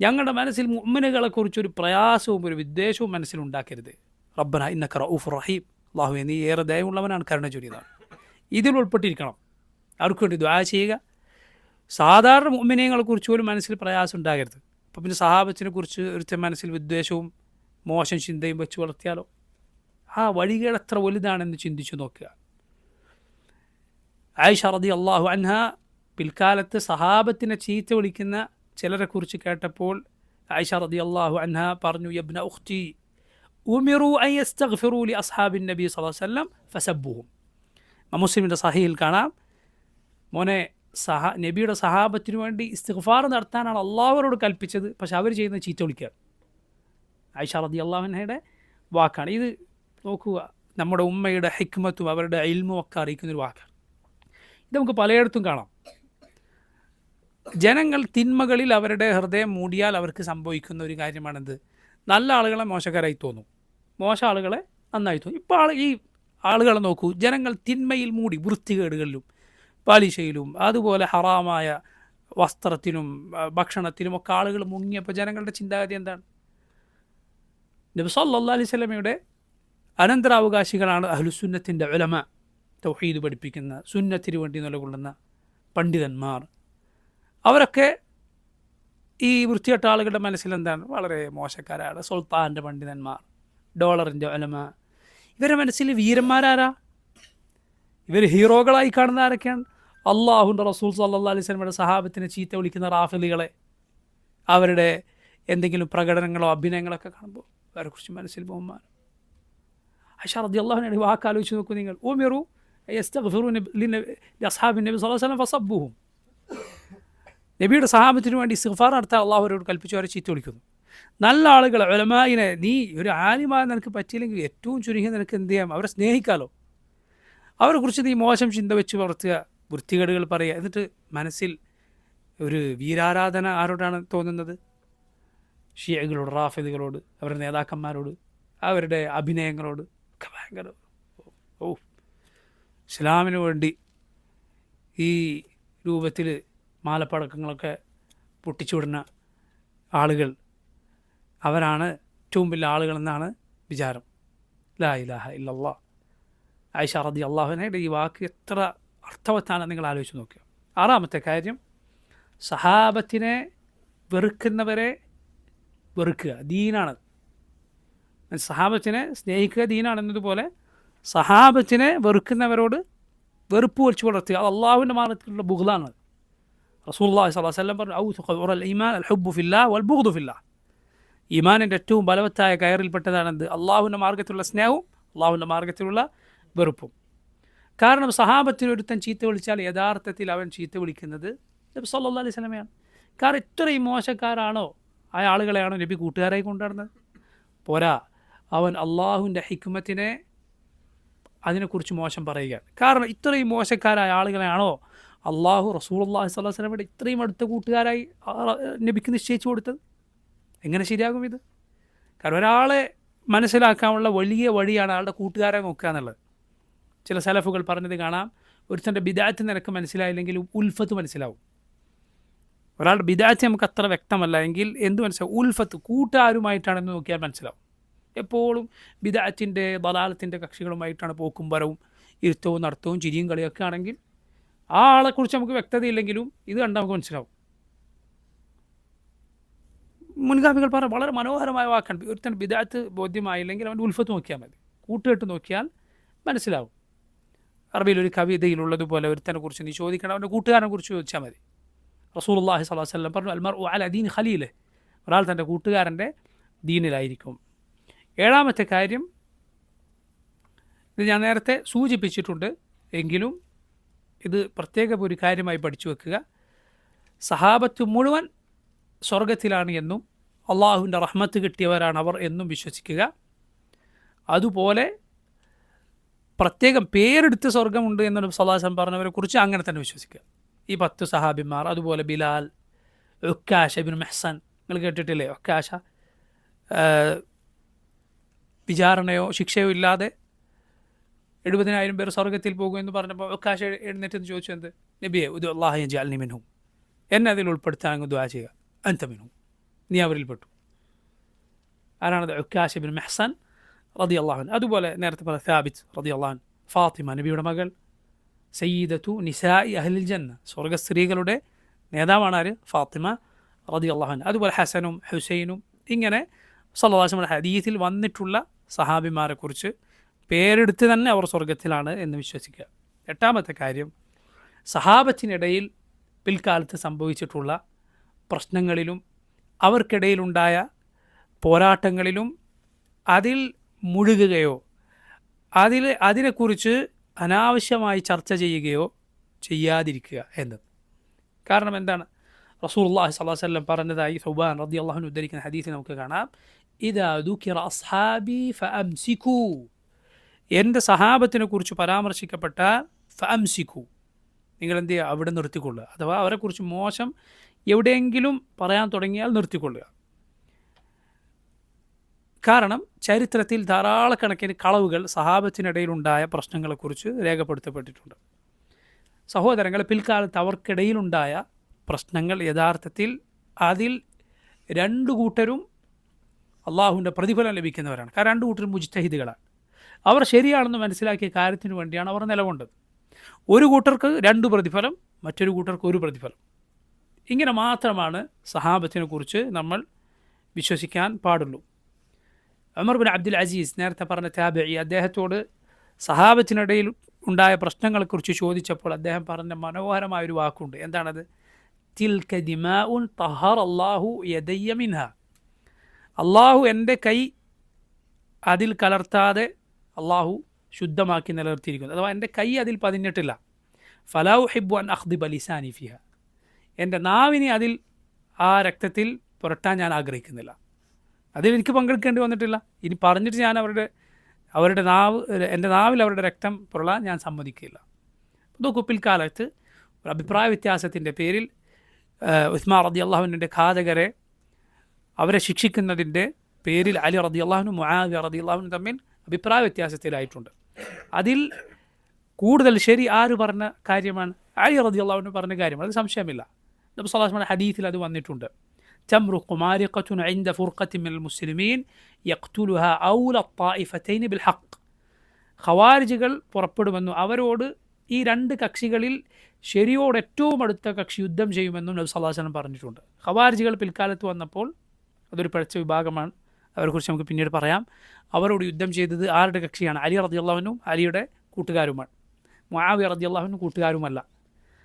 ഞങ്ങളുടെ മനസ്സിൽ മുഅ്മിനുകളെക്കുറിച്ചൊരു പ്രയാസവും ഒരു വിദ്വേഷവും മനസ്സിലുണ്ടാക്കരുത്. റബ്ബന ഇന്നക റഊഫുർ റഹീം, അല്ലാഹുവേ നീ ഏറെ ദയവുള്ളവനാണ്, കരുണ ചൊരിയതാണ്. ഇതിൽ ഉൾപ്പെട്ടിരിക്കണം. അവർക്ക് വേണ്ടി ദുആ ചെയ്യുക. സാധാരണ മുഅ്മിനീങ്ങളെ കുറിച്ച് പോലും മനസ്സിൽ പ്രയാസം ഉണ്ടാകരുത്. അപ്പം പിന്നെ സഹാബത്തിനെ കുറിച്ച് ഒരുത്തൻ മനസ്സിൽ വിദ്വേഷവും മോശം ചിന്തയും വെച്ച് വളർത്തിയാലോ? ആ വഴികൾ എത്ര വലുതാണെന്ന് ചിന്തിച്ചു നോക്കുക. ആയിഷ റളിയല്ലാഹു അൻഹ പിൽക്കാലത്ത് സഹാബത്തിനെ ചീത്ത വിളിക്കുന്ന ചിലരെ കുറിച്ച് കേട്ടപ്പോൾ ആയിഷ റളിയല്ലാഹു അൻഹ പറഞ്ഞു, യബ്ന ഉഖ്തി ഉമിറു അൻ യസ്തഗ്ഫിറു ലി അസ്ഹാബിൻ നബി സ്വല്ലല്ലാഹു അലൈഹി വസല്ലം ഫസബ്ബുഹും. മുസ്ലിമിൻ്റെ സഹീഹിൽ കാണാം, മോനെ നബിയുടെ സഹാബത്തിനു വേണ്ടി ഇസ്തിഗ്ഫാർ നടത്താനാണ് അള്ളാഹുവരോട് കൽപ്പിച്ചത്, പക്ഷെ അവർ ചെയ്യുന്നത് ചീത്ത വിളിക്കുകയാണ്. ആയിഷ റളിയല്ലാഹു അൻഹയുടെ വാക്കാണ് ഇത്. നോക്കുക, നമ്മുടെ ഉമ്മയുടെ ഹിക്മത്തും അവരുടെ ഇൽമും ഒക്കെ അറിയിക്കുന്നൊരു വാക്കാണ്. ഇത് നമുക്ക് പലയിടത്തും കാണാം. ജനങ്ങൾ തിന്മകളിൽ അവരുടെ ഹൃദയം മൂടിയാൽ അവർക്ക് സംഭവിക്കുന്ന ഒരു കാര്യമാണെന്ത്? നല്ല ആളുകളെ മോശക്കാരായി തോന്നും, മോശം ആളുകളെ നന്നായി തോന്നും. ഇപ്പോൾ ഈ ആളുകളെ നോക്കൂ, ജനങ്ങൾ തിന്മയിൽ മൂടി, വൃത്തികേടുകളിലും പലിശയിലും അതുപോലെ ഹറാമായ വസ്ത്രത്തിനും ഭക്ഷണത്തിലും ഒക്കെ ആളുകൾ മുങ്ങിയപ്പോൾ ജനങ്ങളുടെ ചിന്താഗതി എന്താണ്? നബി സല്ലല്ലാഹു അലൈഹി വസല്ലമയുടെ അനന്തരാവകാശികളാണ് അഹ്ലുസുന്നത്തിൻ്റെ ഉലമ, തൗഹീദ് പഠിപ്പിക്കുന്ന, സുന്നത്തിന് വേണ്ടി നിലകൊള്ളുന്ന പണ്ഡിതന്മാർ. അവരൊക്കെ ഈ വൃത്തികെട്ട ആളുകളുടെ മനസ്സിൽ എന്താണ്? വളരെ മോശക്കാരാണ്. സുൽത്താൻ്റെ പണ്ഡിതന്മാർ, ഡോളറിൻ്റെ ഉലമ, ഇവരുടെ മനസ്സിൽ വീരന്മാരാരാ? ഇവർ ഹീറോകളായി കാണുന്ന ആരൊക്കെയാണ്? അള്ളാഹുവിൻ്റെ റസൂൽ സല്ലല്ലാഹു അലൈഹി വസല്ലമയുടെ സഹാബത്തിനെ ചീത്ത വിളിക്കുന്ന റാഫിലികളെ, അവരുടെ എന്തെങ്കിലും പ്രകടനങ്ങളോ അഭിനയങ്ങളൊക്കെ കാണുമ്പോൾ അവരെക്കുറിച്ച് മനസ്സിൽ ബഹുമാനം. ആയിഷ റളിയല്ലാഹു അൻഹ വാക്കാലോചിച്ച് നോക്കൂ നിങ്ങൾ. ഉമിറു യസ്തഗ്ഫിറു ലി അസ്ഹാബിൻ നബി സ്വല്ലല്ലാഹു അലൈഹി വസല്ലം ഫസബ്ബുഹും. നബിയുടെ സഹാബത്തിന് വേണ്ടി ഇസ്തിഗ്ഫാർ നടത്താൻ അള്ളാഹു അവരോട് കൽപ്പിച്ചു, അവരെ ചീത്ത വിളിക്കുന്നു. നല്ല ആളുകൾ ഉലമായിനെ, നീ ഒരു ആലിമായി നിനക്ക് പറ്റിയില്ലെങ്കിൽ ഏറ്റവും ചുരുങ്ങി നിനക്ക് എന്ത് ചെയ്യാം? അവരെ സ്നേഹിക്കാമല്ലോ. അവരെക്കുറിച്ച് നീ മോശം ചിന്ത വെച്ച് വളർത്തുക, വൃത്തികേടുകൾ പറയുക, എന്നിട്ട് മനസ്സിൽ ഒരു വീരാരാധന ആരോടാണ് തോന്നുന്നത്? ഷിയകളോട്, റാഫിദുകളോട്, അവരുടെ നേതാക്കന്മാരോട്, അവരുടെ അഭിനയങ്ങളോട് ഒക്കെ ഭയങ്കര ഇസ്ലാമിന് വേണ്ടി ഈ രൂപത്തിൽ മാലപ്പടക്കങ്ങളൊക്കെ പൊട്ടിച്ചുവിടുന്ന ആളുകൾ, അവരാണ് ഏറ്റവും വലിയ ആളുകളെന്നാണ് വിചാരം. ലാ ഇലാഹ ഇല്ലല്ലാഹ്. ആയിഷ റളിയല്ലാഹു അൻഹയുടെ ഈ വാക്ക് എത്ര അർത്ഥവത്താണ് നിങ്ങൾ ആലോചിച്ച് നോക്കുക. ആറാമത്തെ കാര്യം, സഹാബത്തിനെ വെറുക്കുന്നവരെ വെറുക്കുക, ദീനാണ്. സഹാബത്തിനെ സ്നേഹിക്കുക ദീനാണെന്നതുപോലെ സഹാബത്തിനെ വെറുക്കുന്നവരോട് വെറുപ്പ് വെച്ച് വളർത്തുക, അത് അള്ളാഹുവിൻ്റെ മാർഗ്ഗത്തിലുള്ള ബുഗ്ളാണ്. റസൂലുള്ളാഹി സ്വല്ലല്ലാഹു അലൈഹി വസല്ലം പറഞ്ഞു, ഔസഖു ഉറൽ ഈമാൻ അൽ ഹുബ്ബു ഫില്ലാഹ് വൽ ബുഗ്ദു ഫില്ലാഹ്. ഈമാനിൻ്റെ ഏറ്റവും ബലവത്തായ കയറിൽപ്പെട്ടതാണെന്ത്? അള്ളാഹുവിൻ്റെ മാർഗ്ഗത്തിലുള്ള സ്നേഹവും അള്ളാഹുവിൻ്റെ മാർഗ്ഗത്തിലുള്ള വെറുപ്പും. കാരണം സഹാബത്തിന് ഒരുത്തൻ ചീത്ത വിളിച്ചാൽ യഥാർത്ഥത്തിൽ അവൻ ചീത്ത വിളിക്കുന്നത് നബി സല്ലല്ലാഹു അലൈഹി വസല്ലമയാണ്. കാരണം ഇത്രയും മോശക്കാരാണോ ആ ആളുകളെയാണോ നബി കൂട്ടുകാരായി കൊണ്ടുവരുന്നത്? പോരാ, അവൻ അള്ളാഹുവിൻ്റെ ഹിക്മത്തിനെ അതിനെക്കുറിച്ച് മോശം പറയുകയാണ്. കാരണം ഇത്രയും മോശക്കാരായ ആളുകളെയാണോ അള്ളാഹു റസൂലുള്ളാഹി സ്വല്ലല്ലാഹു അലൈഹി വസല്ലമയുടെ ഇത്രയും അടുത്ത കൂട്ടുകാരായി നബിക്ക് നിശ്ചയിച്ചു കൊടുത്തത്? എങ്ങനെ ശരിയാകും ഇത്? കാരണം ഒരാളെ മനസ്സിലാക്കാനുള്ള വലിയ വഴിയാണ് ആളുടെ കൂട്ടുകാരെ നോക്കുക എന്നുള്ളത്. ചില സലഫുകൾ പറഞ്ഞത് കാണാം, ഒരുത്തൻ്റെ ബിദഅത്ത് നിനക്ക് മനസ്സിലായില്ലെങ്കിൽ ഉൽഫത്ത് മനസ്സിലാവും. ഒരാളുടെ ബിദഅത്ത് നമുക്ക് അത്ര വ്യക്തമല്ല എങ്കിൽ എന്ത് മനസ്സിലാവും? ഉൽഫത്ത്, കൂട്ടുകാരുമായിട്ടാണെന്ന് നോക്കിയാൽ മനസ്സിലാവും. എപ്പോഴും ബിദഅത്തിൻ്റെ ദലാലത്തിൻ്റെ കക്ഷികളുമായിട്ടാണ് പോക്കും വരവും ഇരുത്തവും നടത്തവും ചിരിയും കളിയൊക്കെ ആണെങ്കിൽ ആ ആളെക്കുറിച്ച് നമുക്ക് വ്യക്തതയില്ലെങ്കിലും ഇത് കണ്ടാൽ നമുക്ക് മനസ്സിലാവും. മുൻഗാമികൾ പറഞ്ഞ വളരെ മനോഹരമായ വാക്കാണ്. ഒരുത്തൻ ബിദഅത്ത് ബോധ്യമായില്ലെങ്കിൽ അവൻ്റെ ഉൽഫത്ത് നോക്കിയാൽ മതി, കൂട്ടുകെട്ട് നോക്കിയാൽ മനസ്സിലാവും. അറബിയിൽ ഒരു കവിതയിലുള്ളതുപോലെ ഒരുത്തനെ കുറിച്ച് നീ ചോദിക്കണം, അവൻ്റെ കൂട്ടുകാരനെ കുറിച്ച് ചോദിച്ചാൽ മതി. റസൂലുള്ളാഹി സ്വല്ലല്ലാഹു അലൈഹി വസല്ലം പറഞ്ഞു, അൽ മർഉ അലാ ദീനി ഖലീലിഹി, ഒരാൾ തൻ്റെ കൂട്ടുകാരൻ്റെ ദീനിലായിരിക്കും. ഏഴാമത്തെ കാര്യം, ഇത് ഞാൻ നേരത്തെ സൂചിപ്പിച്ചിട്ടുണ്ട് എങ്കിലും ഇത് പ്രത്യേക ഒരു കാര്യമായി പഠിച്ചു വെക്കുക. സഹാബത്ത് മുഴുവൻ സ്വർഗത്തിലാണ് എന്നും അള്ളാഹുവിൻ്റെ റഹ്മത്ത് കിട്ടിയവരാണ് അവർ എന്നും വിശ്വസിക്കുക. അതുപോലെ പ്രത്യേകം പേരെടുത്ത് സ്വർഗമുണ്ട് എന്ന് നബി സല്ലല്ലാഹു അലൈഹി വസല്ലം പറഞ്ഞവരെ കുറിച്ച് അങ്ങനെ തന്നെ വിശ്വസിക്കുക. ഈ 10 സഹാബിമാർ, അതുപോലെ ബിലാൽ, ഉക്കാശ ഇബ്നു മെഹ്സൻ, നിങ്ങൾ കേട്ടിട്ടില്ലേ? ഉക്കാശ വിചാരണയോ ശിക്ഷയോ ഇല്ലാതെ 70,000 പേർ സ്വർഗത്തിൽ പോകുമെന്ന് പറഞ്ഞപ്പോൾ ഉക്കാശ എഴുന്നേറ്റെന്ന് ചോദിച്ചു, എന്ത് നബിയെ, ഉദ്ഉല്ലാഹ യജ്അൽനി മിൻഹും, എന്നെ അതിൽ ഉൾപ്പെടുത്താൻ അങ്ങ് ദുആ ചെയ്യുക, അൻത മിൻഹും, നീ അവരിൽ പെട്ടു. ആരാണത്? ഉക്കാശ ഇബ്നു മെഹ്സൻ റളിയല്ലാഹു അൻഹു. അതുപോലെ നേരത്തെ പറഞ്ഞ സാബിത്ത് റളിയല്ലാഹു അൻഹു, ഫാത്തിമ നബിയുടെ മകൾ, സയ്യിദത്തു നിസാഇ അഹ്ലിൽ ജന്ന, സ്വർഗ സ്ത്രീകളുടെ നേതാവാണ് ആര്? ഫാത്തിമ റളിയല്ലാഹു അൻഹ. അതുപോലെ ഹസനും ഹുസൈനും ഇങ്ങനെ സല്ലല്ലാഹു അലൈഹി വസല്ലം ഹദീസിൽ വന്നിട്ടുള്ള സഹാബിമാരെക്കുറിച്ച് പേരെടുത്ത് തന്നെ അവർ സ്വർഗത്തിലാണ് എന്ന് വിശ്വസിക്കുക. എട്ടാമത്തെ കാര്യം, സഹാബത്തിനിടയിൽ പിൽക്കാലത്ത് സംഭവിച്ചിട്ടുള്ള പ്രശ്നങ്ങളിലും അവർക്കിടയിലുണ്ടായ പോരാട്ടങ്ങളിലും അതിൽ മുഴുകുകയോ അതിനെക്കുറിച്ച് അനാവശ്യമായി ചർച്ച ചെയ്യുകയോ ചെയ്യാതിരിക്കുക എന്നത്. കാരണം എന്താണ്? റസൂലുള്ളാഹി സ്വല്ലല്ലാഹു അലൈഹി വസല്ലം പറഞ്ഞതായി സൗബാൻ റളിയല്ലാഹു അൻഹു ഉദ്ധരിക്കുന്ന ഹദീസിൽ നമുക്ക് കാണാം, ഇദാ ദുകിറ അസ്ഹാബി ഫഅംസികൂ, എൻ്റെ സഹാബത്തിനെ കുറിച്ച് പരാമർശിക്കപ്പെട്ടാൽ ഫഅംസികൂ, നിങ്ങൾ എന്ത് ചെയ്യുക? അവിടെ നിർത്തിക്കൊള്ളുക. അഥവാ അവരെക്കുറിച്ച് മോശം എവിടെയെങ്കിലും പറയാൻ തുടങ്ങിയാൽ നിർത്തിക്കൊള്ളുക. കാരണം ചരിത്രത്തിൽ ധാരാളക്കണക്കിന് കളവുകൾ സഹാബത്തിനിടയിലുണ്ടായ പ്രശ്നങ്ങളെക്കുറിച്ച് രേഖപ്പെടുത്തപ്പെട്ടിട്ടുണ്ട്. സഹോദരങ്ങളെ, പിൽക്കാലത്ത് അവർക്കിടയിലുണ്ടായ പ്രശ്നങ്ങൾ യഥാർത്ഥത്തിൽ അതിൽ രണ്ടു കൂട്ടരും അള്ളാഹുവിൻ്റെ പ്രതിഫലം ലഭിക്കുന്നവരാണ്. കാരണം രണ്ടു കൂട്ടരും മുജ്തഹിദുകളാണ്. അവർ ശരിയാണെന്ന് മനസ്സിലാക്കിയ കാര്യത്തിന് വേണ്ടിയാണ് അവർ നിലകൊണ്ടത്. ഒരു കൂട്ടർക്ക് രണ്ടു പ്രതിഫലം, മറ്റൊരു കൂട്ടർക്ക് ഒരു പ്രതിഫലം. ഇങ്ങനെ മാത്രമാണ് സഹാബത്തിനെ കുറിച്ച് നമ്മൾ വിശ്വസിക്കാൻ പാടുള്ളൂ. ഉമർ ബിൻ അബ്ദുൽ അസീസ്, നേരത്തെ പറഞ്ഞ താബിഈ, അദ്ദേഹത്തോട് സഹാബത്തിനിടയിൽ ഉണ്ടായ പ്രശ്നങ്ങളെക്കുറിച്ച് ചോദിച്ചപ്പോൾ അദ്ദേഹം പറഞ്ഞ മനോഹരമായൊരു വാക്കുണ്ട്. എന്താണത്? തിൽക ദിമാഉൻ തഹറല്ലാഹു യദയ്യ മിൻഹ, അള്ളാഹു എൻ്റെ കൈ അതിൽ കലർത്താതെ അള്ളാഹു ശുദ്ധമാക്കി നിലനിർത്തിയിരിക്കുന്നു. അഥവാ എൻ്റെ കൈ അതിൽ പതിഞ്ഞിട്ടില്ല. ഫലാ ഉഹിബ്ബു അൻ അഖ്ദിബ ലിസാനി ഫിഹ, എൻ്റെ നാവിനെ അതിൽ ആ രക്തത്തിൽ പുരട്ടാൻ ഞാൻ ആഗ്രഹിക്കുന്നില്ല. അതിൽ എനിക്ക് പങ്കെടുക്കേണ്ടി വന്നിട്ടില്ല. ഇനി പറഞ്ഞിട്ട് ഞാൻ അവരുടെ നാവ്, എൻ്റെ നാവിൽ അവരുടെ രക്തം പുരളാൻ ഞാൻ സമ്മതിക്കില്ല. നോക്കൂ, പിൽക്കാലത്ത് ഒരു അഭിപ്രായ വ്യത്യാസത്തിൻ്റെ പേരിൽ ഉസ്മാൻ റളിയല്ലാഹു അൻഹുവിൻ്റെ ഘാതകരെ അവരെ ശിക്ഷിക്കുന്നതിൻ്റെ പേരിൽ അലി റളിയല്ലാഹു അൻഹു മുആവിയ റളിയല്ലാഹു അൻഹു തമ്മിൽ അഭിപ്രായ വ്യത്യാസത്തിലായിട്ടുണ്ട്. അതിൽ കൂടുതൽ ശരി ആര് പറഞ്ഞ കാര്യമാണ്? അലി റളിയല്ലാഹു അൻഹു പറഞ്ഞ കാര്യമാണ്. അത് സംശയമില്ല. നബി സല്ലല്ലാഹു അലൈഹി വസല്ലം ഹദീസിൽ അത് വന്നിട്ടുണ്ട്. തംറുഖു മാരിഖത്തുൻ ഇൻദ ഫുർഖത്തിൻ മിനൽ മുസ്ലിമീൻ യഖ്തുലുഹാ ഔല ത്വായിഫതൈനി ബിൽ ഹഖ്, ഖവാരിജുകൾ പുറപ്പെടുമെന്നും അവരോട് ഈ രണ്ട് കക്ഷികളിൽ ശരിയോട് ഏറ്റവും അടുത്ത കക്ഷി യുദ്ധം ചെയ്യുമെന്നും നബി സല്ലല്ലാഹു അലൈഹി വസല്ലം പറഞ്ഞിട്ടുണ്ട്. ഖവാരിജുകൾ പിൽക്കാലത്ത് വന്നപ്പോൾ അതൊരു പിഴച്ച വിഭാഗമാണ്, അവരെക്കുറിച്ച് നമുക്ക് പിന്നീട് പറയാം. അവരോട് യുദ്ധം ചെയ്തത് ആരുടെ കക്ഷിയാണ്? അലി റളിയല്ലാഹു അൻഹു അലിയുടെ കൂട്ടുകാരുമാണ്. മുആവിയ റളിയല്ലാഹു അൻഹു കൂട്ടുകാരുമല്ല.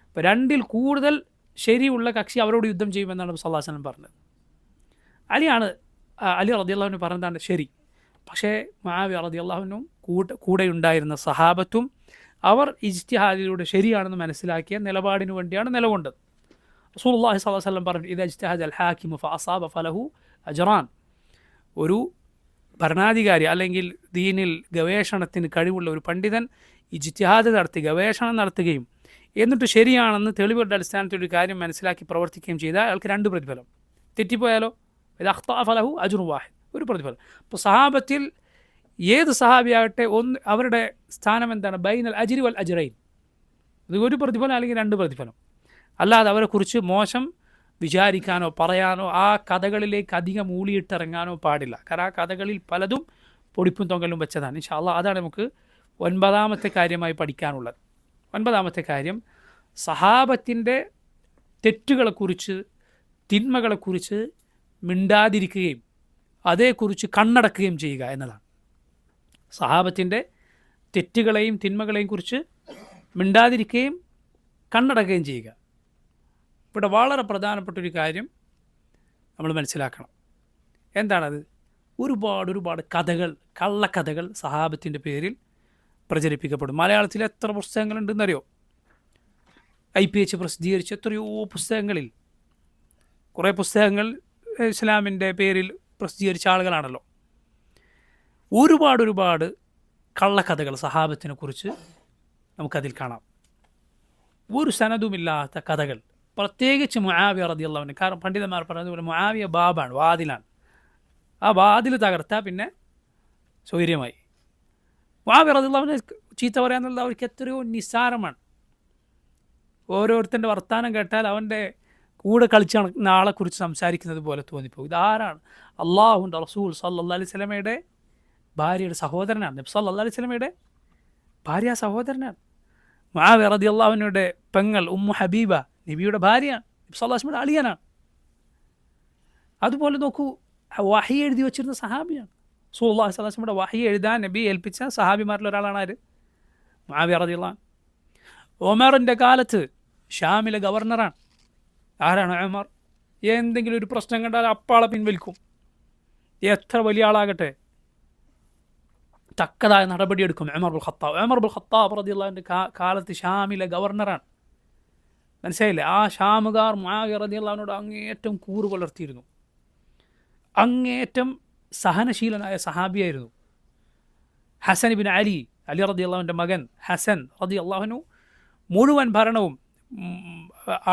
അപ്പോൾ രണ്ടിൽ കൂടുതൽ ശരിയുള്ള കക്ഷി അവരോട് യുദ്ധം ചെയ്യുമെന്നാണ് നബി സല്ലല്ലാഹു അലൈഹി വസല്ലം പറഞ്ഞത്. അലി റളിയല്ലാഹു അൻഹു പറഞ്ഞതാണ് ശരി. പക്ഷേ മുആവിയ റളിയല്ലാഹു അൻഹു കൂടെയുണ്ടായിരുന്ന സഹാബത്തും അവർ ഇജ്തിഹാദിലൂടെ ശരിയാണെന്ന് മനസ്സിലാക്കിയ നിലപാടിന് വേണ്ടിയാണ് നിലകൊണ്ടത്. റസൂലുള്ളാഹി സ്വല്ലല്ലാഹു അലൈഹി വസല്ലം പറഞ്ഞു, ഇദാ ഇജ്തഹദ അൽ ഹാകിമു ഫഅസാബ ഫലഹു അജ്റാൻ, ഒരു ഭരണാധികാരി അല്ലെങ്കിൽ ദീനിൽ ഗവേഷണത്തിന് കഴിവുള്ള ഒരു പണ്ഡിതൻ ഇജ്തിഹാദ് നടത്തി ഗവേഷണം നടത്തുകയും എന്നിട്ട് ശരിയാണെന്ന് തെളിവുകളുടെ അടിസ്ഥാനത്തിൽ ഒരു കാര്യം മനസ്സിലാക്കി പ്രവർത്തിക്കുകയും ചെയ്താൽ അയാൾക്ക് രണ്ട് പ്രതിഫലം. തെറ്റിപ്പോയാലോ ഇത് അഖ്താഅ ഫലഹു അജ്റു വാഹിദ്, ഒരു പ്രതിഫലം. അപ്പോൾ സഹാബത്തിൽ ഏത് സഹാബിയാകട്ടെ അവരുടെ സ്ഥാനം എന്താണ്? ബൈനൽ അജ്രി വൽ അജ്റൈൻ, ഇത് ഒരു പ്രതിഫലം അല്ലെങ്കിൽ രണ്ട് പ്രതിഫലം. അല്ലാതെ അവരെക്കുറിച്ച് മോശം വിചാരിക്കാനോ പറയാനോ ആ കഥകളിലേക്ക് അധികം ഊളിയിട്ടിറങ്ങാനോ പാടില്ല. കാരണം ആ കഥകളിൽ പലതും പൊടിപ്പും തൊങ്ങലും വെച്ചതാണ്. ഇൻഷാ അല്ലാഹ് അതാണ് നമുക്ക് 9ാമത്തെ കാര്യമായി പഠിക്കാനുള്ളത്. 9ാമത്തെ കാര്യം, സഹാബത്തിൻ്റെ തെറ്റുകളെക്കുറിച്ച് തിന്മകളെക്കുറിച്ച് മിണ്ടാതിരിക്കുകയും അതേക്കുറിച്ച് കണ്ണടക്കുകയും ചെയ്യുക എന്നതാണ്. സഹാബത്തിൻ്റെ തെറ്റുകളെയും തിന്മകളെയും കുറിച്ച് മിണ്ടാതിരിക്കുകയും കണ്ണടക്കുകയും ചെയ്യുക. ഇവിടെ വളരെ പ്രധാനപ്പെട്ടൊരു കാര്യം നമ്മൾ മനസ്സിലാക്കണം. എന്താണത്? ഒരുപാട് കഥകൾ, കള്ളക്കഥകൾ സഹാബത്തിൻ്റെ പേരിൽ പ്രചരിപ്പിക്കപ്പെടും. മലയാളത്തിൽ എത്ര പുസ്തകങ്ങളുണ്ടെന്നറിയോ? IPH പ്രസിദ്ധീകരിച്ച എത്രയോ പുസ്തകങ്ങളിൽ കുറേ പുസ്തകങ്ങൾ ഇസ്ലാമിൻ്റെ പേരിൽ പ്രസിദ്ധീകരിച്ച ആളുകളാണല്ലോ. ഒരുപാട് കള്ളക്കഥകൾ സഹാബത്തിനെ കുറിച്ച് നമുക്കതിൽ കാണാം. ഒരു സനദുമില്ലാത്ത കഥകൾ, പ്രത്യേകിച്ച് മുആവിയ റളിയല്ലാഹു അൻഹു. കാരണം പണ്ഡിതന്മാർ പറഞ്ഞതുപോലെ മുആവിയ ബാബാണ്, വാതിലാണ്. ആ വാതിൽ തകർത്താൽ പിന്നെ സൗകര്യമായി. മുആവിയ റളിയല്ലാഹു അൻഹു ചീത്ത പറയാന്നുള്ളത് അവർക്ക് എത്രയോ നിസ്സാരമാണ്. ഓരോരുത്തൻ്റെ വർത്തമാനം കേട്ടാൽ അവൻ്റെ കൂടെ കളിച്ച് നടക്കുന്ന ആളെക്കുറിച്ച് സംസാരിക്കുന്നത് പോലെ തോന്നിപ്പോകും. ഇതാരാണ്? അള്ളാഹുവിൻ്റെ റസൂൽ സല്ലല്ലാഹു അലൈഹി വസല്ലമയുടെ ഭാര്യയുടെ സഹോദരനാണ്. നബി സല്ലല്ലാഹു അലൈഹി വസല്ലമയുടെ ഭാര്യ സഹോദരനാണ്. മുആവിയ റളിയല്ലാഹു അൻഹുവിൻ്റെ പെങ്ങൾ ഉമ്മു ഹബീബ നബിയുടെ ഭാര്യയാണ്. സല്ലല്ലാഹു അളിയനാണ്. അതുപോലെ നോക്കൂ, വഹി എഴുതി വെച്ചിരുന്ന സഹാബിയാണ്. റസൂലുള്ളാഹി സ്വല്ലല്ലാഹു അലൈഹി വസല്ലം വഹി എഴുതാൻ നബി ഏൽപ്പിച്ച സഹാബിമാരിൽ ഒരാളാണ് ആര്? മുആവിയ റളിയല്ലാഹു അൻഹു. ഉമറിൻ്റെ കാലത്ത് ഷാമിലെ ഗവർണറാണ്. ആരാണ് ഉമർ? എന്തെങ്കിലും ഒരു പ്രശ്നം കണ്ടാൽ അപ്പാളെ പിൻവലിക്കും. എത്ര വലിയ ആളാകട്ടെ തക്കതായ നടപടിയെടുക്കും Umar bin Khattab. Umar bin Khattab റളിയല്ലാഹു അൻഹുവിൻ്റെ കാലത്ത് ഷാമിലെ ഗവർണറാണ്. മനസ്സിലായില്ലേ? ആ ഷാമുകാർ മുആവിയ റളിയല്ലാഹു അൻഹുവിനോട് അങ്ങേയറ്റം കൂറ് പുലർത്തിയിരുന്നു. അങ്ങേയറ്റം സഹനശീലനായ സഹാബിയായിരുന്നു. ഹസൻ ഇബ്നു അലി റളിയല്ലാഹു അൻഹുവിൻ്റെ മകൻ ഹസൻ റളിയല്ലാഹു അൻഹു മുഴുവൻ ഭരണവും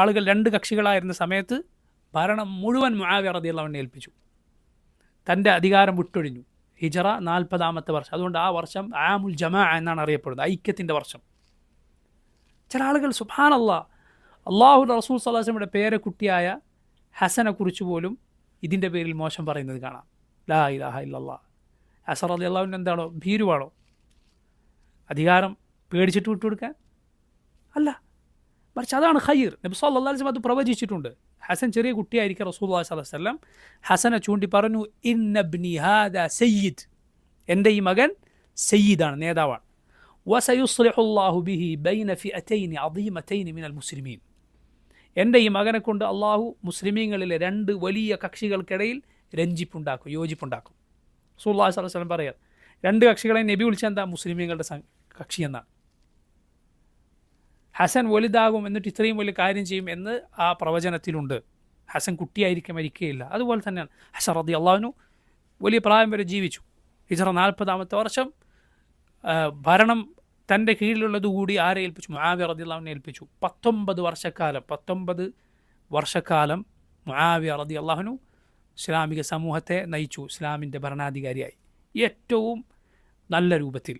ആളുകൾ രണ്ട് കക്ഷികളായിരുന്ന സമയത്ത് ഭരണം മുഴുവൻ മുആവിയ റളിയല്ലാഹു അൻഹു ഏൽപ്പിച്ചു. തൻ്റെ അധികാരം വിട്ടൊഴിഞ്ഞു. ഹിജറ 40-ാമത്തെ വർഷം. അതുകൊണ്ട് ആ വർഷം ആമുൽ ജമാഅ എന്നാണ് അറിയപ്പെടുന്നത്, ഐക്യത്തിൻ്റെ വർഷം. ചില ആളുകൾ സുബ്ഹാനല്ലാഹ് അല്ലാഹുവിൻ്റെ റസൂൽ സ്വല്ലല്ലാഹു അലൈഹി വസല്ലമയുടെ പേരക്കുട്ടിയായ ഹസനെ കുറിച്ച് പോലും ഇതിൻ്റെ പേരിൽ മോശം പറയുന്നത് കാണാം. ലാ ഇലാഹ ഇല്ലല്ലാഹ്. ഹസൻ റളിയല്ലാഹു അൻഹു എന്താണോ, ഭീരുവാണോ? അധികാരം പേടിച്ചിട്ട് വിട്ടുകൊടുക്കാൻ അല്ല, മറിച്ച് അതാണ് ഖൈർ. നബി സല്ലല്ലാഹു അലൈഹി വസല്ലം അത് പ്രവചിച്ചിട്ടുണ്ട്. ഹസൻ ചെറിയ കുട്ടിയായിരിക്കും റസൂലുള്ളാഹി സ്വല്ലല്ലാഹു അലൈഹി വസല്ലം ഹസനെ ചൂണ്ടി പറഞ്ഞു, ഇന്ന ഇബ്നി ഹാദാ സയ്യിദ്, എൻ്റെ ഈ മകൻ സയ്യിദാണ്, നേതാവാണ്. വസയുസ്ലിഹുല്ലാഹു ബിഹി ബൈന ഫിഅതൈനി അദീമതൈനി മിനൽ മുസ്ലിമീൻ, എൻ്റെ ഈ മകനെ കൊണ്ട് അള്ളാഹു മുസ്ലിമീങ്ങളിലെ രണ്ട് വലിയ കക്ഷികൾക്കിടയിൽ രഞ്ജിപ്പുണ്ടാക്കും, യോജിപ്പുണ്ടാക്കും. റസൂലുള്ളാഹി സ്വല്ലല്ലാഹു അലൈഹി വസല്ലം പറയാം, രണ്ട് കക്ഷികളെ നബി വിളിച്ച എന്താ? മുസ്ലിമീങ്ങളുടെ കക്ഷി എന്നാണ്. ഹസൻ വലുതാകും, എന്നിട്ട് ഇത്രയും വലിയ കാര്യം ചെയ്യും എന്ന് ആ പ്രവചനത്തിലുണ്ട്. ഹസൻ കുട്ടിയായിരിക്കും, മരിക്കുകയില്ല. അതുപോലെ തന്നെയാണ് ഹസൻ റളിയല്ലാഹു അൻഹു വലിയ പ്രായം വരെ ജീവിച്ചു. ഹിജറ 40-ാമത്തെ വർഷം ഭരണം തൻ്റെ കീഴിലുള്ളതുകൂടി ആരെ ഏൽപ്പിച്ചു? മുആവിയ റളിയല്ലാഹു അൻഹു ഏൽപ്പിച്ചു. 19 വർഷക്കാലം മുആവിയ റളിയല്ലാഹു അൻഹു ഇസ്ലാമിക സമൂഹത്തെ നയിച്ചു. ഇസ്ലാമിൻ്റെ ഭരണാധികാരിയായി ഏറ്റവും നല്ല രൂപത്തിൽ.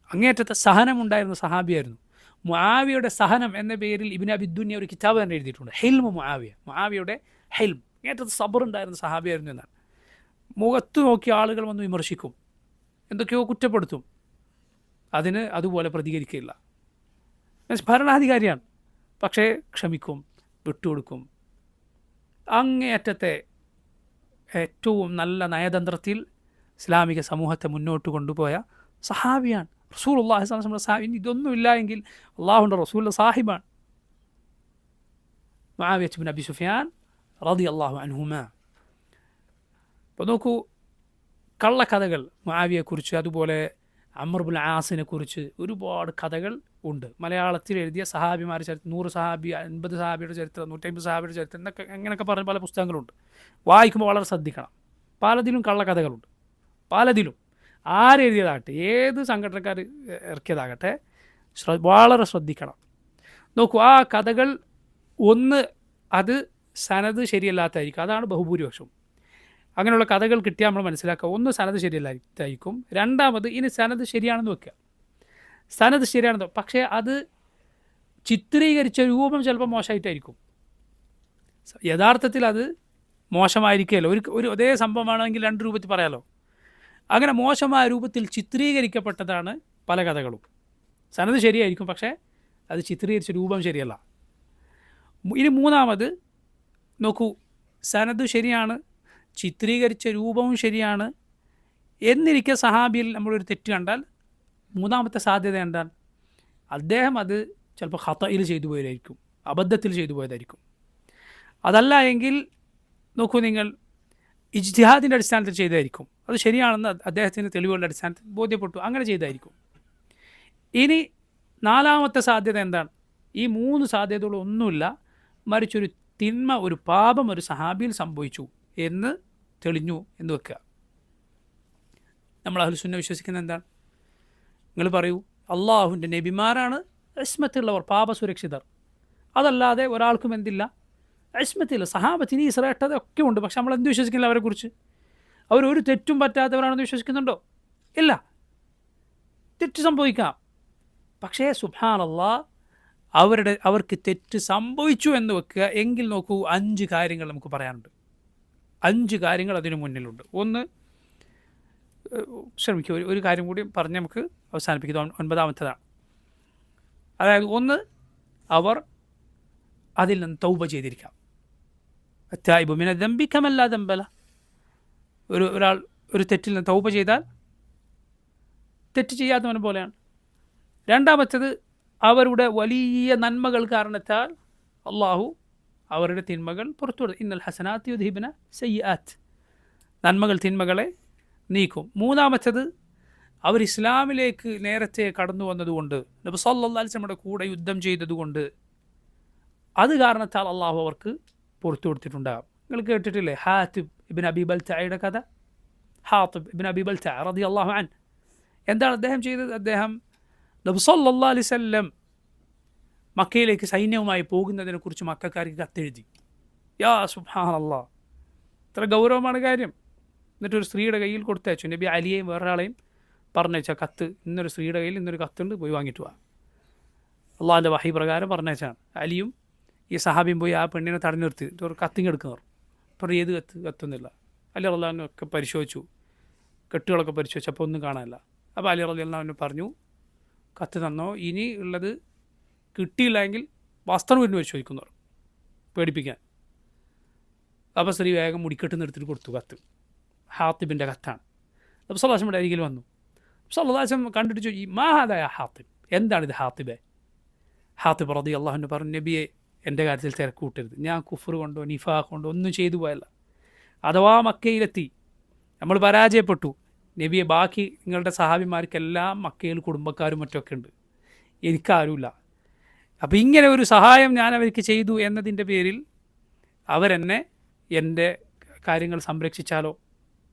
അങ്ങേറ്റത്തെ സഹനമുണ്ടായിരുന്ന സഹാബിയായിരുന്നു. മുആവിയയുടെ സഹനം എന്ന പേരിൽ ഇബ്നു അബി ദുനിയ ഒരു കിതാബ് തന്നെ എഴുതിയിട്ടുണ്ട്, ഹിൽമു മുആവിയ. മുആവിയയുടെ ഹിൽം, അങ്ങേറ്റത്തെ സബർ ഉണ്ടായിരുന്ന സഹാബിയായിരുന്നു എന്നാണ്. മുഖത്ത് നോക്കി ആളുകൾ വന്ന് വിമർശിക്കും, എന്തൊക്കെയോ കുറ്റപ്പെടുത്തും, അതിന് അതുപോലെ പ്രതികരിക്കില്ല. ഭരണാധികാരിയാണ്, പക്ഷേ ക്ഷമിക്കും, വിട്ടുകൊടുക്കും. അങ്ങേയറ്റത്തെ ഏറ്റവും നല്ല നയതന്ത്രത്തിൽ ഇസ്ലാമിക സമൂഹത്തെ മുന്നോട്ട് കൊണ്ടുപോയ സഹാബിയാണ് റസൂലുള്ളാഹി സ്വല്ലല്ലാഹു അലൈഹി വസല്ലം. ഇനി ഇതൊന്നുമില്ല എങ്കിൽ അള്ളാഹുവിൻ്റെ റസൂലിൻ്റെ സാഹിബാണ് മുആവിയ ഇബ്നു അബി സുഫിയാൻ റളിയല്ലാഹു അൻഹുമാ. അപ്പോൾ നോക്കൂ, കള്ളക്കഥകൾ മുആവിയയെക്കുറിച്ച്, അതുപോലെ അംർ ഇബ്നുൽ ആസിനെ കുറിച്ച് ഒരുപാട് കഥകൾ ഉണ്ട്. മലയാളത്തിൽ എഴുതിയ സഹാബിമാരുടെ ചരിത്രം, 100 സഹാബി, 50 സഹാബിയുടെ ചരിത്രം, 150 സഹാബിയുടെ ചരിത്രം എന്നൊക്കെ അങ്ങനെയൊക്കെ പറഞ്ഞ പല പുസ്തകങ്ങളുണ്ട്. വായിക്കുമ്പോൾ വളരെ ശ്രദ്ധിക്കണം. പലതിലും കള്ളക്കഥകളുണ്ട്, പലതിലും. ആരെഴുതിയതാകട്ടെ, ഏത് സംഘടനക്കാർ ഇറക്കിയതാകട്ടെ, വളരെ ശ്രദ്ധിക്കണം. നോക്കൂ, ആ കഥകൾ ഒന്ന് അത് സനത് ശരിയല്ലാത്തായിരിക്കും, അതാണ് ബഹുഭൂരിപക്ഷം. അങ്ങനെയുള്ള കഥകൾ കിട്ടിയാൽ നമ്മൾ മനസ്സിലാക്കുക, ഒന്ന് സനത് ശരിയല്ലായിരിക്കും, രണ്ടാമത് ഇനി സനത് ശരിയാണെന്ന് വെക്കുക, സനത് ശരിയാണെന്ന്, പക്ഷേ അത് ചിത്രീകരിച്ച രൂപം ചിലപ്പോൾ മോശമായിട്ടായിരിക്കും. യഥാർത്ഥത്തിൽ അത് മോശമായിരിക്കുകയല്ലോ. ഒരു അതേ സംഭവമാണെങ്കിൽ രണ്ട് രൂപത്തിൽ പറയാമല്ലോ. അങ്ങനെ മോശമായ രൂപത്തിൽ ചിത്രീകരിക്കപ്പെട്ടതാണ് പല കഥകളും. സനത് ശരിയായിരിക്കും, പക്ഷേ അത് ചിത്രീകരിച്ച രൂപം ശരിയല്ല. ഇനി മൂന്നാമത് നോക്കൂ, സനത് ശരിയാണ്, ചിത്രീകരിച്ച രൂപവും ശരിയാണ് എന്നിരിക്കെ സഹാബിയിൽ നമ്മളൊരു തെറ്റ് കണ്ടാൽ മൂന്നാമത്തെ സാധ്യത എന്താണ്? അദ്ദേഹം അത് ചിലപ്പോൾ ഖതയിൽ ചെയ്തു പോയതായിരിക്കും, അബദ്ധത്തിൽ ചെയ്തു പോയതായിരിക്കും. അതല്ല എങ്കിൽ നോക്കൂ, നിങ്ങൾ ഇജ്തിഹാദിൻ്റെ അടിസ്ഥാനത്തിൽ ചെയ്തായിരിക്കും, അത് ശരിയാണെന്ന് അദ്ദേഹത്തിന് തെളിവുകളുടെ അടിസ്ഥാനത്തിൽ ബോധ്യപ്പെട്ടു, അങ്ങനെ ചെയ്തായിരിക്കും. ഇനി നാലാമത്തെ സാധ്യത എന്താണ്? ഈ മൂന്ന് സാധ്യതകളൊന്നുമില്ല, മറിച്ചൊരു തിന്മ, ഒരു പാപം ഒരു സഹാബിയിൽ സംഭവിച്ചു എന്ന് തെളിഞ്ഞു എന്ന് വെക്കുക. നമ്മൾ അഹ്ലുസുന്ന വിശ്വസിക്കുന്നത് എന്താണ്? നിങ്ങൾ പറയൂ, അള്ളാഹുവിൻ്റെ നബിമാരാണ് ഇസ്മത്തുള്ളവർ, പാപസുരക്ഷിതർ. അതല്ലാതെ ഒരാൾക്കും എന്തില്ല? ഇസ്മത്തില്ല. സഹാബത്തിന് ഈ ശ്രേഷ്ഠത ഒക്കെ ഉണ്ട്, പക്ഷെ നമ്മൾ എന്ത് വിശ്വസിക്കുന്നില്ല അവരെക്കുറിച്ച്? അവരൊരു തെറ്റും പറ്റാത്തവരാണെന്ന് വിശ്വസിക്കുന്നുണ്ടോ? ഇല്ല, തെറ്റ് സംഭവിക്കാം. പക്ഷേ സുബ്ഹാനല്ലാഹ്, അവർക്ക് തെറ്റ് സംഭവിച്ചു എന്ന് വെക്കുക. എങ്കിൽ നോക്കൂ, 5 കാര്യങ്ങൾ നമുക്ക് പറയാനുണ്ട്. 5 കാര്യങ്ങൾ അതിനു മുന്നിലുണ്ട്. ഒന്ന്, ശ്രമിക്കുക, ഒരു കാര്യം കൂടി പറഞ്ഞ് നമുക്ക് അവസാനിപ്പിക്കുന്നത് 9ാമത്തേതാണ്. അതായത് ഒന്ന്, അവർ അതിൽ നിന്ന് തൗബ ചെയ്തിരിക്കാം. അത്തായിബു മിന ദംബി കമല്ലാ ദംബല. ഒരാൾ ഒരു തെറ്റിൽ നിന്ന് തൗബ ചെയ്താൽ തെറ്റ് ചെയ്യാത്തവനെ പോലെയാണ്. രണ്ടാമത്തേത്, അവരുടെ വലിയ നന്മകൾ കാരണത്താൽ അള്ളാഹു അവരുടെ തിന്മകൾ പുറത്തു വിടും. ഇന്നൽ ഹസനാത്ത് യുദ്ഹിബന സയ്യാത്ത്, നന്മകൾ തിന്മകളെ നീക്കും. മൂന്നാമത്തേത്, അവർ ഇസ്ലാമിലേക്ക് നേരത്തെ കടന്നു വന്നതുകൊണ്ട്, നബി സല്ലല്ലാഹു അലൈഹി വസല്ലമയുടെ കൂടെ യുദ്ധം ചെയ്തതുകൊണ്ട്, അത് കാരണത്താൽ അള്ളാഹു അവർക്ക് പുറത്തു കൊടുത്തിട്ടുണ്ടാകും. നിങ്ങൾ കേട്ടിട്ടില്ലേ ഹാത്തിബ് ഇബ്ൻ അബി ബൽതഅയുടെ കഥ? ഹാത്തിബ് ഇബ്ൻ അബി ബൽതഅ റളിയല്ലാഹു അൻഹു, എന്താണ് അദ്ദേഹം ചെയ്തത്? അദ്ദേഹം നബി സല്ലല്ലാഹു അലൈഹി വസല്ലം മക്കയിലേക്ക് സൈന്യവുമായി പോകുന്നതിനെക്കുറിച്ച് മക്കക്കാർക്ക് കത്തെഴുതി. യാ സുബ്ഹാനല്ലാഹ്, ഇത്ര ഗൗരവമാണ് കാര്യം. എന്നിട്ടൊരു സ്ത്രീയുടെ കയ്യിൽ കൊടുത്തയച്ചു. നബി അലിയെയും വേറൊരാളെയും പറഞ്ഞയച്ച കത്ത്, ഇന്നൊരു സ്ത്രീയുടെ കയ്യിൽ ഇന്നൊരു കത്തുണ്ട്, പോയി വാങ്ങിയിട്ട് വാ. അള്ളാഹിൻ്റെ വഹി പ്രകാരം പറഞ്ഞയച്ചാണ്. അലിയും ഈ സഹാബിയും പോയി ആ പെണ്ണിനെ തടഞ്ഞു നിർത്തി ഒരു കത്തിങ്ങെടുക്കുന്നവർ. അപ്പോൾ ഏത് കത്തൊന്നുമില്ല. അലി റളിയല്ലാഹു പരിശോധിച്ചു, കെട്ടുകളൊക്കെ പരിശോധിച്ചു, അപ്പോൾ ഒന്നും കാണാനില്ല. അപ്പോൾ അലി റളിയല്ലാഹു പറഞ്ഞു, കത്ത് തന്നോ, ഇനി ഉള്ളത് കിട്ടിയില്ലെങ്കിൽ വസ്ത്രം വീണ്ടും പരിശോധിക്കുന്നവർ പേടിപ്പിക്കാൻ. അപ്പോൾ സ്ത്രീ വേഗം മുടിക്കെട്ട് എടുത്തിട്ട് കൊടുത്തു കത്ത്. ഹാത്തിബിൻ്റെ കത്താണ്. നബി സല്ലല്ലാഹു അലൈഹി വസല്ലം അരികിൽ വന്നു. സല്ലല്ലാഹു അലൈഹി വസല്ലം കണ്ടിട്ട് ചോദിച്ചു, മാ ഹാദാ ഹാത്തിബ്, എന്താണിത് ഹാത്തിബെ? ഹാത്തിബ് റളിയല്ലാഹു അൻഹു പറഞ്ഞു, നബിയെ, എൻ്റെ കാര്യത്തിൽ തിരക്ക് കൂട്ടരുത്. ഞാൻ കുഫർ കൊണ്ടോ നിഫാഖ് കൊണ്ടോ ഒന്നും ചെയ്തു പോയല്ല. അഥവാ മക്കയിലെത്തി നമ്മൾ പരാജയപ്പെട്ടു, നബിയെ, ബാക്കി നിങ്ങളുടെ സഹാബിമാർക്കെല്ലാം മക്കയിൽ കുടുംബക്കാരും മറ്റൊക്കെ ഉണ്ട്, എനിക്കാരുമില്ല. അപ്പോൾ ഇങ്ങനെ ഒരു സഹായം ഞാൻ അവർക്ക് ചെയ്തു എന്നതിൻ്റെ പേരിൽ അവരെന്നെ എൻ്റെ കാര്യങ്ങൾ സംരക്ഷിച്ചാലോ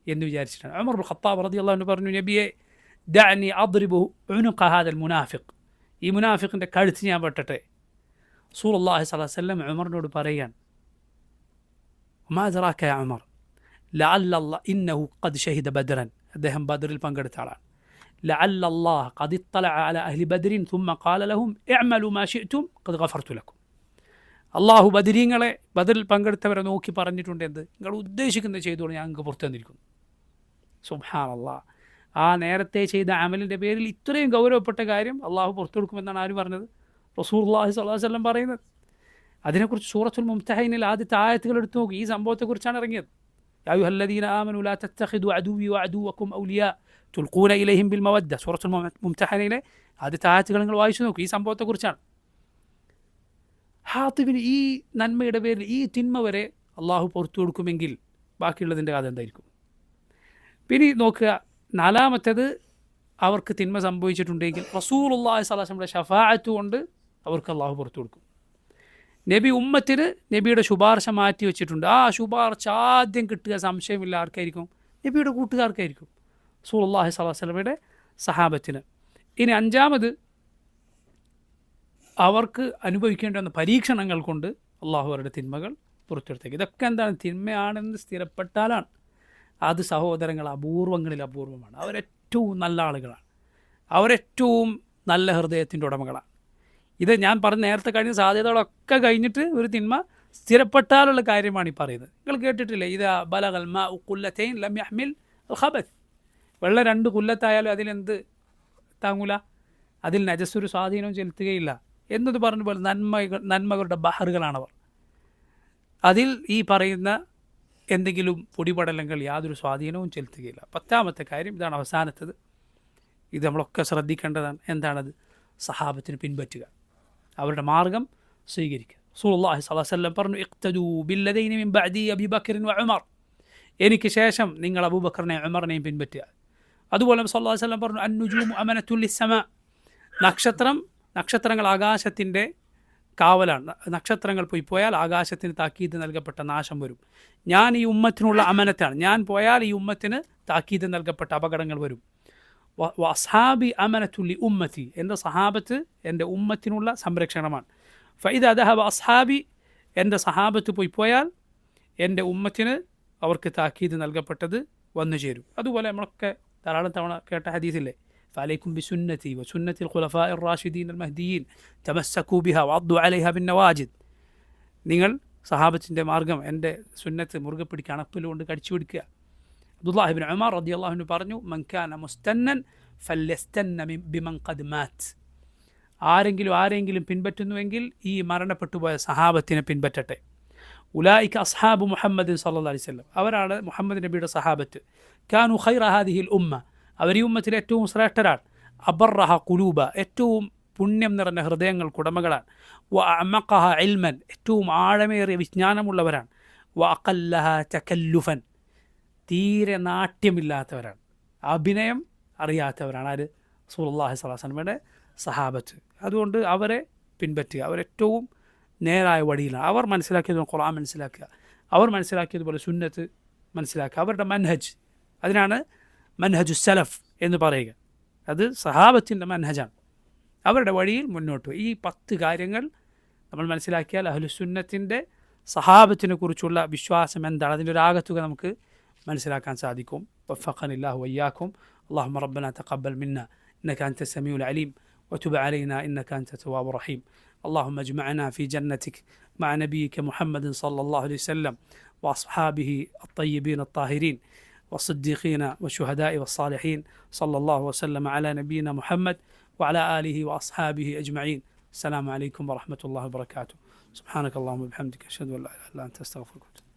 എന്ന് വിചാരിച്ചിട്ടാണ്. ഉമർ ഇബ്നുൽ ഖത്താബ് റളിയല്ലാഹു അൻഹു പറഞ്ഞു, നബിയെ, ദഅനി അദ്രിബു ഉനുഖ ഹാദൽ മുനാഫിഖ്, ഈ മുനാഫിഖിൻ്റെ കഴുത്ത് ഞാൻ വെട്ടട്ടെ. റസൂലുള്ളാഹി സ്വല്ലല്ലാഹു അലൈഹി വസല്ലം ഉമറിനോട് പറയുകയാണ്, മാ അദ്റാക യാ ഉമർ ലഅല്ല ഇന്നഹു ഖദ് ഷഹിദ ബദ്റൻ, അദ്ദേഹം ബദറിൽ പങ്കെടുത്ത ആളാണ്. لعل الله قد اطلع على أهل بدر ثم قال لهم اعملوا ما شئتم قد غفرت لكم. അള്ളാഹു ബദരീങ്ങളെ, ബദറിൽ പങ്കെടുത്തവരെ നോക്കി പറഞ്ഞിട്ടുണ്ട്, എന്ത് നിങ്ങൾ ഉദ്ദേശിക്കുന്നത് ചെയ്തോളൂ, ഞാൻ നിങ്ങൾക്ക് പുറത്തു തന്നിരിക്കുന്നു. സുബ്ഹാനല്ലാഹ്, ആ നേരത്തെ ചെയ്ത അമലിൻ്റെ പേരിൽ ഇത്രയും ഗൗരവപ്പെട്ട കാര്യം അള്ളാഹു പുറത്തു കൊടുക്കുമെന്നാണ് ആര് പറഞ്ഞത്? റസൂലുള്ളാഹി സ്വല്ലല്ലാഹു അലൈഹി വസല്ലം പറയുന്നത്. അതിനെക്കുറിച്ച് സൂറത്തുൽ മുംതഹിനിൽ ആദ്യത്തെ ആയത്തുകൾ എടുത്തു നോക്കി, ഈ സംഭവത്തെക്കുറിച്ചാണ് ഇറങ്ങിയത്. യാ അയ്യുഹല്ലദീന ആമനൂ ലാ തത്തഖിദു അദുവ്വി വഅദുവ്വക്കും ഔലിയാ തുൽഖൂന ഇലൈഹിം ബിൽ മവദ്ദ, സൂറത്തുൽ മുംതഹിനിലെ ആദ്യത്തെ ആയത്തുകൾ നിങ്ങൾ വായിച്ചു നോക്കൂ, ഈ സംഭവത്തെക്കുറിച്ചാണ്. ഹാത്തിബിന് ഈ നന്മയുടെ പേരിൽ ഈ തിന്മ വരെ അള്ളാഹു പുറത്തു കൊടുക്കുമെങ്കിൽ ബാക്കിയുള്ളതിൻ്റെ കഥ എന്തായിരിക്കും? പിന്നെ നോക്കുക, നാലാമത്തേത്, അവർക്ക് തിന്മ സംഭവിച്ചിട്ടുണ്ടെങ്കിൽ റസൂലുള്ളാഹി സ്വല്ലല്ലാഹു അലൈഹി വസല്ലമയുടെ ശഫാഅത്ത് കൊണ്ട് അവർക്ക് അള്ളാഹു പുറത്തു കൊടുക്കും. നബി ഉമ്മത്തിന് നബിയുടെ ശുപാർശ മാറ്റി വെച്ചിട്ടുണ്ട്. ആ ശുപാർശ ആദ്യം കിട്ടുക സംശയമില്ല ആർക്കായിരിക്കും? നബിയുടെ കൂട്ടുകാർക്കായിരിക്കും, റസൂലുള്ളാഹി സ്വല്ലല്ലാഹു അലൈഹി വസല്ലമയുടെ സഹാബത്തിന്. ഇനി അഞ്ചാമത്, അവർക്ക് അനുഭവിക്കേണ്ടി വന്ന പരീക്ഷണങ്ങൾ കൊണ്ട് അള്ളാഹു അവരുടെ തിന്മകൾ പുറത്തെടുത്തേക്ക്. ഇതൊക്കെ എന്താണ്? തിന്മയാണെന്ന് സ്ഥിരപ്പെട്ടാലാണ്. അത് സഹോദരങ്ങൾ അപൂർവങ്ങളിൽ അപൂർവമാണ്. അവരേറ്റവും നല്ല ആളുകളാണ്, അവരേറ്റവും നല്ല ഹൃദയത്തിൻ്റെ ഉടമകളാണ്. ഇത് ഞാൻ പറഞ്ഞ നേരത്തെ കഴിഞ്ഞ സാധ്യതകളൊക്കെ കഴിഞ്ഞിട്ട് ഒരു തിന്മ സ്ഥിരപ്പെട്ടാലുള്ള കാര്യമാണ് ഈ പറയുന്നത്. നിങ്ങൾ കേട്ടിട്ടില്ലേ, ഇത് ബലഗൽ മാഉ ഖുല്ലതൈൻ ലം യഹ്മിൽ അൽ ഖബത്ത്, വെള്ളം 2 കുല്ലത്തായാലും അതിലെന്ത് താങ്ങൂല, അതിൽ നജസ്സൊരു സ്വാധീനവും ചെലുത്തുകയില്ല എന്നത് പറഞ്ഞ പോലെ നന്മകളുടെ ബഹറുകളാണവർ. അതിൽ ഈ പറയുന്ന എന്തെങ്കിലും പൊടിപടലങ്ങൾ യാതൊരു സ്വാധീനവും ചെലുത്തുകയില്ല. 10ാമത്തെ കാര്യം ഇതാണ്, അവസാനത്തത്. ഇത് നമ്മളൊക്കെ ശ്രദ്ധിക്കേണ്ടതാണ്. എന്താണത്? സഹാബത്തിന് പിൻപറ്റുക, അവരുടെ മാർഗം സ്വീകരിക്കുക. റസൂലുള്ളാഹി സ്വല്ലല്ലാഹു അലൈഹി വസല്ലം പറഞ്ഞു, ഇഖ്തദൂ ബില്ലദീന മിൻ ബഅദി അബീ ബക്കർ വ ഉമർ, എനിക്ക് ശേഷം നിങ്ങൾ അബൂബക്കറിനെയും ഉമറിനെയും പിൻപറ്റുക. അതുപോലെ സല്ലല്ലാഹു അലൈഹി വസല്ലം പറഞ്ഞു, അന്നുജൂമു അമനത്തുൽ ലിസ്സമാ, നക്ഷത്രങ്ങൾ ആകാശത്തിൻ്റെ കാവലാണ്. നക്ഷത്രങ്ങൾ പോയാൽ ആകാശത്തിന് താക്കീത് നൽകപ്പെട്ട നാശം വരും. ഞാൻ ഈ ഉമ്മത്തിനുള്ള അമനത്താണ്, ഞാൻ പോയാൽ ഈ ഉമ്മത്തിന് താക്കീത് നൽകപ്പെട്ട അപകടങ്ങൾ വരും. വഅസ്ഹാബി അമനത്തുല്ലി ഉമ്മത്തി, എൻ്റെ സഹാബത്ത് എൻ്റെ ഉമ്മത്തിനുള്ള സംരക്ഷണമാണ്. ഫഇദാ ദഹബ അസ്ഹാബി, എൻ്റെ സഹാബത്ത് പോയാൽ എൻ്റെ ഉമ്മത്തിന് അവർക്ക് താക്കീത് നൽകപ്പെട്ടത് വന്നു ചേരും. അതുപോലെ നമ്മളൊക്കെ ധാരാളം തവണ കേട്ട ഹദീസില്ലേ, ഫഅലൈക്കും ബിസുന്നതി വസുന്നത്തിൽ ഖുലഫാഇർ റാഷിദീൻ അൽ മഹ്ദിയീൻ തമസ്സകൂ ബിഹാ വഅദ്ദു അലൈഹാ ബിന്നവാജിദ്, നിങ്ങൾ സഹാബത്തിൻ്റെ മാർഗം, എൻ്റെ സുന്നത്ത് മുറുകെ പിടിക്കുക, അണപ്പിലുകൊണ്ട് കടിച്ചു പിടിക്കുക. അബ്ദുല്ലാഹി ഇബ്നു ഉമർ റളിയല്ലാഹു അൻഹു പറഞ്ഞു, മൻ കാന മുസ്തന്നൻ ഫല്യസ്തന്ന ബിമൻ ഖദ് മാത്, ആരെങ്കിലും പിൻപറ്റുന്നുവെങ്കിൽ ഈ മരണപ്പെട്ടുപോയ സഹാബത്തിനെ പിൻപറ്റട്ടെ. ഉലായിക അസ്ഹാബു മുഹമ്മദിൻ സല്ലല്ലാഹു അലൈഹി വസല്ലം, അവരാണ് മുഹമ്മദ് നബിയുടെ സഹാബത്ത്. കാനു ഖൈറ ഹാദിഹിൽ ഉമ്മ, അവർ ഈ ഉമ്മത്തിലെ ഏറ്റവും ശ്രേഷ്ഠരാണ്. അബർറഹ ഖുലൂബ, ഏറ്റവും പുണ്യം നിറഞ്ഞ ഹൃദയങ്ങൾക്കുടമകളാണ്. വ അമഖഹ ഇൽമൻ, ഏറ്റവും ആഴമേറിയ വിജ്ഞാനമുള്ളവരാണ്. വ അഖല്ലഹ തകല്ലുഫൻ, തീരെ നാട്യമില്ലാത്തവരാണ്, അഭിനയം അറിയാത്തവരാണ്. ആര്? റസൂലുള്ളാഹി സ്വല്ലല്ലാഹു അലൈഹി വസല്ലമയുടെ സഹാബത്ത്. അതുകൊണ്ട് അവരെ പിൻപറ്റുക. അവരേറ്റവും നേരായ വഴിയിലാണ്. അവർ മനസ്സിലാക്കിയതുപോലെ ഖുർആൻ മനസ്സിലാക്കുക, അവർ മനസ്സിലാക്കിയതുപോലെ സുന്നത്ത് മനസ്സിലാക്കുക. അവരുടെ മൻഹജ്, അതിനാണ് മൻഹജു സലഫ് എന്ന് പറയുക. അത് സഹാബത്തിൻ്റെ മൻഹജാണ്. അവരുടെ വഴിയിൽ മുന്നോട്ട്. ഈ 10 കാര്യങ്ങൾ നമ്മൾ മനസ്സിലാക്കിയാൽ അഹ്ലുസുന്നത്തിൻ്റെ സഹാബത്തിനെ കുറിച്ചുള്ള വിശ്വാസം എന്താണ്, അതിൻ്റെ ഒരു ആകത്തുക നമുക്ക് മനസ്സിലാക്കാൻ സാധിക്കും. വഫഖനില്ലാഹു വയ്യാക്കും. اللهم ربنا تقبل منا إنك أنت السميع العليم وتب علينا إنك أنت التواب الرحيم. اللهم اجمعنا في جنتك مع نبيك محمد صلى الله عليه وسلم وأصحابه الطيبين الطاهرين والصديقين والشهداء والصالحين. صلى الله وسلم على نبينا محمد وعلى آله وأصحابه أجمعين. السلام عليكم ورحمة الله وبركاته. سبحانك اللهم وبحمدك أشهد أن لا إله إلا أنت أستغفرك.